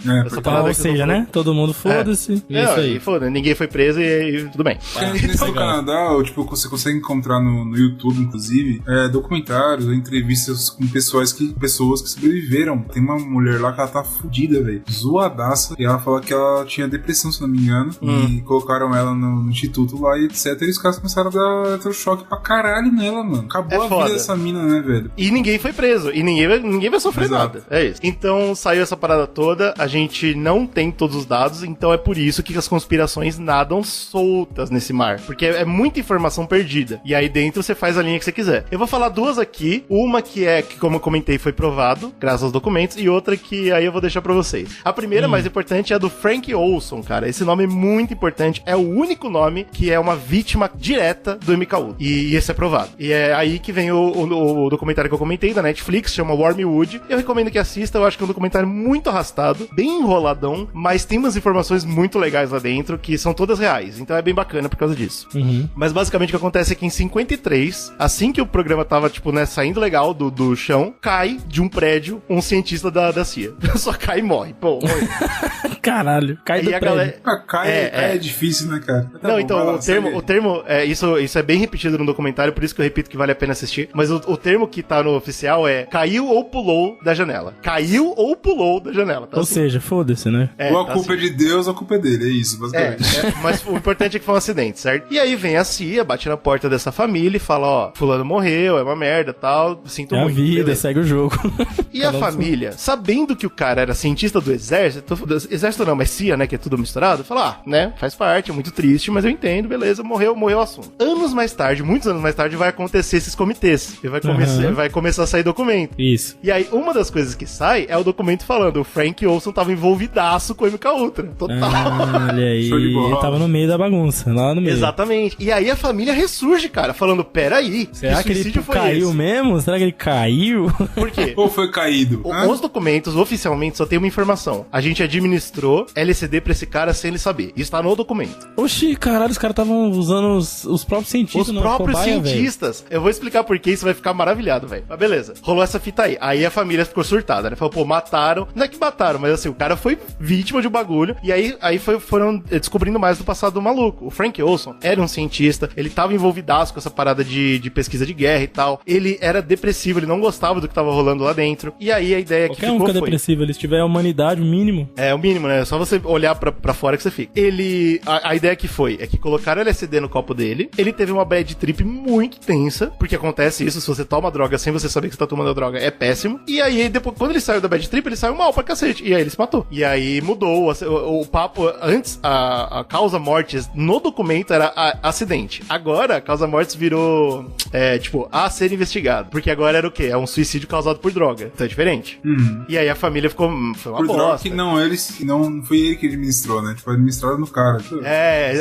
Ou seja, né? Todo mundo foda-se. Isso aí. Foda, ninguém foi preso e tudo bem. Nesse do Canadá, tipo, você consegue encontrar no YouTube, inclusive, documentários, entrevistas com pessoas que sobreviveram. Tem uma mulher lá que ela tá fudida, velho. Zoadaça. E ela fala que ela tinha depressão, se não me engano. E colocaram ela no instituto lá e etc. E os caras começaram a dar choque pra caralho nela, mano. Acabou a vida dessa mina, né, velho? E ninguém foi preso. E ninguém vai sofrer nada. É isso. Então saiu essa parada toda. A gente não tem todos os dados. Então é por isso que as conspirações nadam soltas nesse mar. Porque é muita informação perdida. E aí dentro você faz a linha que você quiser. Eu vou falar duas aqui. Uma que como eu comentei, foi provado, graças aos documentos. E outra que aí eu vou deixar pra vocês. A primeira, mais importante, é a do Frank Olson, cara. Esse nome é muito importante. É o único nome que é uma vítima direta do MKUltra. E esse é provado. E é aí que vem o documentário que eu comentei da Netflix, chama Wormwood. Eu recomendo que assista. Eu acho que é um documentário muito arrastado, bem enroladão, mas tem umas informações muito legais lá dentro que são todas reais. Então é bem bacana por causa disso. Mas basicamente o que acontece é que em 53, assim que o programa tava, tipo, né, saindo legal do chão, cai de um prédio um cientista da CIA. Só cai e morre. morre. Pô, morre. Caralho, cai do prédio. Cai é difícil, né, cara? Tá não, bom, então, o termo isso é bem repetido no documentário, por isso que eu repito que vale a pena assistir, mas o termo que tá no oficial é caiu ou pulou da janela. Caiu ou pulou da janela. Tá ou seja, foda-se, né? Ou a culpa é de Deus ou a culpa é dele, é isso, basicamente. Mas o importante é que foi um acidente, certo? E aí vem a CIA, bate na porta dessa família e fala, ó, fulano morreu, é uma merda, tal, sinto muito. É a vida, beleza. Segue o jogo. E a família, sabendo que o cara era cientista do exército não, mas CIA, né, que é tudo misturado, fala, né, faz parte, é muito triste, mas eu entendo, beleza, morreu o assunto. Anos mais tarde, muitos anos mais tarde, vai acontecer esses comitês. E vai começar a sair documento. Isso. E aí, uma das coisas que sai é o documento falando, o Frank Olson tava envolvidaço com o MK Ultra. Total. Olha aí, ele tava no meio da bagunça, lá no meio. Exatamente. E aí a família ressurge, cara, falando, peraí, será que ele caiu mesmo? Será que ele caiu? Por quê? Ou foi caído? Os documentos, oficialmente, só tem uma informação. A gente administrou LSD pra esse cara sem ele saber. Isso tá no documento. Oxi, caralho, os caras estavam usando os próprios cientistas. Os próprios cientistas. Véio. Eu vou explicar por que isso vai ficar maravilhado, velho. Mas beleza. Rolou essa fita aí. Aí a família ficou surtada, né? Falou, pô, mataram. Não é que mataram, mas assim, o cara foi vítima de um bagulho. E aí foram descobrindo mais do passado do maluco. O Frank Olson era um cientista. Ele tava envolvidaço com essa parada de pesquisa de guerra e tal. Ele era depressivo, ele não gostava do que tava rolando lá dentro. E aí a ideia que ficou foi... depressivo, ele tiver a humanidade, o mínimo. É, o mínimo, né? É só você olhar pra fora que você fica. A ideia que foi, é que colocaram LSD no copo dele. Ele teve uma bad trip muito tensa, porque acontece isso, se você toma droga sem você saber que você tá tomando a droga, é péssimo. E aí, depois, quando ele saiu da bad trip, ele saiu mal pra cacete. E aí ele se matou. E aí mudou o papo. Antes, a causa mortes no documento era acidente. Agora, a causa mortes virou, a ser investigado. Porque agora era o quê? É um suicídio causado por droga. Então é diferente. E aí a família foi uma por bosta. Droga que não foi ele que administrou, né? Tipo, administraram no cara.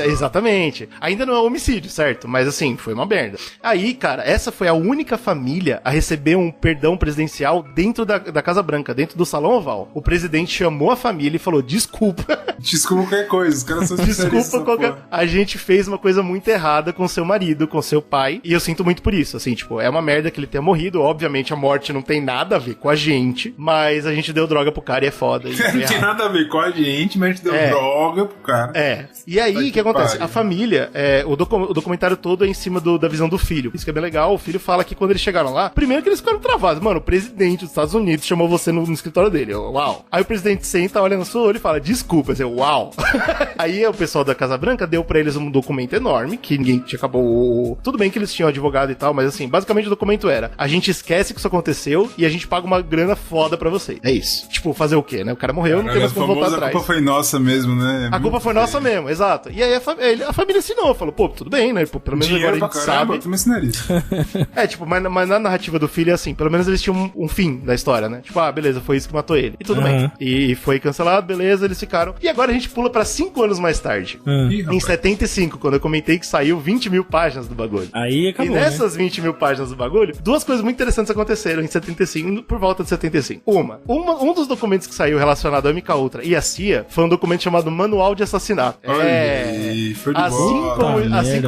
Exatamente. Ainda não é homicídio, certo? Mas assim, foi uma merda. Aí, cara, essa foi a única família a receber um perdão presidencial dentro da Casa Branca, dentro do Salão Oval. O presidente chamou a família e falou, desculpa. Desculpa qualquer coisa, os caras são desculpa qualquer... A gente fez uma coisa muito errada com seu marido, com seu pai, e eu sinto muito por isso, assim, tipo, é uma merda que ele tenha morrido, obviamente a morte não tem nada a ver com a gente, mas a gente deu droga pro cara e é foda. Não tem nada a ver com a gente, mas a gente deu droga pro cara. E aí, o que acontece? A família, o documentário todo é em cima da visão do filho. Isso que é bem legal. O filho fala que quando eles chegaram lá, primeiro que eles ficaram travados. Mano, o presidente dos Estados Unidos chamou você no escritório dele. Uau. Aí o presidente senta, olha no seu olho e fala, desculpa. Uau. Aí o pessoal da Casa Branca deu pra eles um documento enorme, que ninguém tinha acabou... Tudo bem que eles tinham advogado e tal, mas assim, basicamente o documento era, a gente esquece que isso aconteceu e a gente paga uma grana foda pra vocês. É isso. Tipo, fazer o quê, né? O cara morreu, não tem mais como voltar atrás. A culpa foi nossa mesmo, né? A culpa foi nossa mesmo, exato. E aí a família assinou, falou, pô, tudo bem, né? Pô, pelo menos agora a gente sabe. Eu também assinaria isso. Mas na narrativa do filho é assim, pelo menos eles tinham um fim da história, né? Tipo, beleza, foi isso que matou ele. E tudo bem. E foi cancelado, beleza, eles ficaram. E agora a gente pula pra 5 anos mais tarde. Em 75, quando eu comentei que saiu 20 mil páginas do bagulho. Aí acabou, e nessas 20 mil páginas do bagulho, duas coisas muito interessantes aconteceram em 75, por volta de 75. Um dos documentos que saiu relacionado ao MK Ultra e a CIA foi um documento chamado Manual de Assassinato. Assim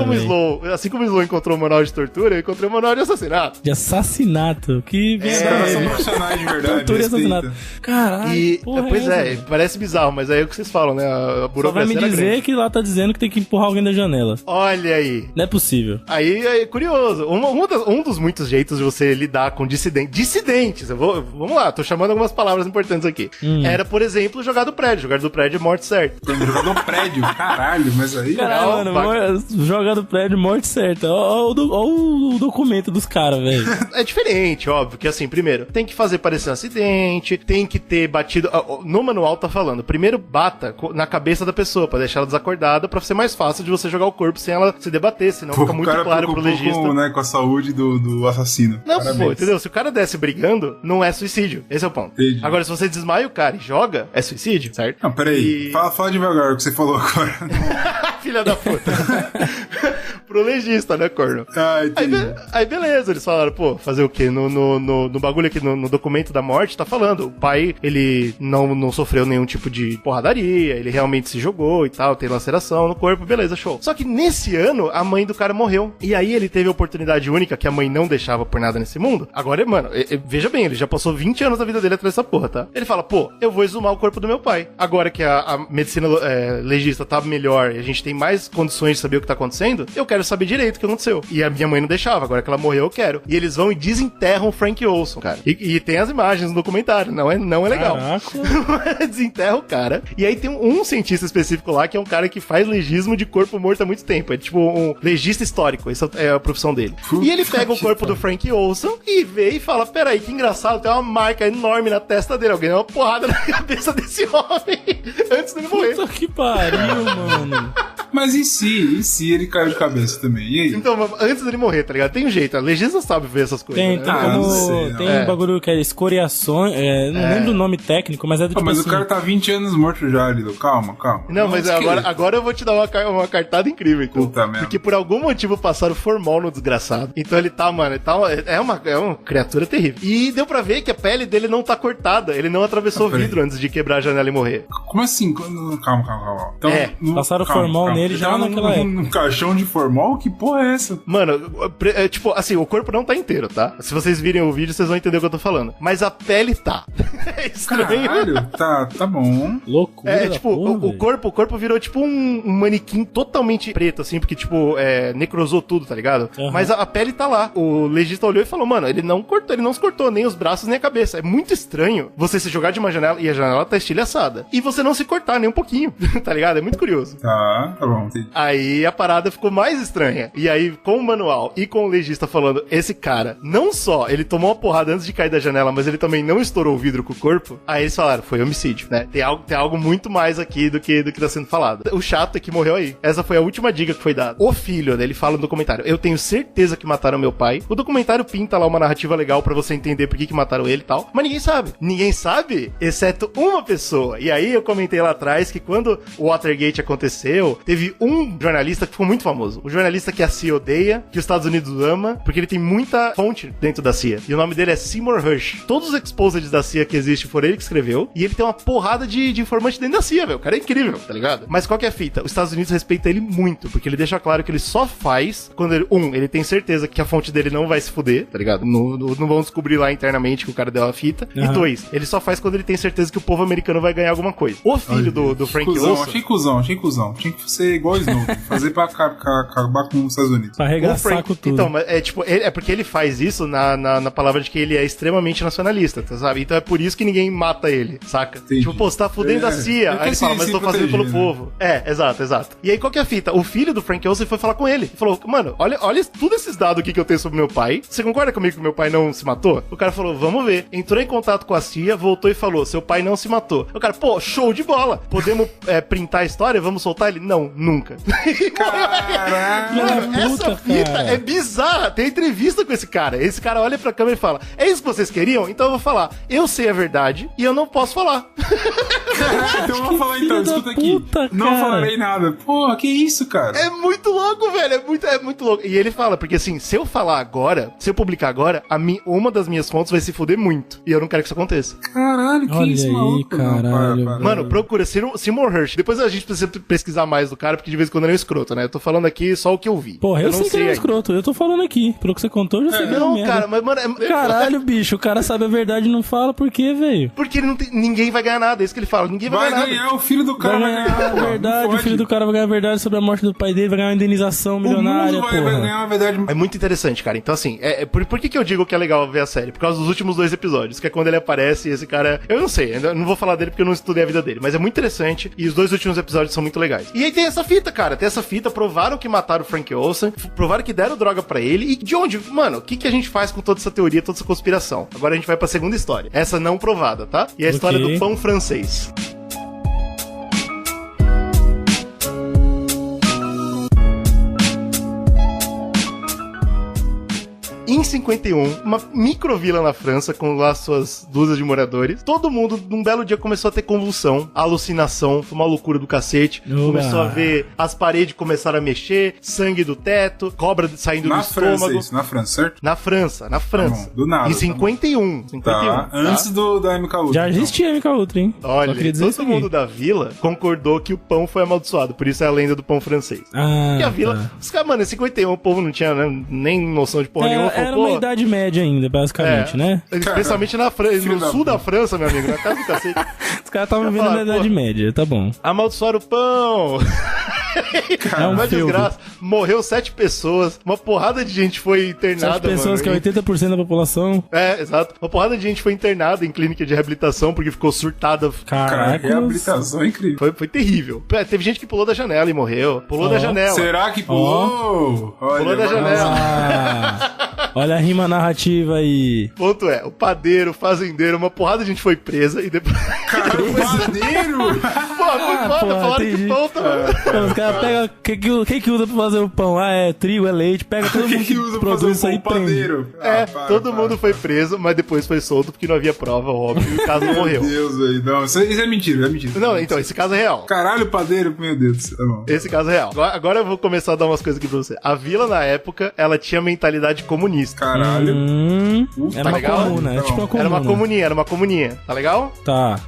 como o Slow encontrou o manual de tortura, eu encontrei o manual de assassinato. De assassinato? Que são profissionais de verdade. Tortura e assassinato. Caralho. Pois parece bizarro, mas aí é o que vocês falam, né? A burocracia. Só vai me dizer que lá tá dizendo que tem que empurrar alguém da janela. Olha aí. Não é possível. Aí é curioso. Um dos muitos jeitos de você lidar com dissidentes. Vamos lá, tô chamando algumas palavras importantes aqui. Era, por exemplo, jogar do prédio. Jogar do prédio é morte certa. Jogar do prédio? Caralho, mas aí... Caralho, mano, jogar do prédio, morte certa. Olha o documento dos caras, velho. É diferente, óbvio, que assim, primeiro, tem que fazer parecer um acidente, tem que ter batido... No manual tá falando, primeiro bata na cabeça da pessoa, pra deixar ela desacordada, pra ser mais fácil de você jogar o corpo sem ela se debater, senão fica muito claro pro legista. Com a saúde do assassino. Não, pô, entendeu? Se o cara desce brigando, não é suicídio. Esse é o ponto. Entendi. Agora, se você desmaia o cara e joga, é suicídio, certo? Não, peraí. Fala devagar o que você falou agora. Filha da puta. Pro legista, né, corno? Aí beleza, eles falaram, pô, fazer o quê? No bagulho aqui, no documento da morte, tá falando, o pai, ele não sofreu nenhum tipo de porradaria, ele realmente se jogou e tal, tem laceração no corpo, beleza, show. Só que nesse ano, a mãe do cara morreu. E aí ele teve a oportunidade única que a mãe não deixava por nada nesse mundo. Agora, mano, veja bem, ele já passou 20 anos da vida dele atrás dessa porra, tá? Ele fala, pô, Então, eu vou exumar o corpo do meu pai. Agora que a medicina legista tá melhor e a gente tem mais condições de saber o que tá acontecendo, eu quero saber direito o que aconteceu. E a minha mãe não deixava, agora que ela morreu, eu quero. E eles vão e desenterram o Frank Ocean, cara. E tem as imagens no documentário, não é legal. Desenterra o cara. E aí tem um cientista específico lá, que é um cara que faz legismo de corpo morto há muito tempo. É tipo um legista histórico, essa é a profissão dele. E ele pega o corpo do Frank Ocean e vê e fala, peraí, que engraçado, tem uma marca enorme na testa dele. Alguém deu uma porrada na cabeça desse homem antes dele morrer. Puta que pariu, mano. Mas e se ele caiu de cabeça também? E aí? Então, antes dele morrer, tá ligado? Tem um jeito, a legista sabe ver essas coisas. Tem, né? tem um bagulho que é escoriações, não lembro o nome técnico, mas é do tipo mas assim, o cara tá 20 anos morto já, Lido. Calma. Não, mas agora eu vou te dar uma cartada incrível, então. Puta merda. Porque por algum motivo passaram formol no desgraçado. Então ele tá, mano, é uma criatura terrível. E deu pra ver que a pele dele não tá cortada. Ele não atravessou o vidro antes de quebrar a janela e morrer. Como assim? Calma. Então, passaram formol nele já naquela época. Um caixão de formol? Que porra é essa? Mano, tipo, assim, o corpo não tá inteiro, tá? Se vocês virem o vídeo, vocês vão entender o que eu tô falando. Mas a pele tá. É estranho. Caralho, tá bom. Loucura. Tipo, o corpo virou tipo um manequim totalmente preto, assim, porque, tipo, necrosou tudo, tá ligado? Uhum. Mas a pele tá lá. O legista olhou e falou, mano, ele não se cortou, nem os braços, nem a cabeça. É muito estranho você se jogar de uma janela e a janela tá estilhaçada. E você não se cortar nem um pouquinho, tá ligado? É muito curioso. Tá bom. Entendi. Aí a parada ficou mais estranha. E aí, com o manual e com o legista falando, esse cara, não só ele tomou uma porrada antes de cair da janela, mas ele também não estourou o vidro com o corpo, aí eles falaram, foi homicídio, né? Tem algo muito mais aqui do que tá sendo falado. O chato é que morreu aí. Essa foi a última dica que foi dada. O filho, né, ele fala no documentário, eu tenho certeza que mataram meu pai. O documentário pinta lá uma narrativa legal pra você entender por que mataram ele e tal, mas ninguém sabe. Ninguém sabe, exceto uma pessoa. E aí eu comentei lá atrás que quando o Watergate aconteceu, teve um jornalista que ficou muito famoso. O jornalista que a CIA odeia, que os Estados Unidos ama, porque ele tem muita fonte dentro da CIA. E o nome dele é Seymour Hersh. Todos os exposeds da CIA que existem foram ele que escreveu. E ele tem uma porrada de informante dentro da CIA, velho. O cara é incrível, tá ligado? Mas qual que é a fita? Os Estados Unidos respeitam ele muito, porque ele deixa claro que ele só faz quando ele tem certeza que a fonte dele não vai se fuder, tá ligado? Não vão descobrir lá internamente que o cara deu a fita. Uhum. E 2, ele só faz quando ele tem certeza que o povo americano vai ganhar alguma coisa. O filho do Frank Ocean... Achei cuzão. Tinha que ser igual o Snow. Fazer pra acabar com os Estados Unidos. Pra arregaçar com tudo. Então, é porque ele faz isso na palavra de que ele é extremamente nacionalista, tá, sabe? Então é por isso que ninguém mata ele, saca? Entendi. Tipo, pô, você tá fudendo a CIA. Aí ele fala, mas eu tô fazendo pelo povo. Exato. E aí qual que é a fita? O filho do Frank Ocean foi falar com ele. Ele falou, mano, olha tudo esses dados aqui que eu tenho sobre meu pai. Você concorda comigo que meu pai não se matou? O cara falou, vamos ver. Entrou em contato com a CIA, voltou e falou, seu pai não se matou. O cara, pô, show de bola. Podemos printar a história? Vamos soltar ele? Não, nunca. Caralho, essa fita é bizarra. Tem entrevista com esse cara. Esse cara olha pra câmera e fala, é isso que vocês queriam? Então eu vou falar, eu sei a verdade e eu não posso falar. Então eu vou falar então, escuta aqui. Não falarei nada. Porra, que isso, cara? É muito louco, velho. É muito louco. E ele fala, porque assim, se eu falar agora, se eu publicar agora, uma das minhas fontes vai se fuder muito. E eu não quero que isso aconteça. Caralho, que olha isso, aí, maluco? caralho. Mano, procura Seymour Hersh. Depois a gente precisa pesquisar mais do cara, porque de vez em quando ele é um escroto, né? Eu tô falando aqui só o que eu vi. Porra, eu sei que ele é um escroto. Eu tô falando aqui. Pelo que você contou, eu já sei que não, cara, mas, mano... Caralho, bicho, o cara sabe a verdade e não fala. Por quê, velho? Porque ninguém vai ganhar nada. É isso que ele fala. Ninguém vai ganhar nada. O filho do cara vai ganhar a verdade. O filho do cara vai ganhar a verdade sobre a morte do pai dele, vai ganhar uma indenização milionária, o mundo vai ganhar uma verdade. É muito interessante, cara. Então, assim, por que eu digo que é legal ver a série? Por causa dos últimos 2 episódios, que é quando ele aparece e esse cara... Eu não sei, eu não vou falar dele porque eu não estudei a vida dele, mas é muito interessante e os 2 últimos episódios são muito legais. E aí tem essa fita, cara. Tem essa fita, provaram que mataram o Frank Ocean, provaram que deram droga pra ele. E de onde? Mano, o que a gente faz com toda essa teoria, toda essa conspiração? Agora a gente vai pra segunda história. Essa não provada, tá? E a história do pão francês. Em 51, uma microvila na França, com lá suas dúzias de moradores, todo mundo, num belo dia, começou a ter convulsão, alucinação, foi uma loucura do cacete. Começou a ver as paredes começaram a mexer, sangue do teto, cobra saindo do estômago. Isso, na França, certo? Na França. Tá bom, do nada. Em 51. Tá, antes da MK Ultra. Já existia a MK Ultra, hein? Olha, todo mundo da vila concordou que o pão foi amaldiçoado, por isso é a lenda do pão francês. E a vila... Os caras, mano, em 51 o povo não tinha, né, nem noção de porra nenhuma. era uma Idade Média ainda, basicamente, né? Especialmente na França, no sul da França, meu amigo, na casa do cacete. Os caras estavam vivendo na Idade Média, tá bom. Amaldiçoaram o pão. Uma desgraça. Morreu 7 pessoas. Uma porrada de gente foi internada. 7 pessoas, mano, que é 80% da população. Exato. Uma porrada de gente foi internada em clínica de reabilitação porque ficou surtada. Caraca, reabilitação é incrível. Foi terrível. Teve gente que pulou da janela e morreu. Pulou da janela. Será que pulou? Pulou da janela. Olha a rima narrativa aí. Ponto é, o padeiro, o fazendeiro, uma porrada de gente foi presa e depois... Cara, o padeiro? Foi foda, falaram que pão tá... Os caras pegam... O que usa pra fazer o pão? É trigo, é leite, pega todo mundo que usa produz isso aí e padeiro. Todo mundo foi preso, mas depois foi solto porque não havia prova, óbvio, e o caso morreu. Meu Deus, velho. Não, isso é mentira, Não, então, esse caso é real. Caralho, padeiro, meu Deus do céu. Esse caso é real. Agora eu vou começar a dar umas coisas aqui pra você. A vila, na época, ela tinha mentalidade comunista. Caralho. Era uma comuna, é tipo uma comuna. Era uma comuninha, tá legal? Tá.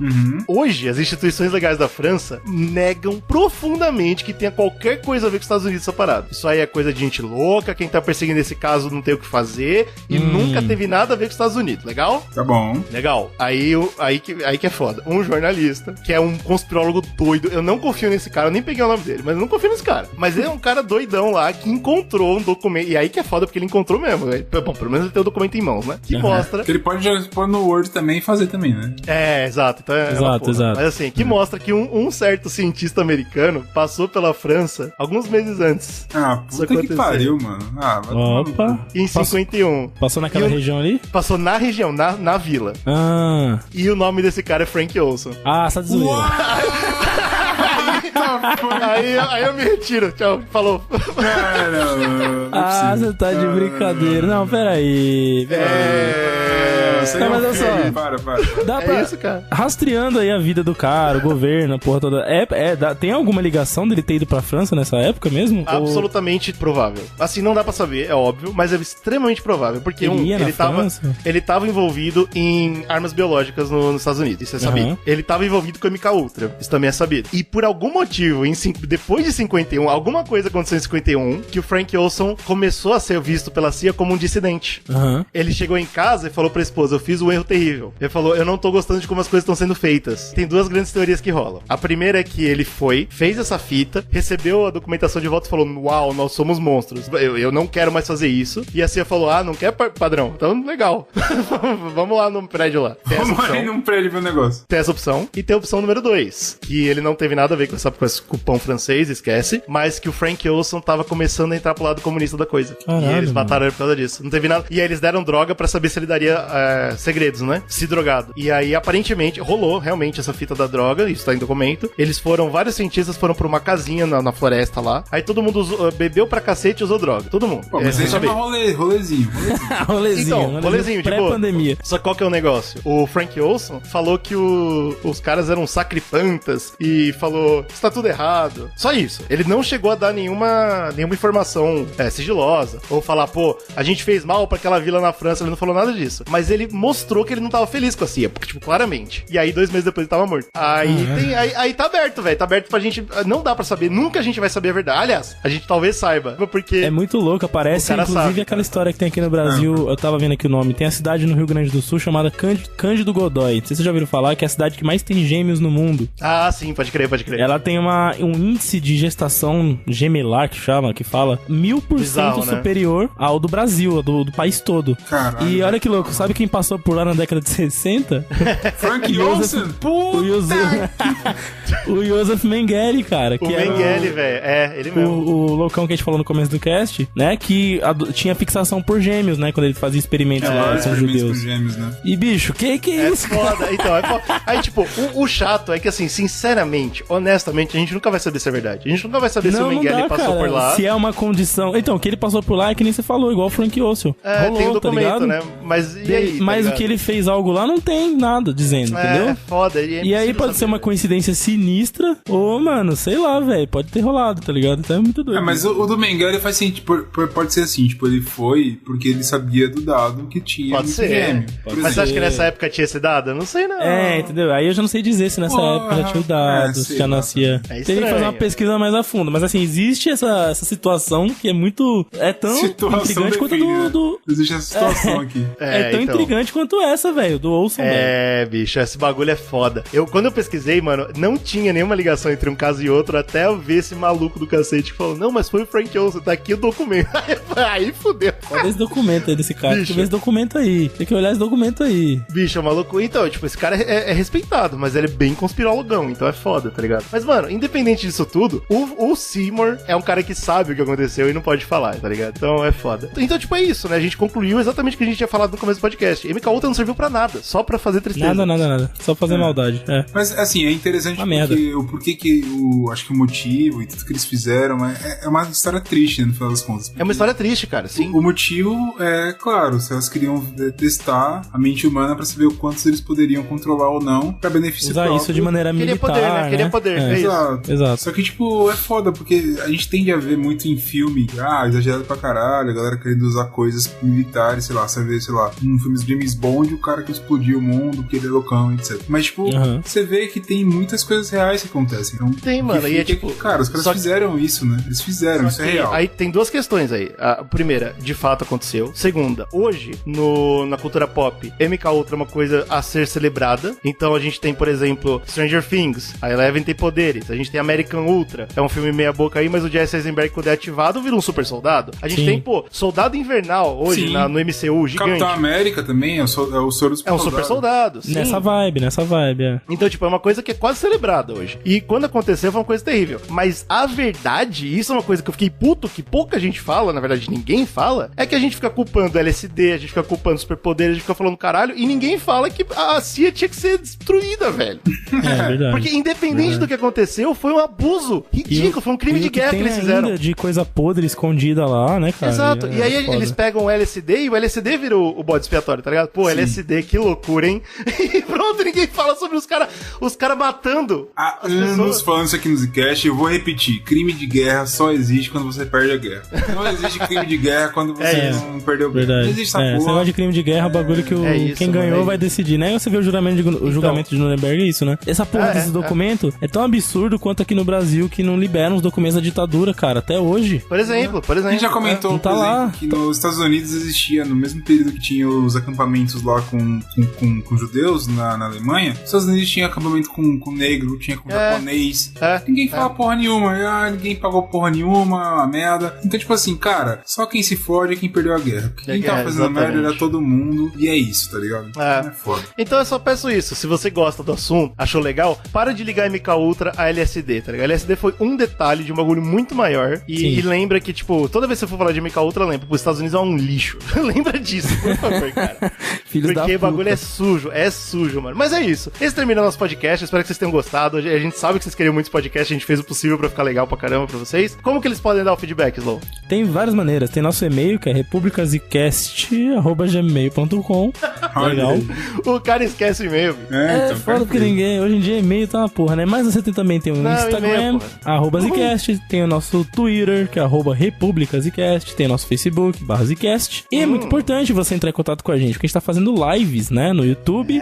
Hoje, as instituições legais da França negam profundamente que tenha qualquer coisa a ver com os Estados Unidos separado. Isso aí é coisa de gente louca, quem tá perseguindo esse caso não tem o que fazer e nunca teve nada a ver com os Estados Unidos, legal? Tá bom. Legal. Aí que é foda. Um jornalista, que é um conspirólogo doido, eu não confio nesse cara, eu nem peguei o nome dele, mas eu não confio nesse cara. Mas ele é um cara doidão lá que encontrou um documento, e aí que é foda porque ele encontrou mesmo. Bom, pelo menos ele tem o documento em mãos, né? Que mostra... Que ele pode já pôr no Word também e fazer também, né? Exato. Então exato. Mas assim, que mostra que um certo cientista americano passou pela França alguns meses antes. Puta que pariu, mano. Opa. Em 51. Passou naquela região ali? Passou na região, na vila. E o nome desse cara é Frank Olson. Tá de zoeira. Aí eu me retiro. Tchau. Falou. Não, você tá de brincadeira. Não, peraí. Não, mas olha só. Para. Dá pra isso, cara. Rastreando aí a vida do cara, o governo, a porra toda. Tem alguma ligação dele ter ido pra França nessa época mesmo? Absolutamente provável. Assim, não dá pra saber, é óbvio, mas é extremamente provável. Porque ele tava envolvido em armas biológicas nos Estados Unidos. Isso é sabido. Ele tava envolvido com a MK Ultra. Isso também é sabido. E por algum motivo, depois de 51, alguma coisa aconteceu em 51 que o Frank Olson começou a ser visto pela CIA como um dissidente. Ele chegou em casa e falou pra esposa: eu fiz um erro terrível. Ele falou: eu não tô gostando de como as coisas estão sendo feitas. Tem duas grandes teorias que rolam. A primeira é que ele fez essa fita, recebeu a documentação de volta e falou: uau, nós somos monstros. Eu não quero mais fazer isso. E a CIA falou: não quer, padrão? Então, legal. Vamos lá no prédio lá. Vamos aí num prédio ver o negócio. Tem essa opção. E tem a opção número 2, que ele não teve nada a ver com o pão francês, esquece, mas que o Frank Olson tava começando a entrar pro lado comunista da coisa. Caralho, e eles mataram ele por causa disso. Não teve nada. E aí eles deram droga pra saber se ele daria segredos, né? Se drogado. E aí, aparentemente, rolou realmente essa fita da droga, isso tá em documento. Vários cientistas foram pra uma casinha na floresta lá. Aí todo mundo bebeu pra cacete e usou droga. Todo mundo. Mas isso chama rolezinho. Rolezinho, pré-pandemia. Só qual que é o negócio? O Frank Olson falou que os caras eram sacripantas e falou: está tudo errado. Só isso. Ele não chegou a dar nenhuma informação sigilosa. Ou falar, a gente fez mal pra aquela vila na França. Ele não falou nada disso. Mas ele mostrou que ele não tava feliz com a CIA. Porque, claramente. E aí, 2 meses depois, ele tava morto. Aí tá aberto, velho. Tá aberto pra gente... Não dá pra saber. Nunca a gente vai saber a verdade. Aliás, a gente talvez saiba. Porque... É muito louco. Aparece, inclusive, aquela história que tem aqui no Brasil. Eu tava vendo aqui o nome. Tem a cidade no Rio Grande do Sul chamada Cândido Godói. Não sei se vocês já ouviram falar, que é a cidade que mais tem gêmeos no mundo. Sim. Pode crer. Ela tem um índice de gestação gemelar, que fala 1000% superior ao do Brasil, do país todo. Caralho. E olha que louco, sabe quem passou por lá na década de 60? Frank Olson. O Joseph Mengele, cara. O Mengele, velho. Ele mesmo. O loucão que a gente falou no começo do cast, né? Que tinha fixação por gêmeos, né? Quando ele fazia experimentos lá, são judeus. Gêmeos, né? E, bicho, que é isso? Foda. Então, é foda. Aí, tipo, o chato é que, assim, sinceramente, honestamente, a gente nunca vai saber se é verdade. A gente nunca vai saber se o Mengele passou por lá. Se é uma condição... Então, que ele passou por lá é que nem você falou, igual o Frank Olson. Rolou, tem um documento, tá ligado? né? Mas e aí? Mas o que ele fez algo lá não tem nada dizendo, entendeu? É foda. E aí pode ser uma coincidência sinistra sinistra, ou, mano, sei lá, velho, pode ter rolado, tá ligado? Então é muito doido. Mas o do Mengele faz assim, tipo, pode ser assim, tipo, ele foi porque ele sabia do dado que tinha. Pode ser. Mas você acha que nessa época tinha esse dado? Eu não sei, não. Entendeu? Aí eu já não sei dizer se nessa época já tinha o dado, se já nascia. Teria que fazer uma pesquisa mais a fundo. Mas assim, existe essa situação que é muito... É tão intrigante quanto do... Existe essa situação aqui. É tão intrigante quanto essa, velho, do Olson, velho. Bicho, esse bagulho é foda. Quando eu pesquisei, mano, não tinha nenhuma ligação entre um caso e outro, até eu ver esse maluco do cacete que falou, não, mas foi o Frank Olson, tá aqui o documento. Aí fudeu. Olha esse documento aí desse cara. Tem que ver esse documento aí. Tem que olhar esse documento aí. Bicho, é maluco. Então, tipo, esse cara é respeitado, mas ele é bem conspirologão, então é foda, tá ligado? Mas, mano, independente disso tudo, o Seymour é um cara que sabe o que aconteceu e não pode falar, tá ligado? Então é foda. Então, tipo, é isso, né? A gente concluiu exatamente o que a gente tinha falado no começo do podcast. MK Ultra não serviu pra nada, só pra fazer tristeza. Nada. Só fazer maldade. Mas, assim, é interessante o porquê que acho que o motivo e tudo que eles fizeram é uma história triste, né, no final das contas. É uma história triste, cara, sim. O motivo é, claro, se elas queriam testar a mente humana pra saber o quanto eles poderiam controlar ou não pra benefício usar próprio. Isso de maneira militar, poder, né? Queria poder, é isso. Exato. Só que, tipo, é foda, porque a gente tende a ver muito em filme, exagerado pra caralho, a galera querendo usar coisas militares, sei lá, você vê, sei lá, um filme de James Bond, o cara que explodiu o mundo, que ele é loucão, etc. Mas, tipo, você vê que tem muitas coisas reais que acontecem. Então, tem, mano, e é tipo... Cara, os caras fizeram isso, né? Eles fizeram, isso é real. Aí tem duas questões aí. A primeira, de fato aconteceu. Segunda, hoje, na cultura pop, MK Ultra é uma coisa a ser celebrada. Então a gente tem, por exemplo, Stranger Things, a Eleven tem poderes. A gente tem American Ultra, é um filme meia boca aí, mas o Jesse Eisenberg, quando é ativado, vira um super soldado. A gente tem, pô, Soldado Invernal hoje no MCU, gigante. Capitão América também é o Soro Super Soldado. É um super soldado, sim. Nessa vibe, Então, tipo, é uma coisa que é quase celebrada hoje. E quando aconteceu, foi uma coisa terrível. Mas a verdade, isso é uma coisa que eu fiquei puto, que pouca gente fala, na verdade ninguém fala, é que a gente fica culpando LSD, a gente fica culpando superpoderes, a gente fica falando caralho, e ninguém fala que a CIA tinha que ser destruída, velho. É verdade. Porque independente do que aconteceu, foi um abuso ridículo, foi um crime de guerra que eles fizeram. Ainda de coisa podre escondida lá, né, cara? Exato. E aí eles pegam o LSD e o LSD virou o bode expiatório, tá ligado? Pô, LSD, que loucura, hein? E pronto, ninguém fala sobre os caras matando. Há anos falando isso aqui no Zcast, eu vou repetir: crime de guerra só existe quando você perde a guerra. Não existe crime de guerra quando você não perdeu a guerra. Não existe essa porra. Esse negócio de crime de guerra é o bagulho que quem ganhou vai decidir, né? Você vê o julgamento de Nuremberg, é isso, né? Essa porra desse documento é tão absurdo quanto aqui no Brasil, que não liberam os documentos da ditadura, cara, até hoje. Por exemplo. A gente já comentou, por exemplo, que nos Estados Unidos existia, no mesmo período que tinha os acampamentos lá com judeus na Alemanha, nos Estados Unidos tinha acampamento com negro, tinha com japonês. Ninguém fala porra nenhuma, ninguém pagou porra nenhuma, uma merda. Então, tipo assim, cara, só quem se fode é quem perdeu a guerra. Porque quem tava fazendo merda era todo mundo, e é isso, tá ligado? É foda. Então eu só peço isso, se você gosta do assunto, achou legal, para de ligar MK Ultra a LSD, tá ligado? A LSD foi um detalhe de um bagulho muito maior, e lembra que, tipo, toda vez que você for falar de MK Ultra, lembra, os Estados Unidos é um lixo. Lembra disso, por favor, cara. Porque o bagulho é sujo, mano. Mas é isso. Esse termina o nosso podcast, espero que vocês tenham gostado. A gente sabe que vocês queriam muitos podcasts, a gente fez o possível pra ficar legal pra caramba pra vocês. Como que eles podem dar o feedback, Slow? Tem várias maneiras. Tem nosso e-mail, que é republicasicast@gmail.com. Legal. O cara esquece o e-mail. Então foda porque ninguém... Hoje em dia e-mail tá uma porra, né? Mas você também tem o Instagram, @Zcast. Tem o nosso Twitter, que é @republicasicast. Tem o nosso Facebook, /Zcast. E é muito importante você entrar em contato com a gente, porque a gente tá fazendo lives, né? No YouTube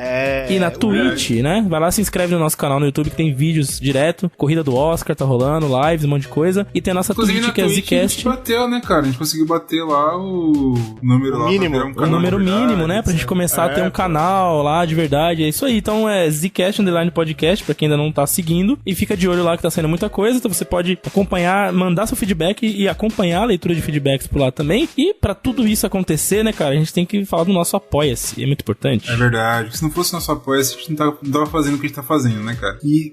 e na Twitch, né? Vai lá, se inscreve no nosso canal no YouTube, que tem vídeos direto. Corrida do Oscar tá rolando, lives, um monte de coisa. E tem a nossa Twitch, que é Zcast. A gente bateu, né, cara? A gente conseguiu bater lá o número lá. O número mínimo, né? Pra gente começar a ter um canal lá de verdade. É isso aí. Então é Zcast _ podcast, pra quem ainda não tá seguindo. E fica de olho lá que tá saindo muita coisa. Então você pode acompanhar, mandar seu feedback e acompanhar a leitura de feedbacks por lá também. E pra tudo isso acontecer, né, cara, a gente tem que falar do nosso Apoia-se. É muito importante. É verdade. Se não fosse o nosso Apoia-se, a gente não tava fazendo o que a gente tá fazendo, né, cara? E,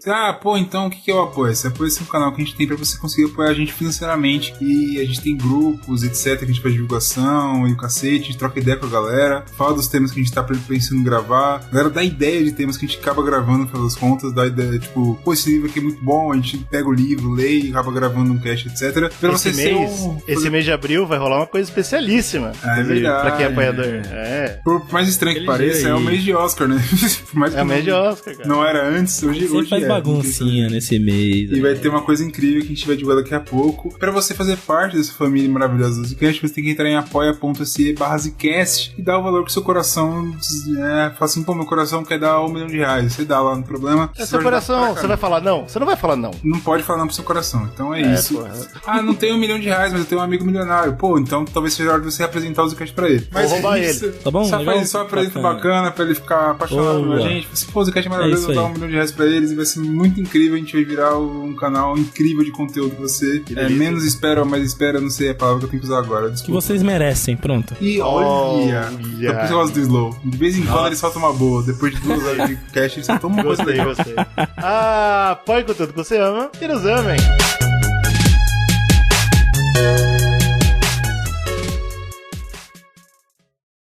então, o que é o Apoia-se? Apoia-se é um canal que a gente tem pra você conseguir apoiar a gente financeiramente. E a gente tem grupos, etc, que a gente faz divulgação e o cacete, a gente troca ideia com a galera, fala dos temas que a gente tá pensando em gravar. A galera dá ideia de temas que a gente acaba gravando, no final das contas, dá ideia, tipo, pô, esse livro aqui é muito bom, a gente pega o livro, lê e acaba gravando um cast, etc. Pra esse mês de abril vai rolar uma coisa especialíssima. É verdade. Pra quem é apoiador. Por mais estranho que pareça, é o mês de Oscar, né? É o mês de Oscar, cara. Não era antes, hoje faz baguncinha nesse mês. E vai ter uma coisa incrível que a gente vai divulgar daqui a pouco. Pra você fazer parte dessa família maravilhosa do Zcast, você tem que entrar em apoia.se/Zcast e dar o valor que o seu coração fala assim, pô, meu coração quer dar R$1 milhão. Você dá lá no problema. Seu coração, você vai falar não? Você não vai falar não. Não pode falar não pro seu coração. Então é isso. Porra. Ah, não tenho R$1 milhão, mas eu tenho um amigo milionário. Pô, então talvez seja a hora de você apresentar o Zcast pra ele. Mas vou roubar ele. Tá bom? Só apresenta bacana pra ele ficar apaixonado pela gente. Se for o Zcast é maravilhoso, eu vou dar R$1 milhão pra eles e vai ser muito incrível. A gente vai virar um canal incrível de conteúdo pra você. Menos espera, mais espera, não sei a palavra que eu tenho que usar agora. Desculpa. Que vocês merecem, pronto. E olha, depois eu gosto do Slow. De vez em quando ele solta uma boa. Depois de 2 horas de cast, ele solta uma coisa legal. Gostei. Apoie com tudo que você ama e nos amem.